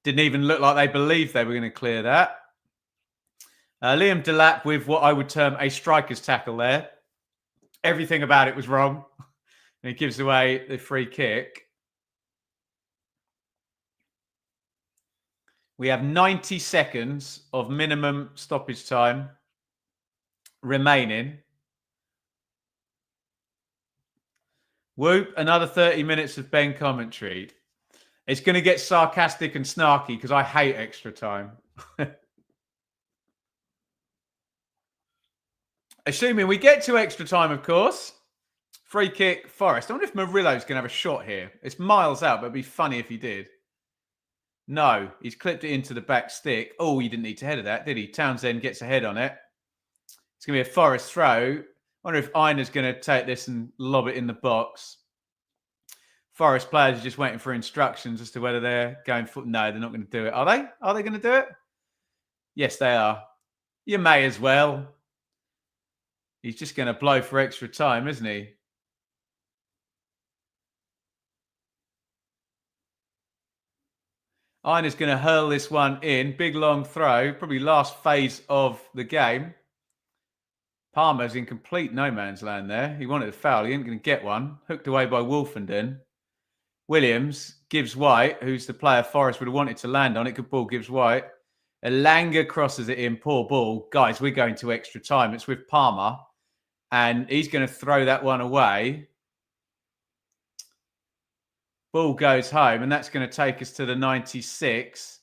didn't even look like they believed they were going to clear that. Liam Delap with what I would term a striker's tackle there. Everything about it was wrong. And he gives away the free kick. We have 90 seconds of minimum stoppage time remaining. Whoop, another 30 minutes of Ben commentary. It's going to get sarcastic and snarky because I hate extra time. Assuming we get to extra time, of course. Free kick, Forest. I wonder if Murillo's going to have a shot here. It's miles out, but it'd be funny if he did. No, he's clipped it into the back stick. Oh, he didn't need to header that, did he? Townsend gets a head on it. It's going to be a Forest throw. I wonder if Einer's going to take this and lob it in the box. Forest players are just waiting for instructions as to whether they're going for... No, they're not going to do it. Are they? Are they going to do it? Yes, they are. You may as well. He's just going to blow for extra time, isn't he? Einer's going to hurl this one in. Big, long throw. Probably last phase of the game. Palmer's in complete no man's land there. He wanted a foul. He ain't going to get one. Hooked away by Wolfenden. Williams gives White, who's the player Forest would have wanted to land on it. Good ball, gives White. Elanga crosses it in. Poor ball. Guys, we're going to extra time. It's with Palmer. And he's going to throw that one away. Ball goes home, and that's going to take us to the 96.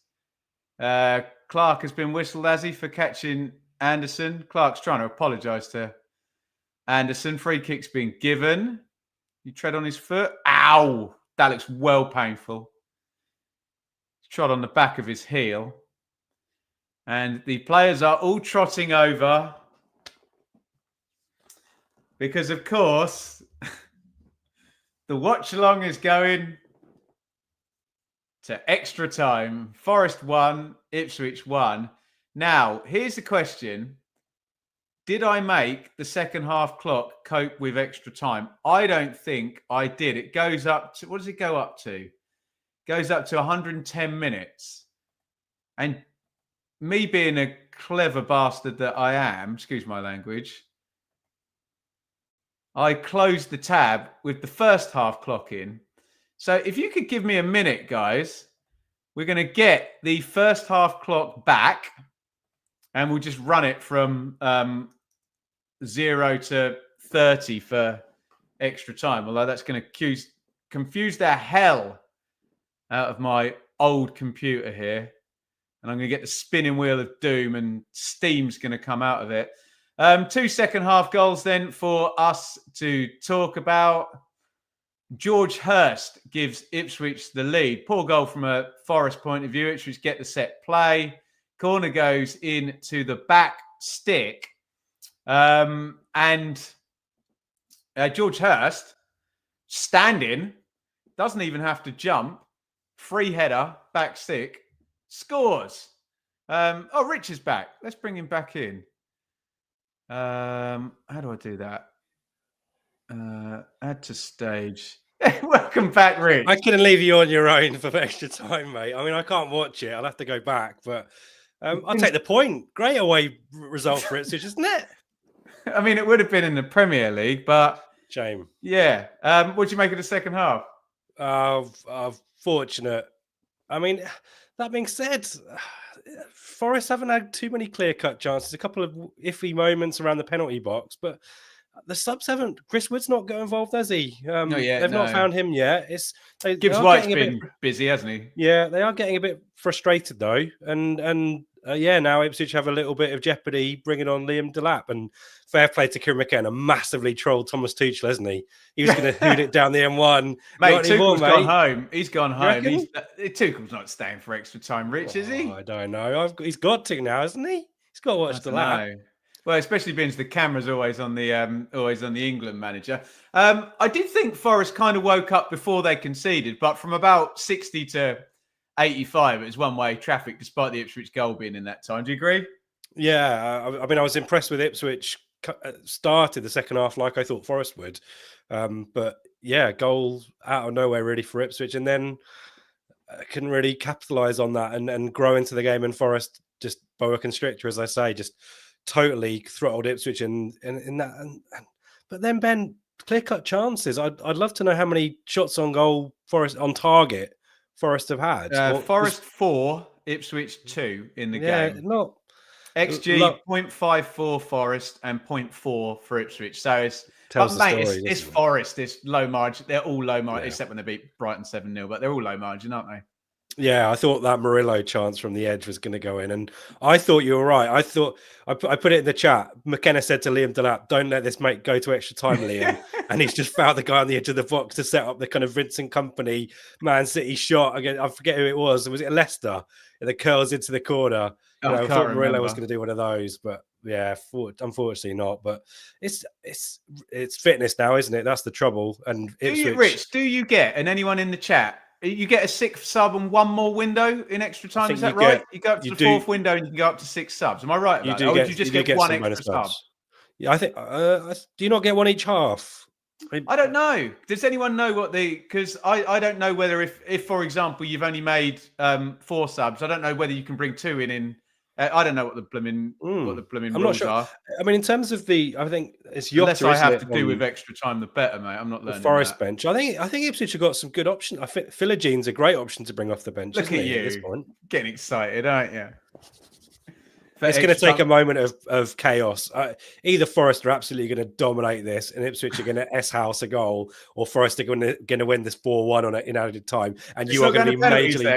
Clark has been whistled, has he, for catching Anderson? Clark's trying to apologise to Anderson. Free kick's been given. You tread on his foot. Ow! That looks well painful. He's trod on the back of his heel. And the players are all trotting over. Because, of course, the watch-along is going to extra time. Forest 1, Ipswich 1. Now, here's the question. Did I make the second half clock cope with extra time? I don't think I did. It goes up to, what does it go up to? It goes up to 110 minutes. And me being a clever bastard that I am, excuse my language, I closed the tab with the first half clock in. So if you could give me a minute, guys, we're going to get the first half clock back and we'll just run it from 0 to 30 for extra time. Although that's going to confuse the hell out of my old computer here. And I'm going to get the spinning wheel of doom and steam's going to come out of it. 2 second half goals then for us to talk about. George Hurst gives Ipswich the lead. Poor goal from a Forest point of view. Ipswich get the set play. Corner goes into the back stick. And George Hurst standing, doesn't even have to jump. Free header, back stick, scores. Rich is back. Let's bring him back in. How do I do that? Add to stage. Welcome back, Rich. I couldn't leave you on your own for extra time, mate. I mean, I can't watch it. I'll have to go back, but I'll take the point. Great away result for Ipswich, isn't it? I mean, it would have been in the Premier League, but shame. Yeah. What do you make of the second half? Fortunate. I mean, that being said, Forest haven't had too many clear-cut chances. A couple of iffy moments around the penalty box, but the subs haven't. Chris Wood's not got involved, has he? They've not found him yet. Gibbs White's been busy, hasn't he? Yeah, they are getting a bit frustrated though, and now Ipswich have a little bit of jeopardy bringing on Liam Delap, and fair play to Kieran McKenna, massively trolled Thomas Tuchel, hasn't he? He was going to hoot it down the M1. Mate, Tuchel's gone home. He's gone home. Tuchel's not staying for extra time, Rich, is he? I don't know. He's got to now, hasn't he? He's got to watch Delap. Well, especially being the camera's always on the England manager. I did think Forest kind of woke up before they conceded, but from about 60 to 85, it was one-way traffic, despite the Ipswich goal being in that time. Do you agree? Yeah, I mean, I was impressed with Ipswich. Started the second half like I thought Forest would, but yeah, goal out of nowhere really for Ipswich, and then couldn't really capitalise on that and grow into the game. And Forest just boa constrictor, as I say, just totally throttled Ipswich in that. But then Ben, clear-cut chances. I'd love to know how many shots on goal Forest on target Forest have had. Forest 4, Ipswich 2 in the game. Not XG 0.54 Forest and 0.4 for Ipswich. So it's Forest. It's low margin. They're all low margin, except when they beat Brighton 7-0. But they're all low margin, aren't they? Yeah, I thought that Murillo chance from the edge was going to go in, and I thought you were right. I thought I put it in the chat. McKenna said to Liam Delap, "Don't let this mate go to extra time, Liam." And he's just found the guy on the edge of the box to set up the kind of Vincent Kompany Man City shot again. I forget who it was. Was it Leicester? And the curls into the corner. I thought Murillo was going to do one of those, but yeah, unfortunately not. But it's fitness now, isn't it? That's the trouble. And Rich, do you get, and anyone in the chat, you get a 6th sub and one more window in extra time? Is that right? You go up to the 4th window and you can go up to 6 subs. Am I right about that? Or did you just get one extra sub? Yeah, I think. Do you not get one each half? I don't know. Does anyone know what because I don't know whether if for example you've only made 4 subs, I don't know whether you can bring 2 in. I don't know what the blooming I'm rules are. I mean, in terms of I think it's Yotta, unless I have to do with extra time, the better, mate. I'm not learning. The Forest bench. I think Ipswich have got some good options. I think Philogene's a great option to bring off the bench. Look at you, at this point. Getting excited, aren't you? It's going to take a moment of chaos. Either Forest are absolutely going to dominate this, and Ipswich are going to S-house a goal, or Forest are going to win this 4-1 on in added time, and you are going to be majorly.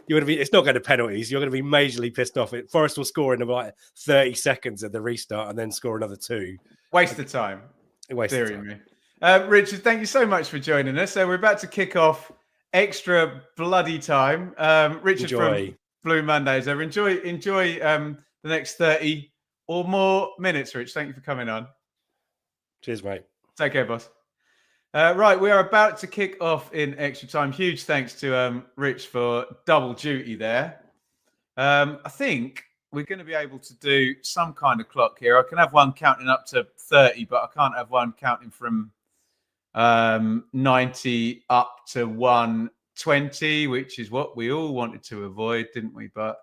It's not going to penalties. You're going to be majorly pissed off. Forest will score in about 30 seconds at the restart and then score another 2. Waste of time. Richard, thank you so much for joining us. So we're about to kick off extra bloody time. Richard from Blue Mondays. Enjoy the next 30 or more minutes, Rich. Thank you for coming on. Cheers, mate. Take care, boss. Right, we are about to kick off in extra time. Huge thanks to Rich for double duty there. I think we're going to be able to do some kind of clock here. I can have one counting up to 30, but I can't have one counting from 90 up to 120, which is what we all wanted to avoid, didn't we? But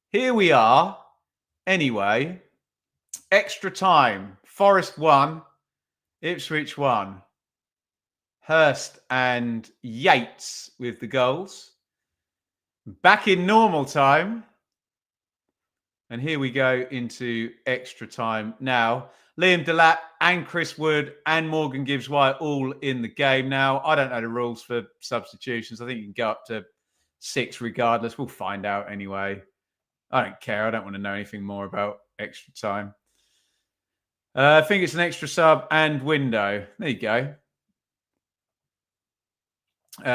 here we are. Anyway, extra time. Forest 1, Ipswich 1. Hurst and Yates with the goals. Back in normal time. And here we go into extra time now. Liam Delap and Chris Wood and Morgan Gibbs-White all in the game now. I don't know the rules for substitutions. I think you can go up to 6 regardless. We'll find out anyway. I don't care. I don't want to know anything more about extra time. I think it's an extra sub and window. There you go.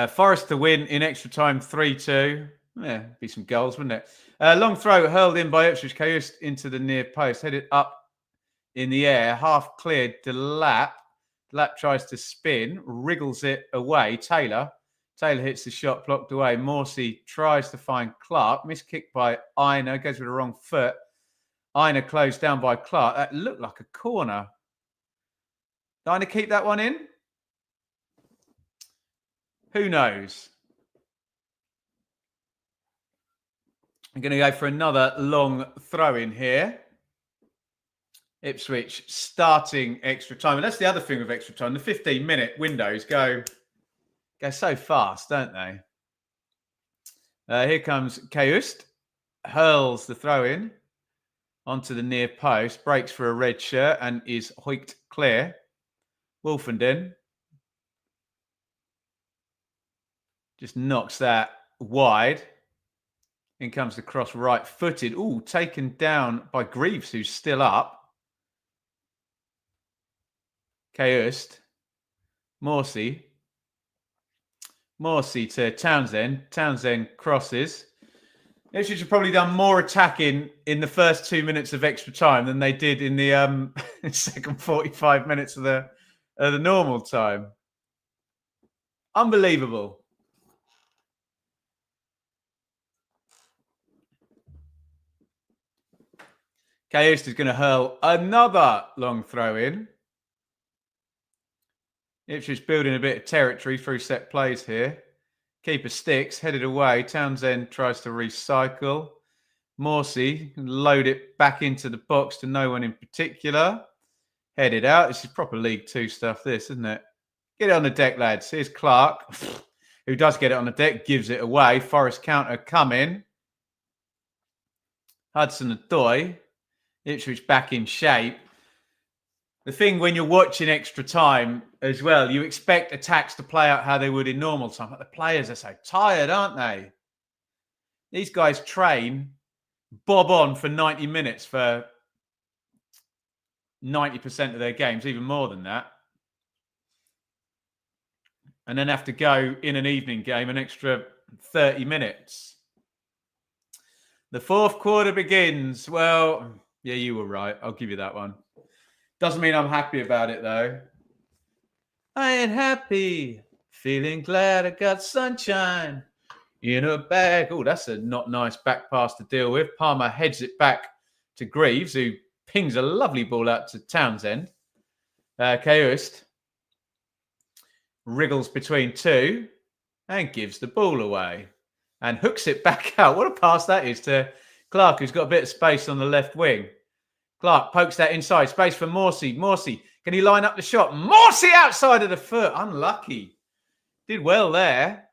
Forest to win in extra time 3-2. Yeah, be some goals, wouldn't it? Long throw hurled in by Ipswich, Karius into the near post, headed up in the air, half cleared. Delap Delap tries to spin, wriggles it away. Taylor hits the shot, blocked away. Morsey tries to find Clark. Missed kick by Aina, goes with the wrong foot. Aina closed down by Clark. That looked like a corner. Aina keep that one in? Who knows? I'm going to go for another long throw in here. Ipswich starting extra time. And that's the other thing with extra time. The 15-minute windows go so fast, don't they? Here comes Kayust. Hurls the throw in onto the near post. Breaks for a red shirt and is hoiked clear. Wolfenden just knocks that wide. In comes the cross right-footed. Ooh, taken down by Greaves, who's still up. Kayust. Morsey to Townsend. Townsend crosses. Ipswich have probably done more attacking in the first 2 minutes of extra time than they did in the second 45 minutes of the normal time. Unbelievable. Kayust is going to hurl another long throw in. Ipswich building a bit of territory through set plays here. Keeper sticks, headed away. Townsend tries to recycle. Morsey load it back into the box to no one in particular. Headed out. This is proper League Two stuff, this, isn't it? Get it on the deck, lads. Here's Clark, who does get it on the deck, gives it away. Forest counter coming. Hudson-Odoi. Ipswich back in shape. The thing when you're watching extra time as well, you expect attacks to play out how they would in normal time. But the players are so tired, aren't they? These guys train bob on for 90 minutes for 90% of their games, even more than that. And then have to go in an evening game an extra 30 minutes. The fourth quarter begins. Well, yeah, you were right. I'll give you that one. Doesn't mean I'm happy about it, though. I ain't happy. Feeling glad I got sunshine in a bag. Oh, that's a not nice back pass to deal with. Palmer heads it back to Greaves, who pings a lovely ball out to Townsend. Kayust wriggles between two and gives the ball away and hooks it back out. What a pass that is to Clark, who's got a bit of space on the left wing. Clark pokes that inside. Space for Morsey. Morsey, can he line up the shot? Morsey outside of the foot. Unlucky. Did well there.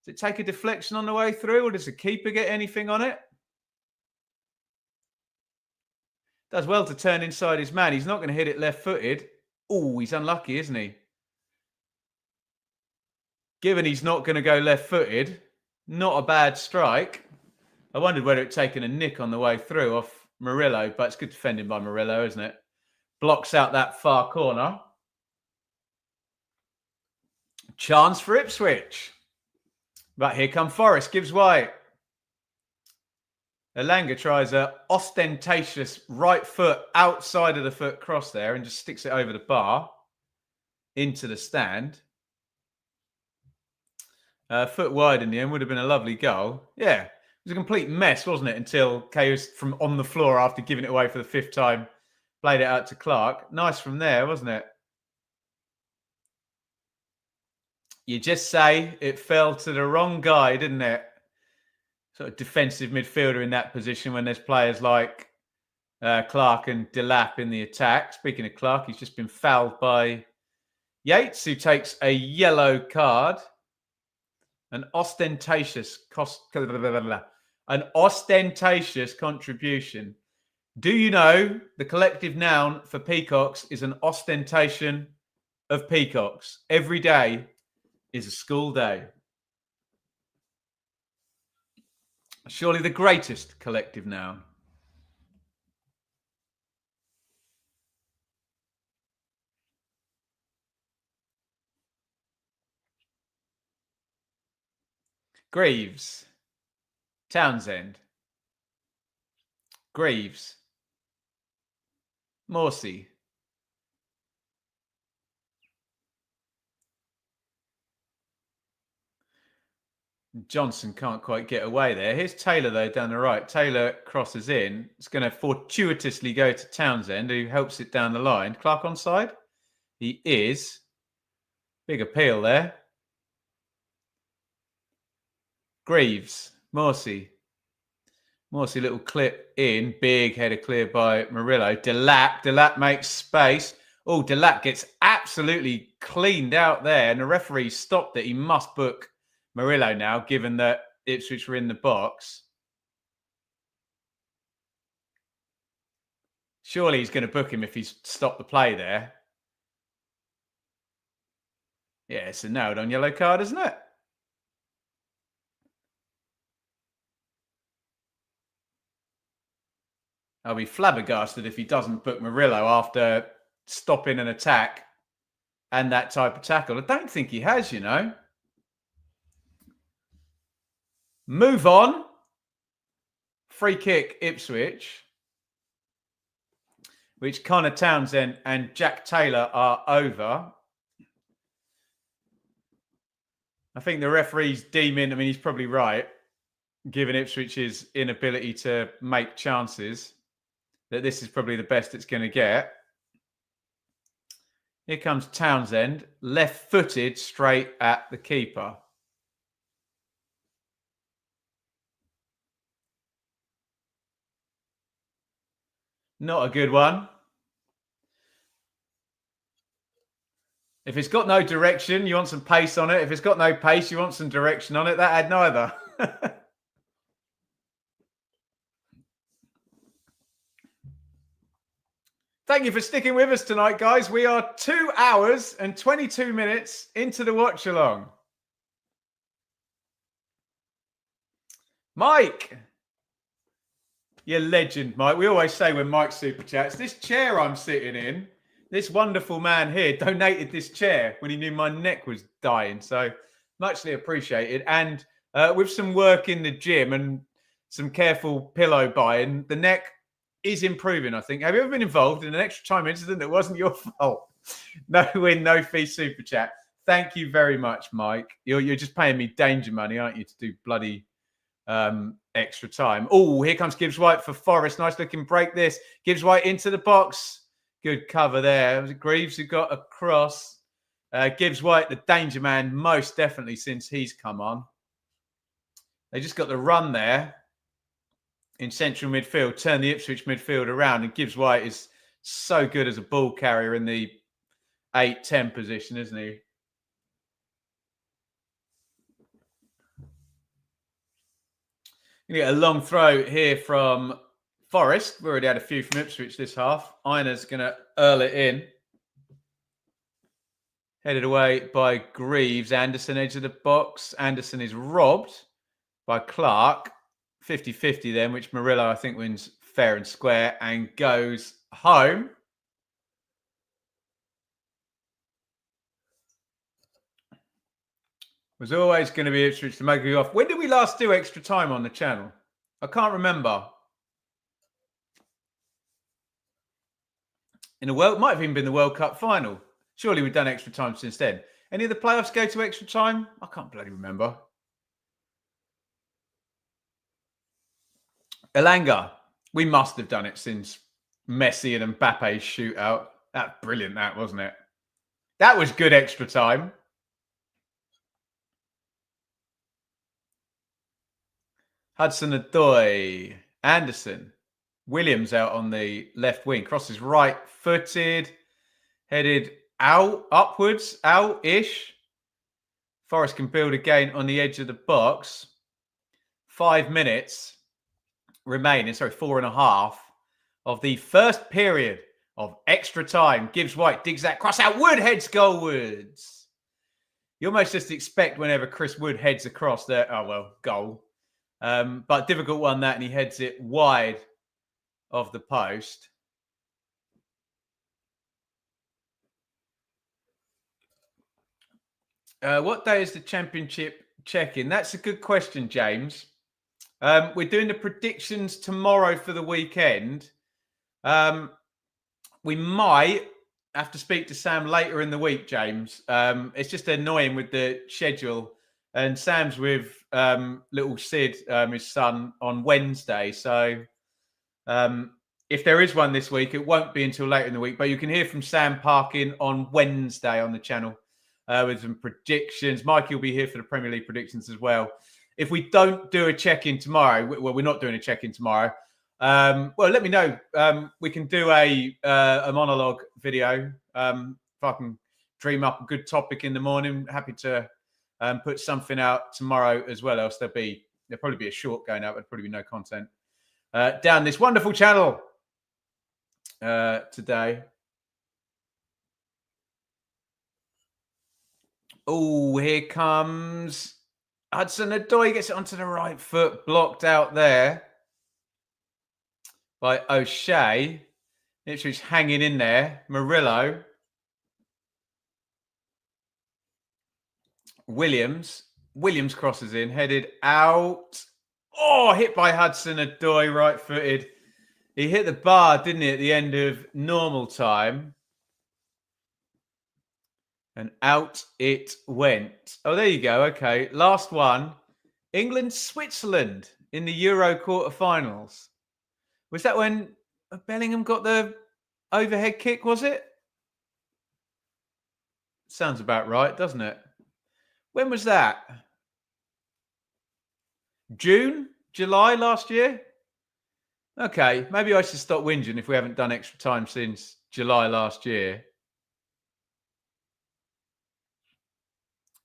Does it take a deflection on the way through, or does the keeper get anything on it? Does well to turn inside his man. He's not going to hit it left-footed. Oh, he's unlucky, isn't he? Given he's not going to go left-footed, not a bad strike. I wondered whether it'd taken a nick on the way through off Murillo, but it's good defending by Murillo, isn't it? Blocks out that far corner. Chance for Ipswich. But here come Forest, gives way. Elanga tries a ostentatious right foot outside of the foot cross there and just sticks it over the bar into the stand. Foot wide in the end would have been a lovely goal. Yeah, it was a complete mess, wasn't it? Until Chaos from on the floor after giving it away for the fifth time, played it out to Clark. Nice from there, wasn't it? You just say it fell to the wrong guy, didn't it? Sort of defensive midfielder in that position when there's players like Clark and Delap in the attack. Speaking of Clark, he's just been fouled by Yates, who takes a yellow card. An ostentatious contribution. Do you know the collective noun for peacocks is an ostentation of peacocks? Every day is a school day. Surely the greatest collective noun. Greaves. Townsend. Greaves. Morsey. Johnson can't quite get away there. Here's Taylor, though, down the right. Taylor crosses in. It's going to fortuitously go to Townsend, who helps it down the line. Clark onside? He is. Big appeal there. Greaves. Morsey, little clip in. Big header clear by Murillo. Delap makes space. Oh, Delap gets absolutely cleaned out there, and the referee stopped it. He must book Murillo now, given that Ipswich were in the box. Surely he's going to book him if he's stopped the play there. Yeah, it's a nailed on yellow card, isn't it? I'll be flabbergasted if he doesn't book Murillo after stopping an attack and that type of tackle. I don't think he has, you know. Move on. Free kick, Ipswich, which Connor Townsend and Jack Taylor are over. I think the referee's deeming, I mean, he's probably right, given Ipswich's inability to make chances, that this is probably the best it's going to get. Here comes Townsend, left-footed straight at the keeper. Not a good one. If it's got no direction, you want some pace on it. If it's got no pace, you want some direction on it. That had neither. Thank you for sticking with us tonight, guys. We are 2 hours and 22 minutes into the watch along. Mike, you're legend, Mike. We always say when Mike super chats, this chair I'm sitting in, this wonderful man here donated this chair when he knew my neck was dying. So muchly appreciated. And with some work in the gym and some careful pillow buying, the neck is improving, I think. Have you ever been involved in an extra time incident that wasn't your fault? No win, no fee super chat. Thank you very much, Mike. You're just paying me danger money, aren't you, to do bloody extra time. Oh, here comes Gibbs White for Forest. Nice looking break this. Gibbs White into the box. Good cover there. Was it Greaves who got across? Gibbs White, the danger man, most definitely since he's come on. They just got the run there in central midfield, turn the Ipswich midfield around, and Gibbs White is so good as a ball carrier in the 8-10 position, isn't he? You get a long throw here from Forest. We already had a few from Ipswich this half. Einer's going to earl it in. Headed away by Greaves. Anderson, edge of the box. Anderson is robbed by Clark. 50-50 then, which Murillo, I think, wins fair and square and goes home. Was always going to be Ipswich to make it off. When did we last do extra time on the channel? I can't remember. In the world, might have even been the World Cup final. Surely we've done extra time since then. Any of the playoffs go to extra time? I can't bloody remember. Elanga, we must have done it since Messi and Mbappe's shootout. That's brilliant, that, wasn't it? That was good extra time. Hudson-Odoi, Anderson, Williams out on the left wing. Crosses right-footed, headed out, upwards, out-ish. Forest can build again on the edge of the box. 5 minutes remaining, 4.5 of the first period of extra time. Gibbs White digs that cross out. Wood heads goalwards. You almost just expect whenever Chris Wood heads across there, oh, well, goal. But difficult one that, and he heads it wide of the post. What day is the championship check-in? That's a good question, James. We're doing the predictions tomorrow for the weekend. We might have to speak to Sam later in the week, James. It's just annoying with the schedule and Sam's with little Sid, his son, on Wednesday. So if there is one this week, it won't be until later in the week. But you can hear from Sam Parkin on Wednesday on the channel with some predictions. Mikey will be here for the Premier League predictions as well. If we don't do a check-in tomorrow, well, we're not doing a check-in tomorrow. Well, let me know. We can do a monologue video. If I can dream up a good topic in the morning, happy to put something out tomorrow as well. Else there'll probably be a short going out. There'll probably be no content down this wonderful channel today. Oh, here comes Hudson-Odoi. Gets it onto the right foot, blocked out there by O'Shea. Ipswich hanging in there. Murillo. Williams crosses in, headed out. Oh, hit by Hudson-Odoi, right-footed. He hit the bar, didn't he, at the end of normal time? And out it went. Oh, there you go. Okay, last one. England-Switzerland in the Euro quarterfinals. Was that when Bellingham got the overhead kick, was it? Sounds about right, doesn't it? When was that? June? July last year? Okay, maybe I should stop whinging if we haven't done extra time since July last year.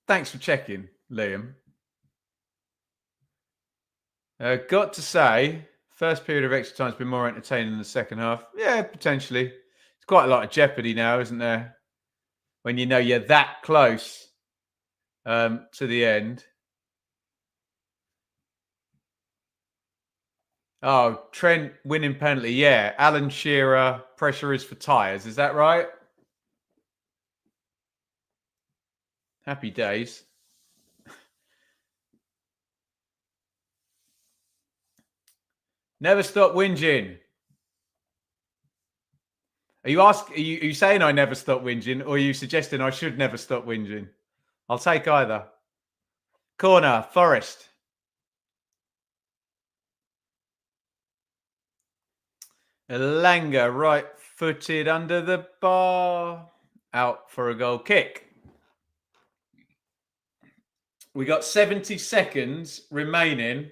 Thanks for checking, Liam. Got to say, first period of extra time has been more entertaining than the second half. Yeah, potentially. It's quite a lot of jeopardy now, isn't there? When you know you're that close to the end. Oh, Trent winning penalty. Yeah, Alan Shearer, pressure is for tyres. Is that right? Happy days. Never stop whinging. Are you saying I never stop whinging, or are you suggesting I should never stop whinging? I'll take either. Corner, Forest. Elanga, right-footed under the bar. Out for a goal kick. We got 70 seconds remaining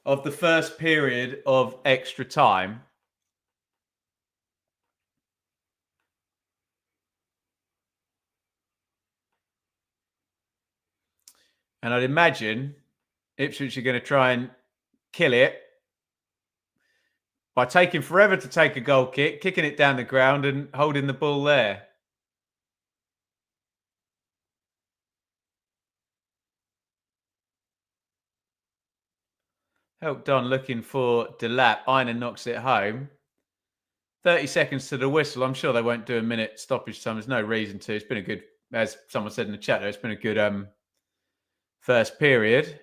of the first period of extra time. And I'd imagine Ipswich are going to try and kill it by taking forever to take a goal kick, kicking it down the ground and holding the ball there. Help Don looking for Delap. Einer knocks it home. 30 seconds to the whistle. I'm sure they won't do a minute stoppage time. There's no reason to. It's been a good, as someone said in the chat there, it's been a good first period.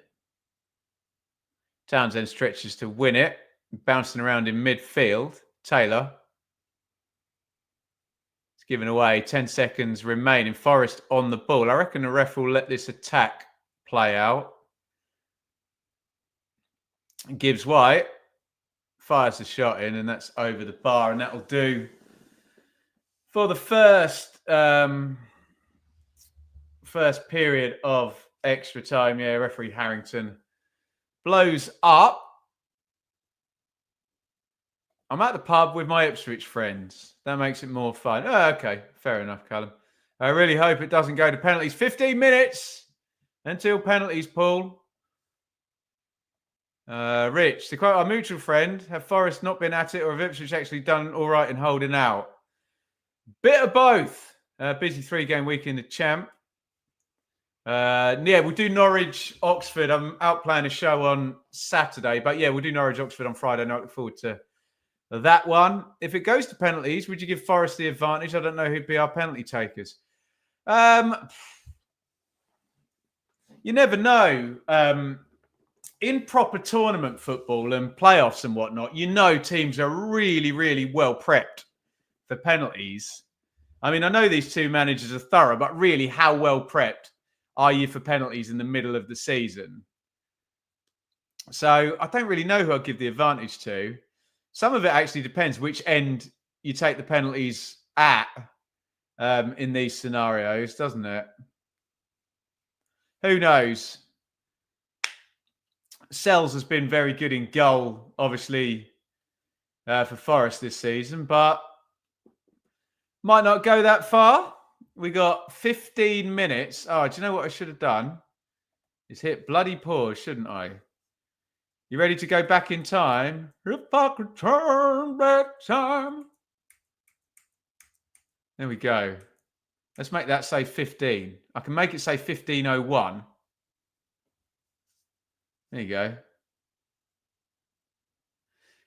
Townsend stretches to win it. Bouncing around in midfield. Taylor. It's given away. 10 seconds remaining. Forest on the ball. I reckon the ref will let this attack play out. Gibbs White fires the shot in, and that's over the bar, and that'll do for the first period of extra time. Yeah, referee Harrington blows up. I'm at the pub with my Ipswich friends. That makes it more fun. Oh, okay, fair enough, Callum. I really hope it doesn't go to penalties. 15 minutes until penalties, Paul. Rich, to quote our mutual friend, have Forest not been at it, or have Ipswich actually done all right in holding out? Bit of both. Busy 3-game week in the champ. Yeah, we'll do Norwich, Oxford. I'm out playing a show on Saturday, but yeah, we'll do Norwich, Oxford on Friday. And I look forward to that one. If it goes to penalties, would you give Forest the advantage? I don't know who'd be our penalty takers. You never know. In proper tournament football and playoffs and whatnot, you know teams are really, really well prepped for penalties. I mean, I know these two managers are thorough, but really, how well prepped are you for penalties in the middle of the season? So I don't really know who I'd give the advantage to. Some of it actually depends which end you take the penalties at in these scenarios, doesn't it? Who knows? Sells has been very good in goal, obviously, for Forest this season, but might not go that far. We got 15 minutes. Oh, do you know what I should have done? Is hit bloody pause, shouldn't I? You ready to go back in time? If I could turn back time. There we go. Let's make that say 15. I can make it say 15:01. There you go.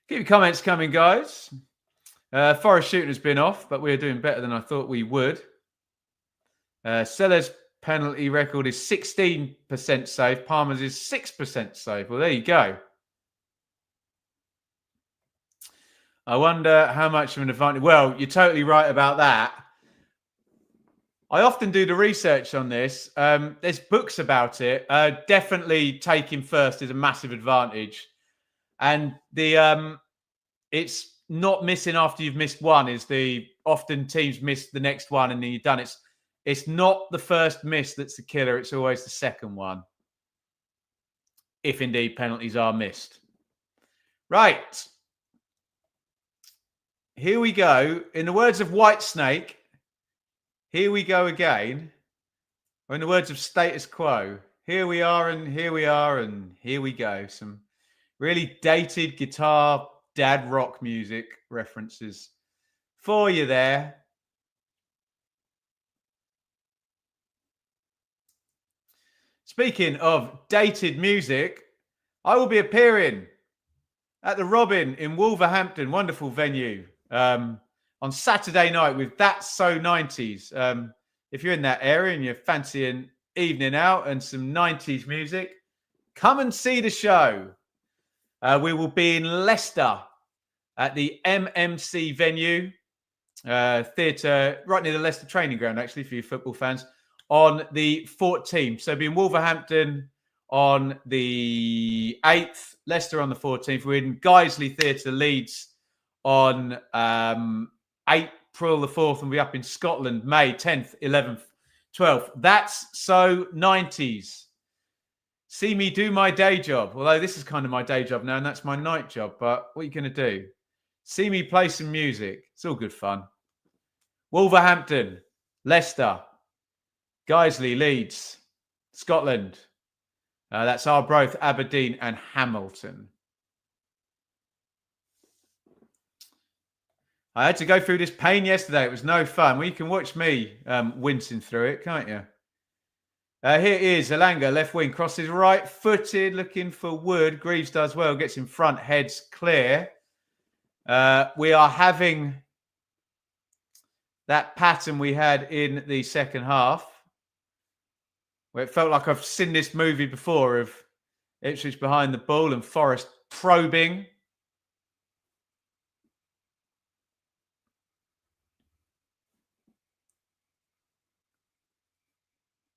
Keep your comments coming, guys. Forest shooting has been off, but we're doing better than I thought we would. Sellers' penalty record is 16% safe. Palmer's is 6% safe. Well, there you go. I wonder how much of an advantage. Well, you're totally right about that. I often do the research on this. There's books about it. Definitely taking first is a massive advantage. And it's not missing after you've missed one is often teams miss the next one and then you've done it. It's not the first miss that's the killer. It's always the second one. If indeed penalties are missed. Right. Here we go. In the words of Whitesnake, here we go again. Or in the words of Status Quo, here we are and here we are and here we go. Some really dated guitar dad rock music references for you there. Speaking of dated music, I will be appearing at the Robin in Wolverhampton, wonderful venue, on Saturday night with That's So 90s. If you're in that area and you're fancying evening out and some 90s music, come and see the show. We will be in Leicester at the MMC venue, theatre, right near the Leicester training ground, actually, for you football fans, on the 14th. So be in Wolverhampton on the 8th, Leicester on the 14th. We're in Guiseley Theatre, Leeds on April the 4th, and we'll be up in Scotland, May 10th, 11th, 12th. That's So 90s. See me do my day job. Although this is kind of my day job now, and that's my night job. But what are you going to do? See me play some music. It's all good fun. Wolverhampton, Leicester, Guiseley, Leeds, Scotland. That's Arbroath, Aberdeen, and Hamilton. I had to go through this pain yesterday. It was no fun. Well, you can watch me wincing through it, can't you? Here is Elanga, left wing, crosses right-footed, looking for Wood. Greaves does well, gets in front, heads clear. We are having that pattern we had in the second half, where it felt like I've seen this movie before of Ipswich behind the ball and Forest probing.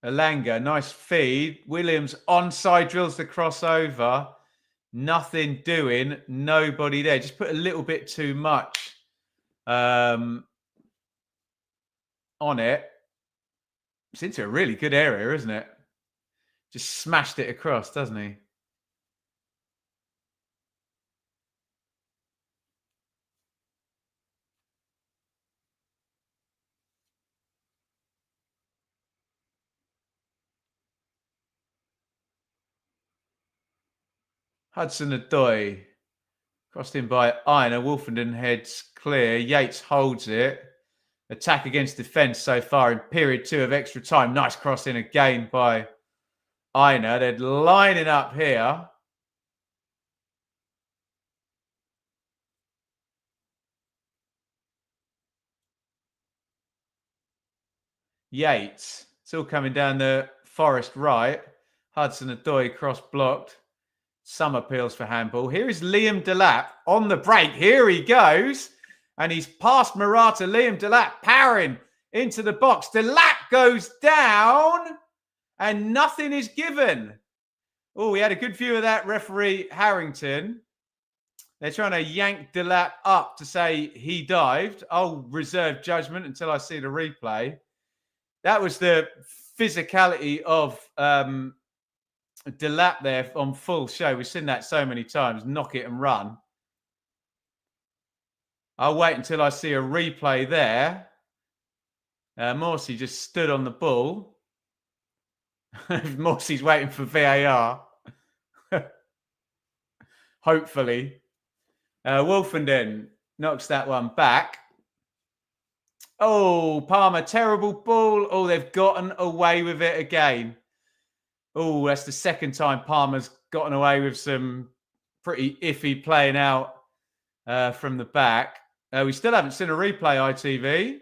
Elanga, nice feed. Williams onside, drills the crossover. Nothing doing. Nobody there. Just put a little bit too much on it. It's into a really good area, isn't it? Just smashed it across, doesn't he? Hudson-Odoi, crossed in by Iron. Wolfenden heads clear. Yates holds it. Attack against defence so far in period 2 of extra time. Nice cross in again by Aina. They're lining up here. Yates. It's all coming down the Forest right. Hudson-Odoi cross blocked. Some appeals for handball. Here is Liam Delap on the break. Here he goes. And he's past Murata. Liam Delap powering into the box. Delap goes down and nothing is given. Oh, we had a good view of that, referee Harrington. They're trying to yank Delap up to say he dived. I'll reserve judgment until I see the replay. That was the physicality of Delap there on full show. We've seen that so many times. Knock it and run. I'll wait until I see a replay there. Morsey just stood on the ball. Morsey's waiting for VAR. Hopefully. Wolfenden knocks that one back. Oh, Palmer, terrible ball. Oh, they've gotten away with it again. Oh, that's the second time Palmer's gotten away with some pretty iffy playing out from the back. We still haven't seen a replay, ITV,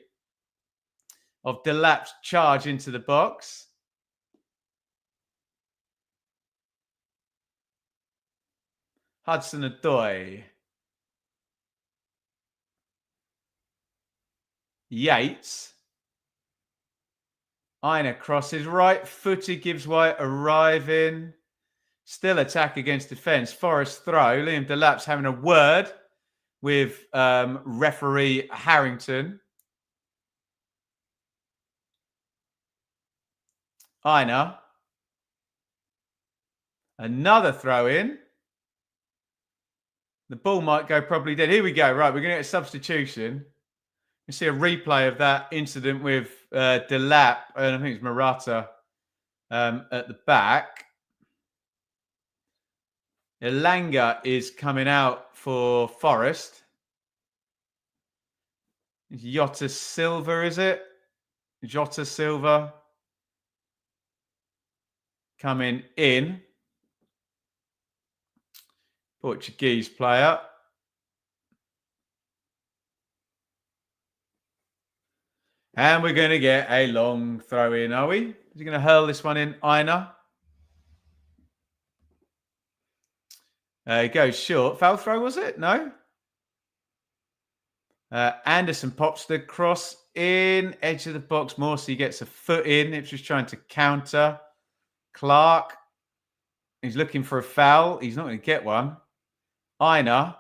of Delap's charge into the box. Hudson-Odoi. Yates. Aina crosses right footed, gives White a arrive in. Still attack against defence. Forest throw. Liam Delap's having a word with referee Harrington. Aina. Another throw in. The ball might go probably dead. Here we go. Right, we're going to get a substitution. You see a replay of that incident with Delap, and I think it's Murata at the back. Elanga is coming out for Forest. It's Jota Silva, is it? Jota Silva coming in. Portuguese player. And we're going to get a long throw in, are we? Is he going to hurl this one in? Aina. It goes short. Foul throw, was it? No. Anderson pops the cross in. Edge of the box. Morsey gets a foot in. Ipswich trying to counter. Clark. He's looking for a foul. He's not going to get one. Aina.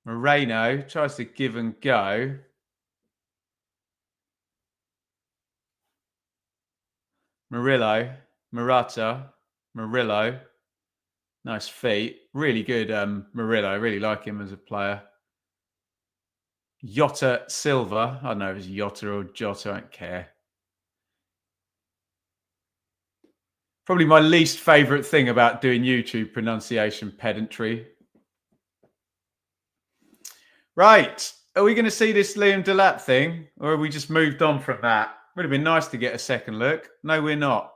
Moreno tries to give and go. Murata. Murillo. Nice feet. Really good Murillo. I really like him as a player. Jota Silva. I don't know if it's Jota or Jota. I don't care. Probably my least favourite thing about doing YouTube pronunciation pedantry. Right. Are we going to see this Liam Delap thing? Or have we just moved on from that? Would have been nice to get a second look. No, we're not.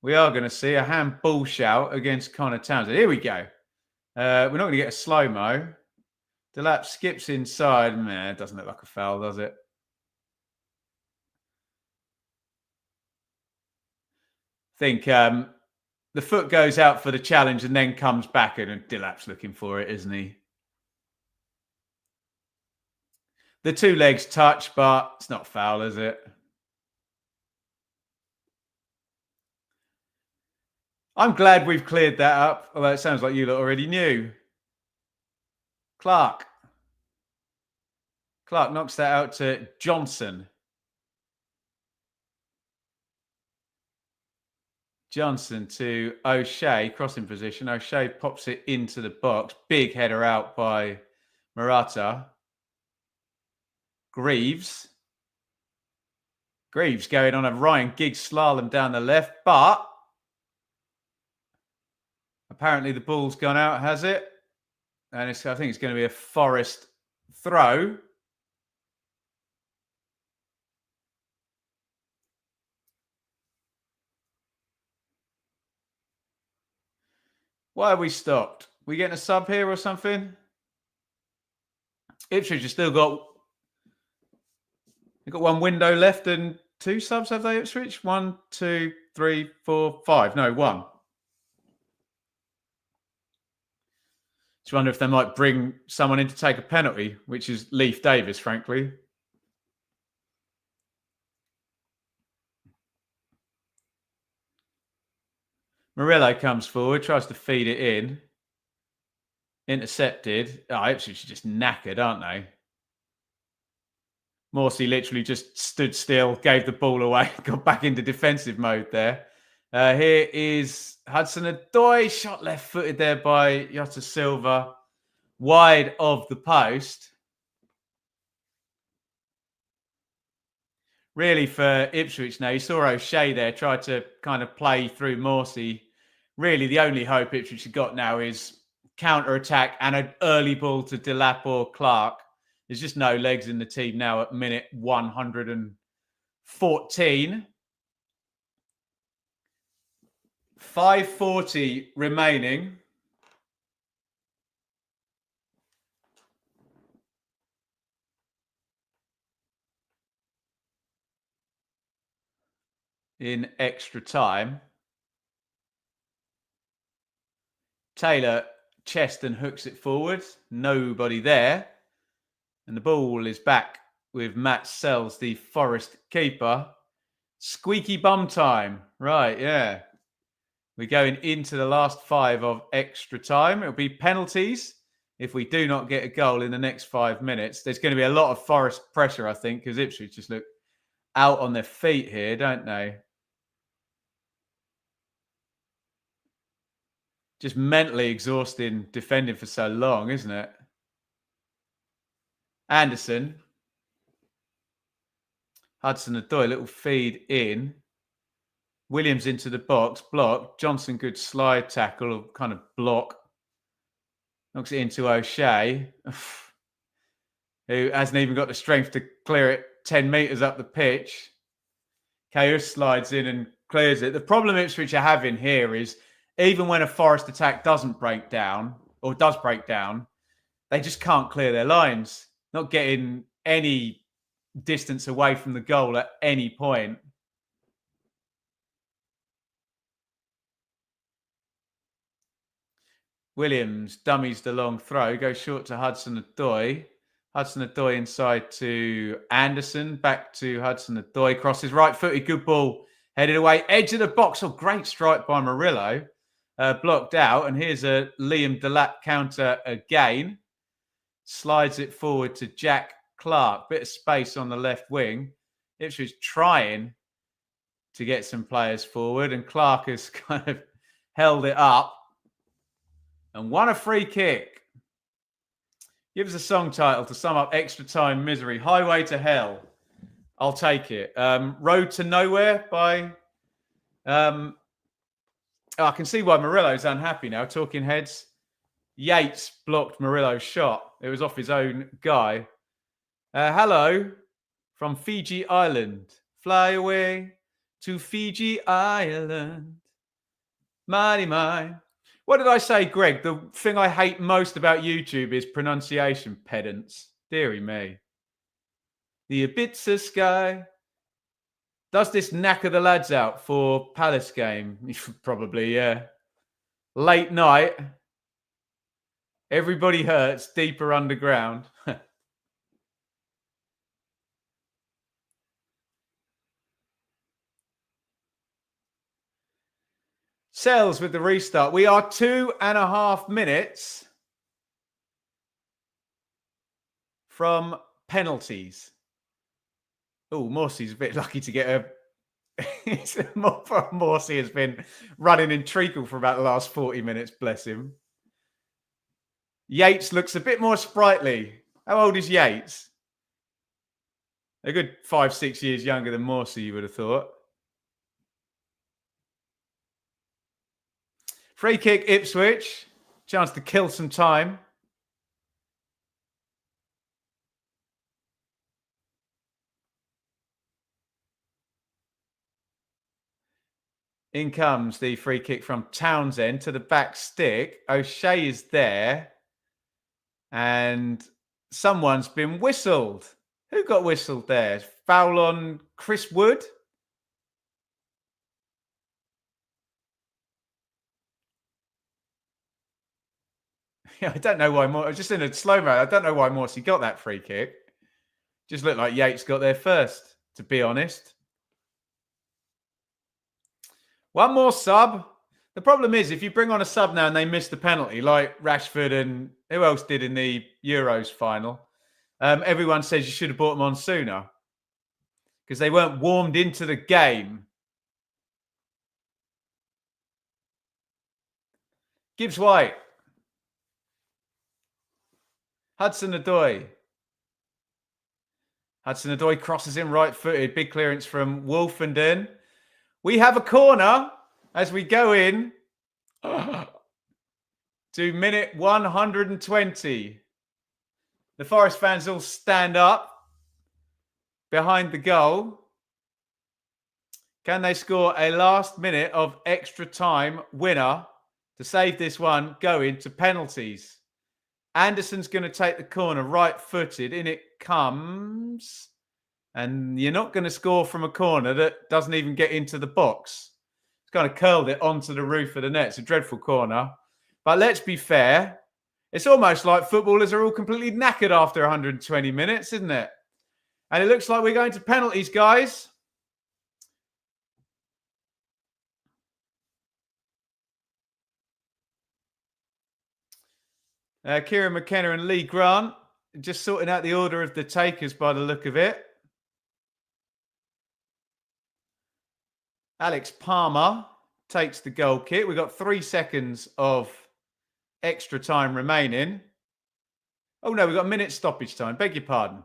We are going to see a handball shout against Connor Townsend. Here we go. We're not going to get a slow-mo. Delap skips inside. Man, it doesn't look like a foul, does it? I think the foot goes out for the challenge and then comes back and Delap's looking for it, isn't he? The two legs touch, but it's not foul, is it? I'm glad we've cleared that up, although it sounds like you lot already knew. Clark. Clark knocks that out to Johnson. Johnson to O'Shea, crossing position. O'Shea pops it into the box. Big header out by Murata. Greaves going on a Ryan Giggs slalom down the left, but apparently the ball's gone out, has it? And I think it's going to be a Forest throw. Why have we stopped? We getting a sub here or something? Ipswich have still got... They've got one window left and two subs, have they, Ipswich? 1, 2, 3, 4, 5. No, 1. Just wonder if they might bring someone in to take a penalty, which is Leif Davis, frankly. Murillo comes forward, tries to feed it in. Intercepted. Oh, Ipswich are just knackered, aren't they? Morsey literally just stood still, gave the ball away, got back into defensive mode there. Here is Hudson-Odoi, shot left-footed there by Jota Silva, wide of the post. Really for Ipswich now, you saw O'Shea there, tried to kind of play through Morsey. Really the only hope Ipswich have got now is counter-attack and an early ball to Delap or Clark. There's just no legs in the team now at minute 114. 5:40 remaining. In extra time. Taylor chest and hooks it forward. Nobody there. And the ball is back with Matt Sells, the Forest keeper. Squeaky bum time. Right, yeah. We're going into the last 5 of extra time. It'll be penalties if we do not get a goal in the next 5 minutes. There's going to be a lot of Forest pressure, I think, because Ipswich just look out on their feet here, don't they? Just mentally exhausting defending for so long, isn't it? Anderson. Hudson-Odoi, little feed in. Williams into the box, block. Johnson, good slide tackle, or kind of block. Knocks it into O'Shea, who hasn't even got the strength to clear it 10 metres up the pitch. Kaius slides in and clears it. The problem Ipswich are having here is even when a Forest attack doesn't break down, or does break down, they just can't clear their lines. Not getting any distance away from the goal at any point. Williams dummies the long throw, goes short to Hudson-Odoi. Hudson-Odoi inside to Anderson, back to Hudson-Odoi, crosses right-footed, good ball, headed away, edge of the box. Oh, great strike by Murillo, blocked out. And here's a Liam Delap counter again. Slides it forward to Jack Clark. Bit of space on the left wing. Ipswich trying to get some players forward, and Clark has kind of held it up and won a free kick. Give us a song title to sum up extra time misery. Highway to Hell. I'll take it. Road to Nowhere by... I can see why Murillo's unhappy now. Talking Heads. Yates blocked Murillo's shot. It was off his own guy. Hello from Fiji Island. Fly away to Fiji Island. Mighty mine. What did I say, Greg? The thing I hate most about YouTube is pronunciation pedants. Deary me. The Ibiza sky. Does this knacker the lads out for Palace game? Probably, yeah. Late night. Everybody hurts deeper underground. Sells with the restart. We are 2.5 minutes from penalties. Oh, Morsey's a bit lucky to get a... Morsey has been running in treacle for about the last 40 minutes, bless him. Yates looks a bit more sprightly. How old is Yates? A good 5-6 years younger than Morsey, you would have thought. Free kick, Ipswich. Chance to kill some time. In comes the free kick from Townsend to the back stick. O'Shea is there. And someone's been whistled. Who got whistled there? Foul on Chris Wood. I don't know why more. Just in a slow-mo, I don't know why Morsey got that free kick. Just looked like Yates got there first, to be honest. One more sub. The problem is, if you bring on a sub now and they miss the penalty, like Rashford and who else did in the Euros final, everyone says you should have brought them on sooner because they weren't warmed into the game. Gibbs White. Hudson-Odoi. Hudson-Odoi crosses in right-footed. Big clearance from Wolfenden. We have a corner as we go in to minute 120. The Forest fans all stand up behind the goal. Can they score a last minute of extra time winner to save this one going to penalties? Anderson's going to take the corner right-footed. In it comes. And you're not going to score from a corner that doesn't even get into the box. It's kind of curled it onto the roof of the net. It's a dreadful corner. But let's be fair. It's almost like footballers are all completely knackered after 120 minutes, isn't it? And it looks like we're going to penalties, guys. Kieran McKenna and Lee Grant just sorting out the order of the takers by the look of it. Alex Palmer takes the goal kick. We've got 3 seconds of extra time remaining. Oh, no, we've got a minute stoppage time. Beg your pardon.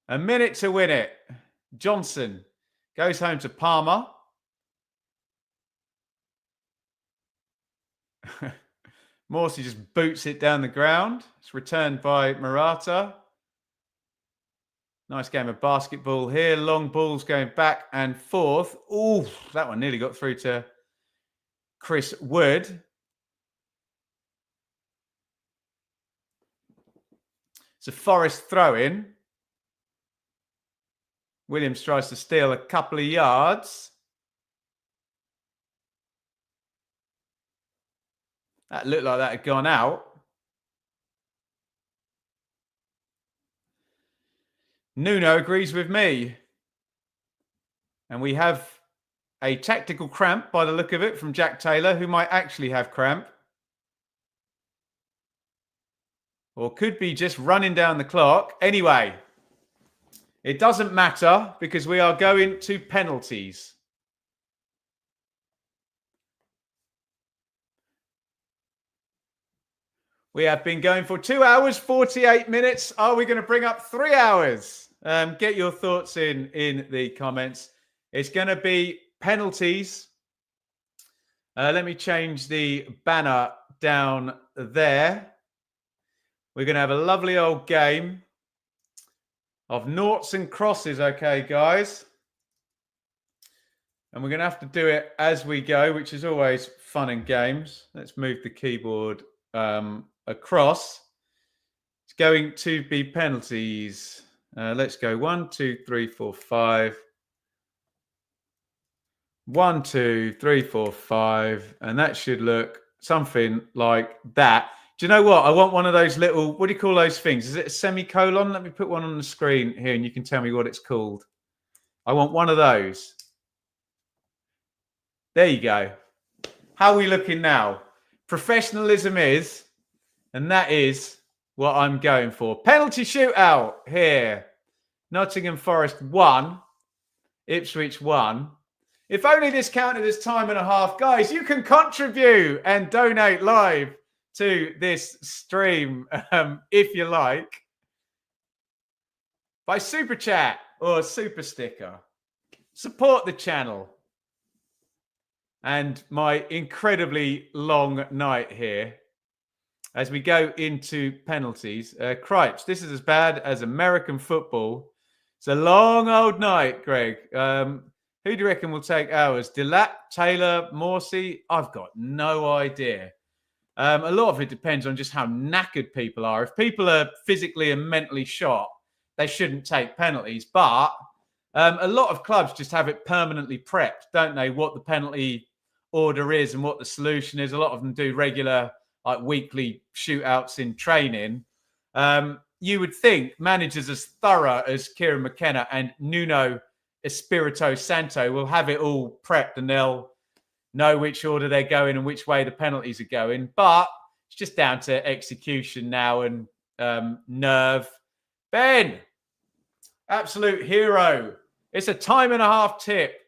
A minute to win it. Johnson goes home to Palmer. Morsey just boots it down the ground. It's returned by Murata. Nice game of basketball here. Long balls going back and forth. Ooh, that one nearly got through to Chris Wood. It's a Forest throw-in. Williams tries to steal a couple of yards. That looked like that had gone out. Nuno agrees with me. And we have a tactical cramp by the look of it from Jack Taylor, who might actually have cramp. Or could be just running down the clock. Anyway, it doesn't matter because we are going to penalties. We have been going for 2 hours, 48 minutes. Are we going to bring up 3 hours? Get your thoughts in the comments. It's going to be penalties. Let me change the banner down there. We're going to have a lovely old game of noughts and crosses, okay, guys? And we're going to have to do it as we go, which is always fun and games. Let's move the keyboard across. It's going to be penalties. Let's go 1, 2, 3, 4, 5. 1, 2, 3, 4, 5. And that should look something like that. Do you know what? I want one of those little, what do you call those things? Is it a semicolon? Let me put one on the screen here and you can tell me what it's called. I want one of those. There you go. How are we looking now? Professionalism is, and that is what I'm going for. Penalty shootout here. Nottingham Forest 1, Ipswich 1. If only this counted as time and a half. Guys, you can contribute and donate live to this stream if you like by super chat or super sticker. Support the channel and my incredibly long night here as we go into penalties. Cripes, this is as bad as American football. It's a long old night, Greg. Who do you reckon will take ours? Delap, Taylor, Morsey? I've got no idea. A lot of it depends on just how knackered people are. If people are physically and mentally shot, they shouldn't take penalties. But a lot of clubs just have it permanently prepped, don't they? What the penalty order is and what the solution is. A lot of them do regular like weekly shootouts in training. You would think managers as thorough as Kieran McKenna and Nuno Espirito Santo will have it all prepped and they'll know which order they're going and which way the penalties are going. But it's just down to execution now and nerve. Ben, absolute hero. It's a time and a half tip.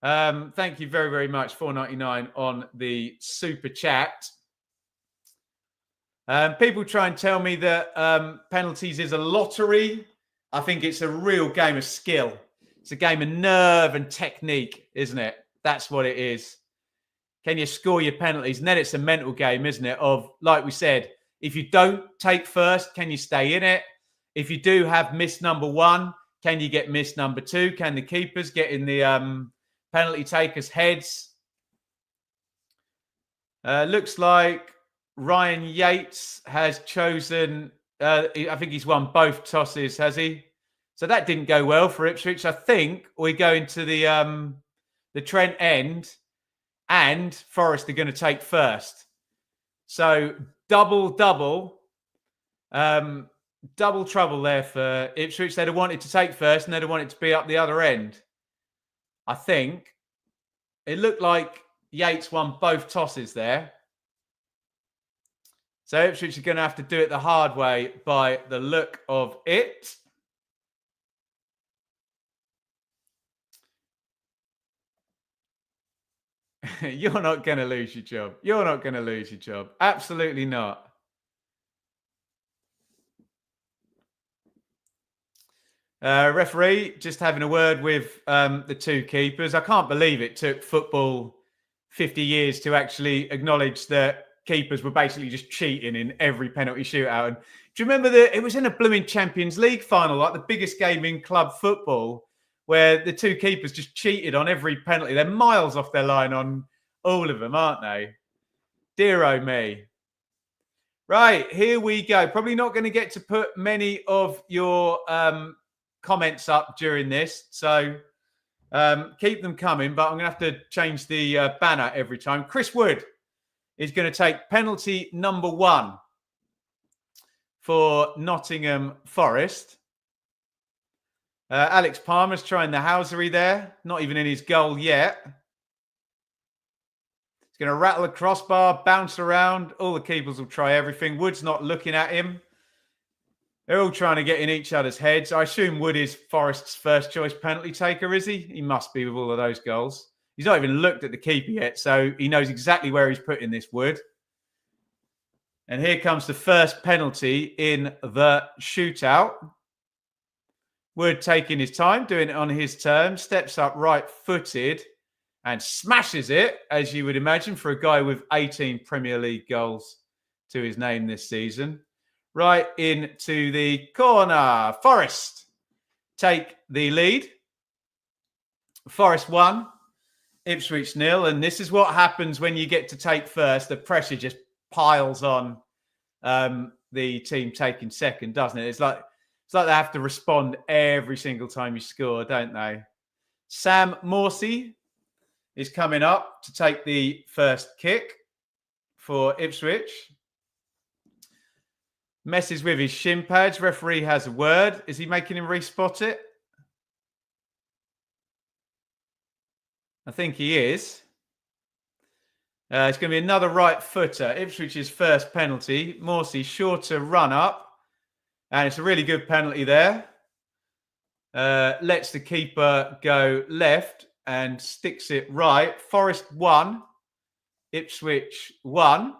Thank you very, very much. $4.99 on the super chat. People try and tell me that penalties is a lottery. I think it's a real game of skill. It's a game of nerve and technique, isn't it? That's what it is. Can you score your penalties? And then it's a mental game, isn't it? Of, like we said, if you don't take first, can you stay in it? If you do have miss number one, can you get miss number two? Can the keepers get in the penalty takers' heads? Looks like Ryan Yates has chosen, I think he's won both tosses, has he? So that didn't go well for Ipswich. I think we go into the Trent end and Forest are going to take first. So double trouble there for Ipswich. They'd have wanted to take first and they'd have wanted to be up the other end. I think it looked like Yates won both tosses there. So Ipswich are going to have to do it the hard way by the look of it. You're not going to lose your job. You're not going to lose your job. Absolutely not. Referee just having a word with the two keepers. I can't believe it took football 50 years to actually acknowledge that keepers were basically just cheating in every penalty shootout. And do you remember that it was in a blooming Champions League final, like the biggest game in club football, where the two keepers just cheated on every penalty? They're miles off their line on all of them, aren't they? Dear oh me. Right, here we go. Probably not going to get to put many of your comments up during this. So keep them coming, but I'm going to have to change the banner every time. Chris Wood is going to take penalty number 1 for Nottingham Forest. Alex Palmer's trying the housery there. Not even in his goal yet. He's going to rattle the crossbar, bounce around. All the keepers will try everything. Wood's not looking at him. They're all trying to get in each other's heads. I assume Wood is Forest's first choice penalty taker, is he? He must be with all of those goals. He's not even looked at the keeper yet, so he knows exactly where he's putting this, Wood. And here comes the first penalty in the shootout. Wood taking his time, doing it on his terms, steps up right-footed and smashes it, as you would imagine, for a guy with 18 Premier League goals to his name this season. Right into the corner. Forest take the lead. Forest 1, Ipswich 0. And this is what happens when you get to take first. The pressure just piles on the team taking second, doesn't it? It's like they have to respond every single time you score, don't they? Sam Morsey is coming up to take the first kick for Ipswich. Messes with his shin pads. Referee has a word. Is he making him respot it? I think he is. It's going to be another right footer. Ipswich's first penalty. Morsey shorter run up. And it's a really good penalty there. Lets the keeper go left and sticks it right. Forest 1, Ipswich 1.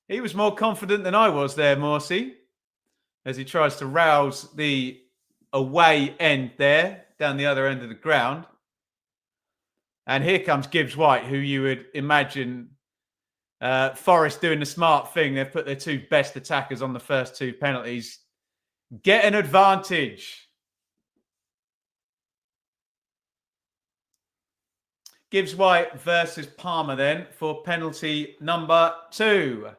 He was more confident than I was there, Morsey, as he tries to rouse the away end there, down the other end of the ground. And here comes Gibbs White, who you would imagine Forest doing the smart thing. They've put their two best attackers on the first two penalties. Get an advantage. Gibbs White versus Palmer then for penalty number 2.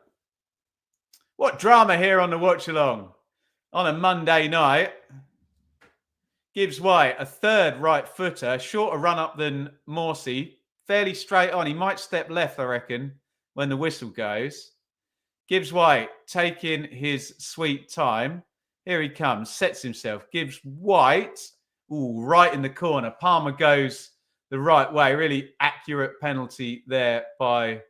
What drama here on the watch along on a Monday night. Gibbs White, a third right footer, shorter run up than Morsey, fairly straight on. He might step left, I reckon, when the whistle goes. Gibbs White taking his sweet time. Here he comes, sets himself. Gibbs White, right in the corner. Palmer goes the right way. Really accurate penalty there by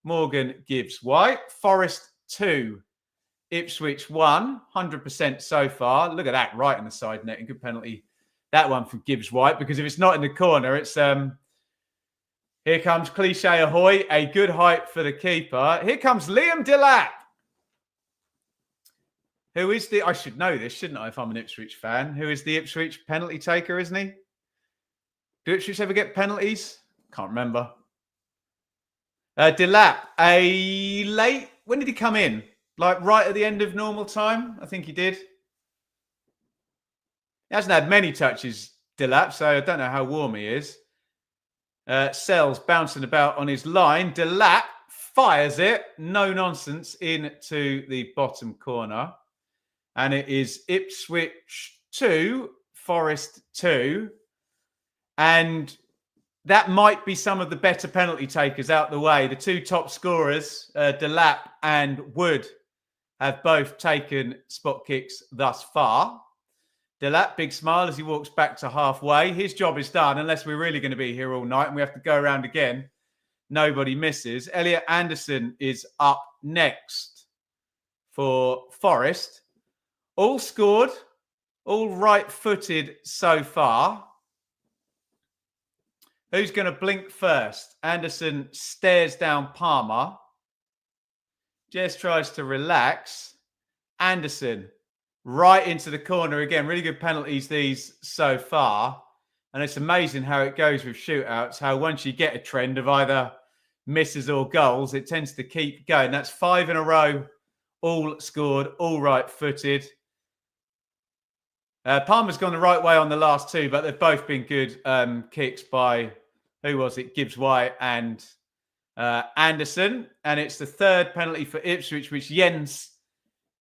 Morgan Gibbs White. Forest 2, Ipswich 1, 100% so far. Look at that, right in the side net. Good penalty. That one from Gibbs White, because if it's not in the corner, it's here comes Cliche Ahoy, a good height for the keeper. Here comes Liam Delap, who is I should know this, shouldn't I, if I'm an Ipswich fan? Who is the Ipswich penalty taker, isn't he? Do Ipswich ever get penalties? Can't remember. Delap, when did he come in? Like right at the end of normal time? I think he did. He hasn't had many touches, Delap, so I don't know how warm he is. Sells bouncing about on his line. Delap fires it, no nonsense, into the bottom corner. And it is Ipswich 2, Forest 2. And that might be some of the better penalty takers out the way. The two top scorers, Delap and Wood, have both taken spot kicks thus far. Delap, big smile as he walks back to halfway. His job is done, unless we're really going to be here all night and we have to go around again. Nobody misses. Elliot Anderson is up next for Forest. All scored, all right-footed so far. Who's going to blink first? Anderson stares down Palmer. Jess tries to relax. Anderson right into the corner again. Really good penalties these so far. And it's amazing how it goes with shootouts, how once you get a trend of either misses or goals, it tends to keep going. That's 5 in a row, all scored, all right-footed. Palmer's gone the right way on the last two, but they've both been good kicks by, who was it? Gibbs White and Anderson. And it's the third penalty for Ipswich, which Jens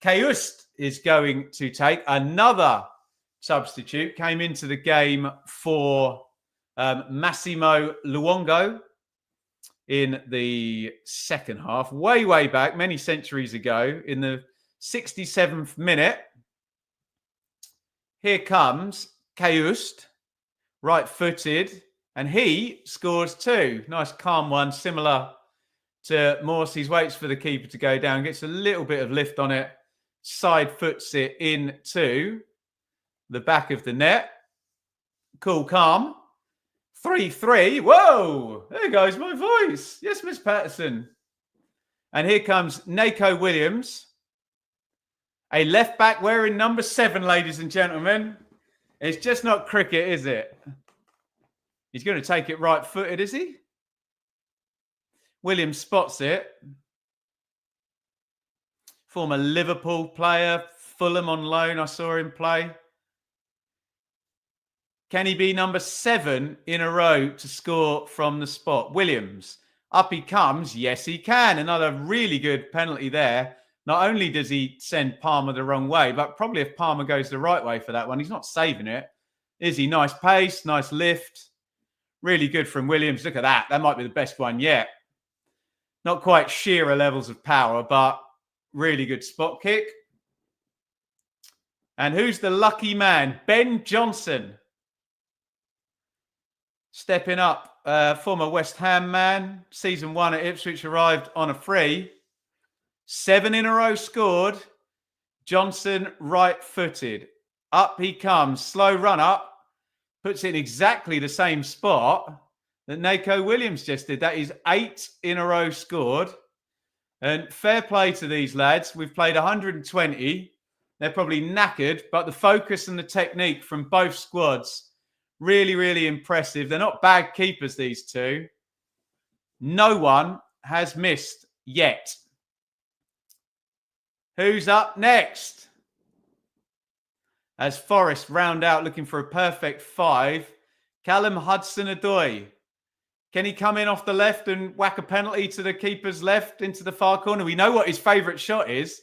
Kayust is going to take. Another substitute came into the game for Massimo Luongo in the second half, way back, many centuries ago, in the 67th minute. Here comes Kayust, right-footed, and he scores 2. Nice calm one, similar to Morse. He waits for the keeper to go down, gets a little bit of lift on it, side foots it into the back of the net. Cool, calm. 3-3. Whoa! There goes my voice. Yes, Miss Patterson. And here comes Nako Williams, a left back wearing number 7, ladies and gentlemen. It's just not cricket, is it? He's going to take it right-footed, is he? Williams spots it. Former Liverpool player, Fulham on loan, I saw him play. Can he be number 7 in a row to score from the spot? Williams, up he comes. Yes, he can. Another really good penalty there. Not only does he send Palmer the wrong way, but probably if Palmer goes the right way for that one, he's not saving it, is he? Nice pace, nice lift. Really good from Williams. Look at that. That might be the best one yet. Not quite Shearer levels of power, but really good spot kick. And who's the lucky man? Ben Johnson. Stepping up, former West Ham man. Season 1 at Ipswich, arrived on a free. 7 in a row scored. Johnson right-footed. Up he comes. Slow run up. Puts it in exactly the same spot that Nako Williams just did. That is 8 in a row scored. And fair play to these lads. We've played 120. They're probably knackered, but the focus and the technique from both squads, really impressive. They're not bad keepers, these two. No one has missed yet. Who's up next? As Forest round out looking for a perfect 5, Callum Hudson-Odoi. Can he come in off the left and whack a penalty to the keeper's left into the far corner? We know what his favourite shot is.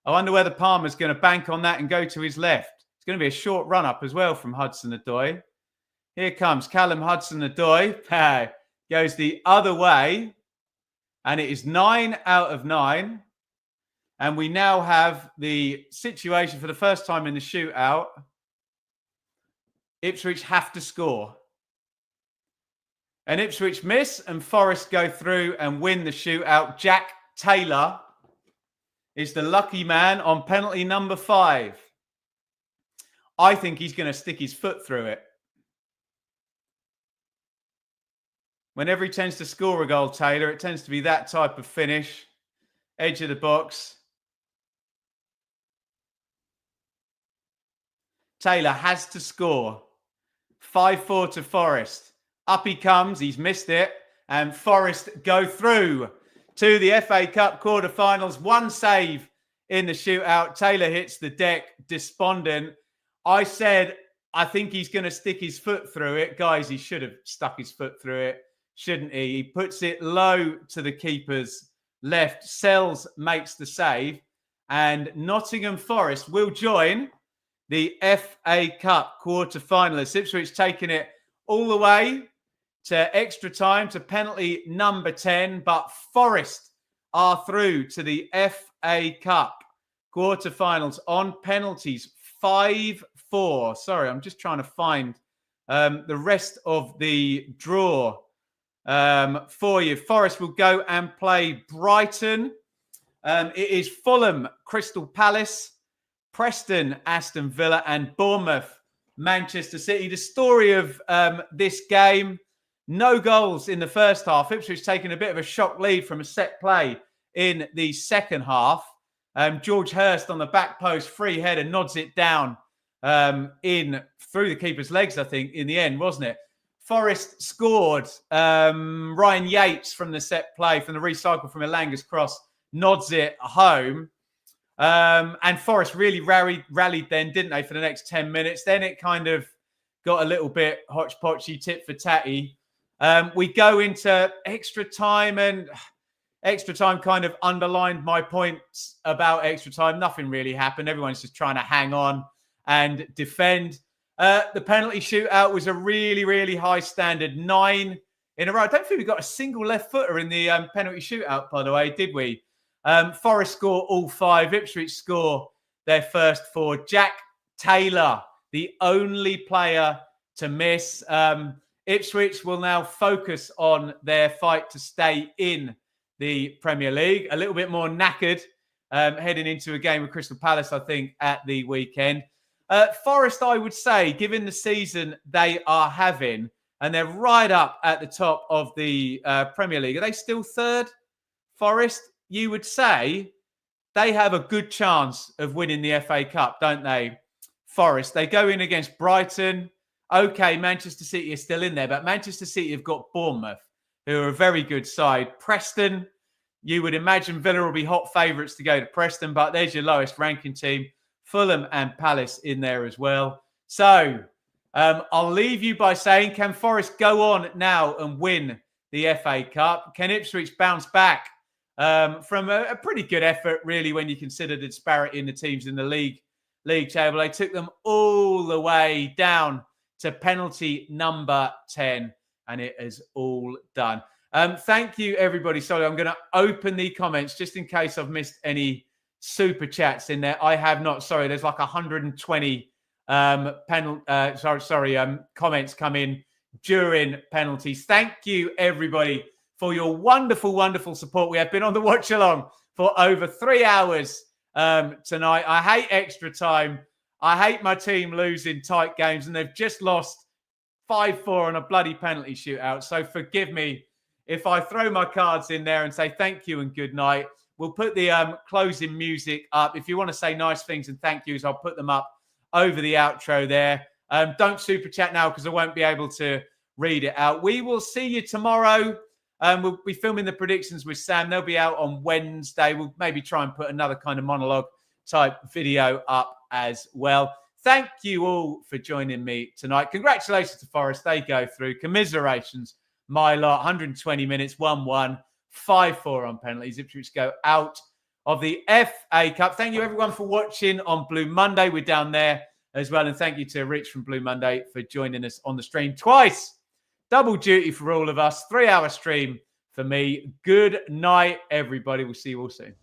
I wonder whether Palmer's going to bank on that and go to his left. It's going to be a short run-up as well from Hudson-Odoi. Here comes Callum Hudson-Odoi. Goes the other way. And it is 9 out of 9. And we now have the situation for the first time in the shootout. Ipswich have to score. And Ipswich miss, and Forest go through and win the shootout. Jack Taylor is the lucky man on penalty number 5. I think he's going to stick his foot through it. Whenever he tends to score a goal, Taylor, it tends to be that type of finish. Edge of the box. Taylor has to score. 5-4 to Forest. Up he comes. He's missed it. And Forest go through to the FA Cup quarterfinals. 1 save in the shootout. Taylor hits the deck despondent. I said, I think he's going to stick his foot through it. Guys, he should have stuck his foot through it, shouldn't he? He puts it low to the keeper's left. Sells makes the save. And Nottingham Forest will join the FA Cup quarter-finalists. Ipswich taking it all the way to extra time, to penalty number 10. But Forest are through to the FA Cup quarter-finals on penalties. 5-4. Sorry, I'm just trying to find the rest of the draw for you. Forest will go and play Brighton. It is Fulham, Crystal Palace, Preston, Aston Villa, and Bournemouth, Manchester City. The story of this game, no goals in the first half. Ipswich taking a bit of a shock lead from a set play in the second half. George Hurst on the back post, free header, nods it down in through the keeper's legs, I think, in the end, wasn't it? Forest scored. Ryan Yates from the set play, from the recycle from Elanga's cross, nods it home. And Forest really rallied then, didn't they, for the next 10 minutes? Then it kind of got a little bit hodgepodgey, tit for tatty. We go into extra time, and extra time kind of underlined my points about extra time. Nothing really happened. Everyone's just trying to hang on and defend. The penalty shootout was a really, really high standard. 9 in a row. I don't think we got a single left footer in the penalty shootout, by the way, did we? Forest score all 5. Ipswich score their first 4. Jack Taylor, the only player to miss. Ipswich will now focus on their fight to stay in the Premier League. A little bit more knackered heading into a game with Crystal Palace, I think, at the weekend. Forest, I would say, given the season they are having, and they're right up at the top of the Premier League. Are they still third, Forest? You would say they have a good chance of winning the FA Cup, don't they, Forest? They go in against Brighton. Okay, Manchester City is still in there, but Manchester City have got Bournemouth, who are a very good side. Preston, you would imagine Villa will be hot favourites to go to Preston, but there's your lowest ranking team. Fulham and Palace in there as well. So I'll leave you by saying, can Forest go on now and win the FA Cup? Can Ipswich bounce back from a pretty good effort, really, when you consider the disparity in the teams in the league table? They took them all the way down to penalty number 10, and it is all done. Thank you, everybody. Sorry, I'm going to open the comments just in case I've missed any super chats in there. I have not. Sorry, there's like 120 comments come in during penalties. Thank you, everybody, for your wonderful, wonderful support. We have been on the watch along for over 3 hours tonight. I hate extra time. I hate my team losing tight games, and they've just lost 5-4 on a bloody penalty shootout. So forgive me if I throw my cards in there and say thank you and good night. We'll put the closing music up. If you want to say nice things and thank yous, I'll put them up over the outro there. Don't super chat now because I won't be able to read it out. We will see you tomorrow. We'll be filming the predictions with Sam. They'll be out on Wednesday. We'll maybe try and put another kind of monologue type video up as well. Thank you all for joining me tonight. Congratulations to Forest. They go through. Commiserations, my lot. 120 minutes, 1-1. 5-4 on penalties. Ipswich go out of the FA Cup. Thank you, everyone, for watching on Blue Monday. We're down there as well. And thank you to Rich from Blue Monday for joining us on the stream twice. Double duty for all of us. 3-hour stream for me. Good night, everybody. We'll see you all soon.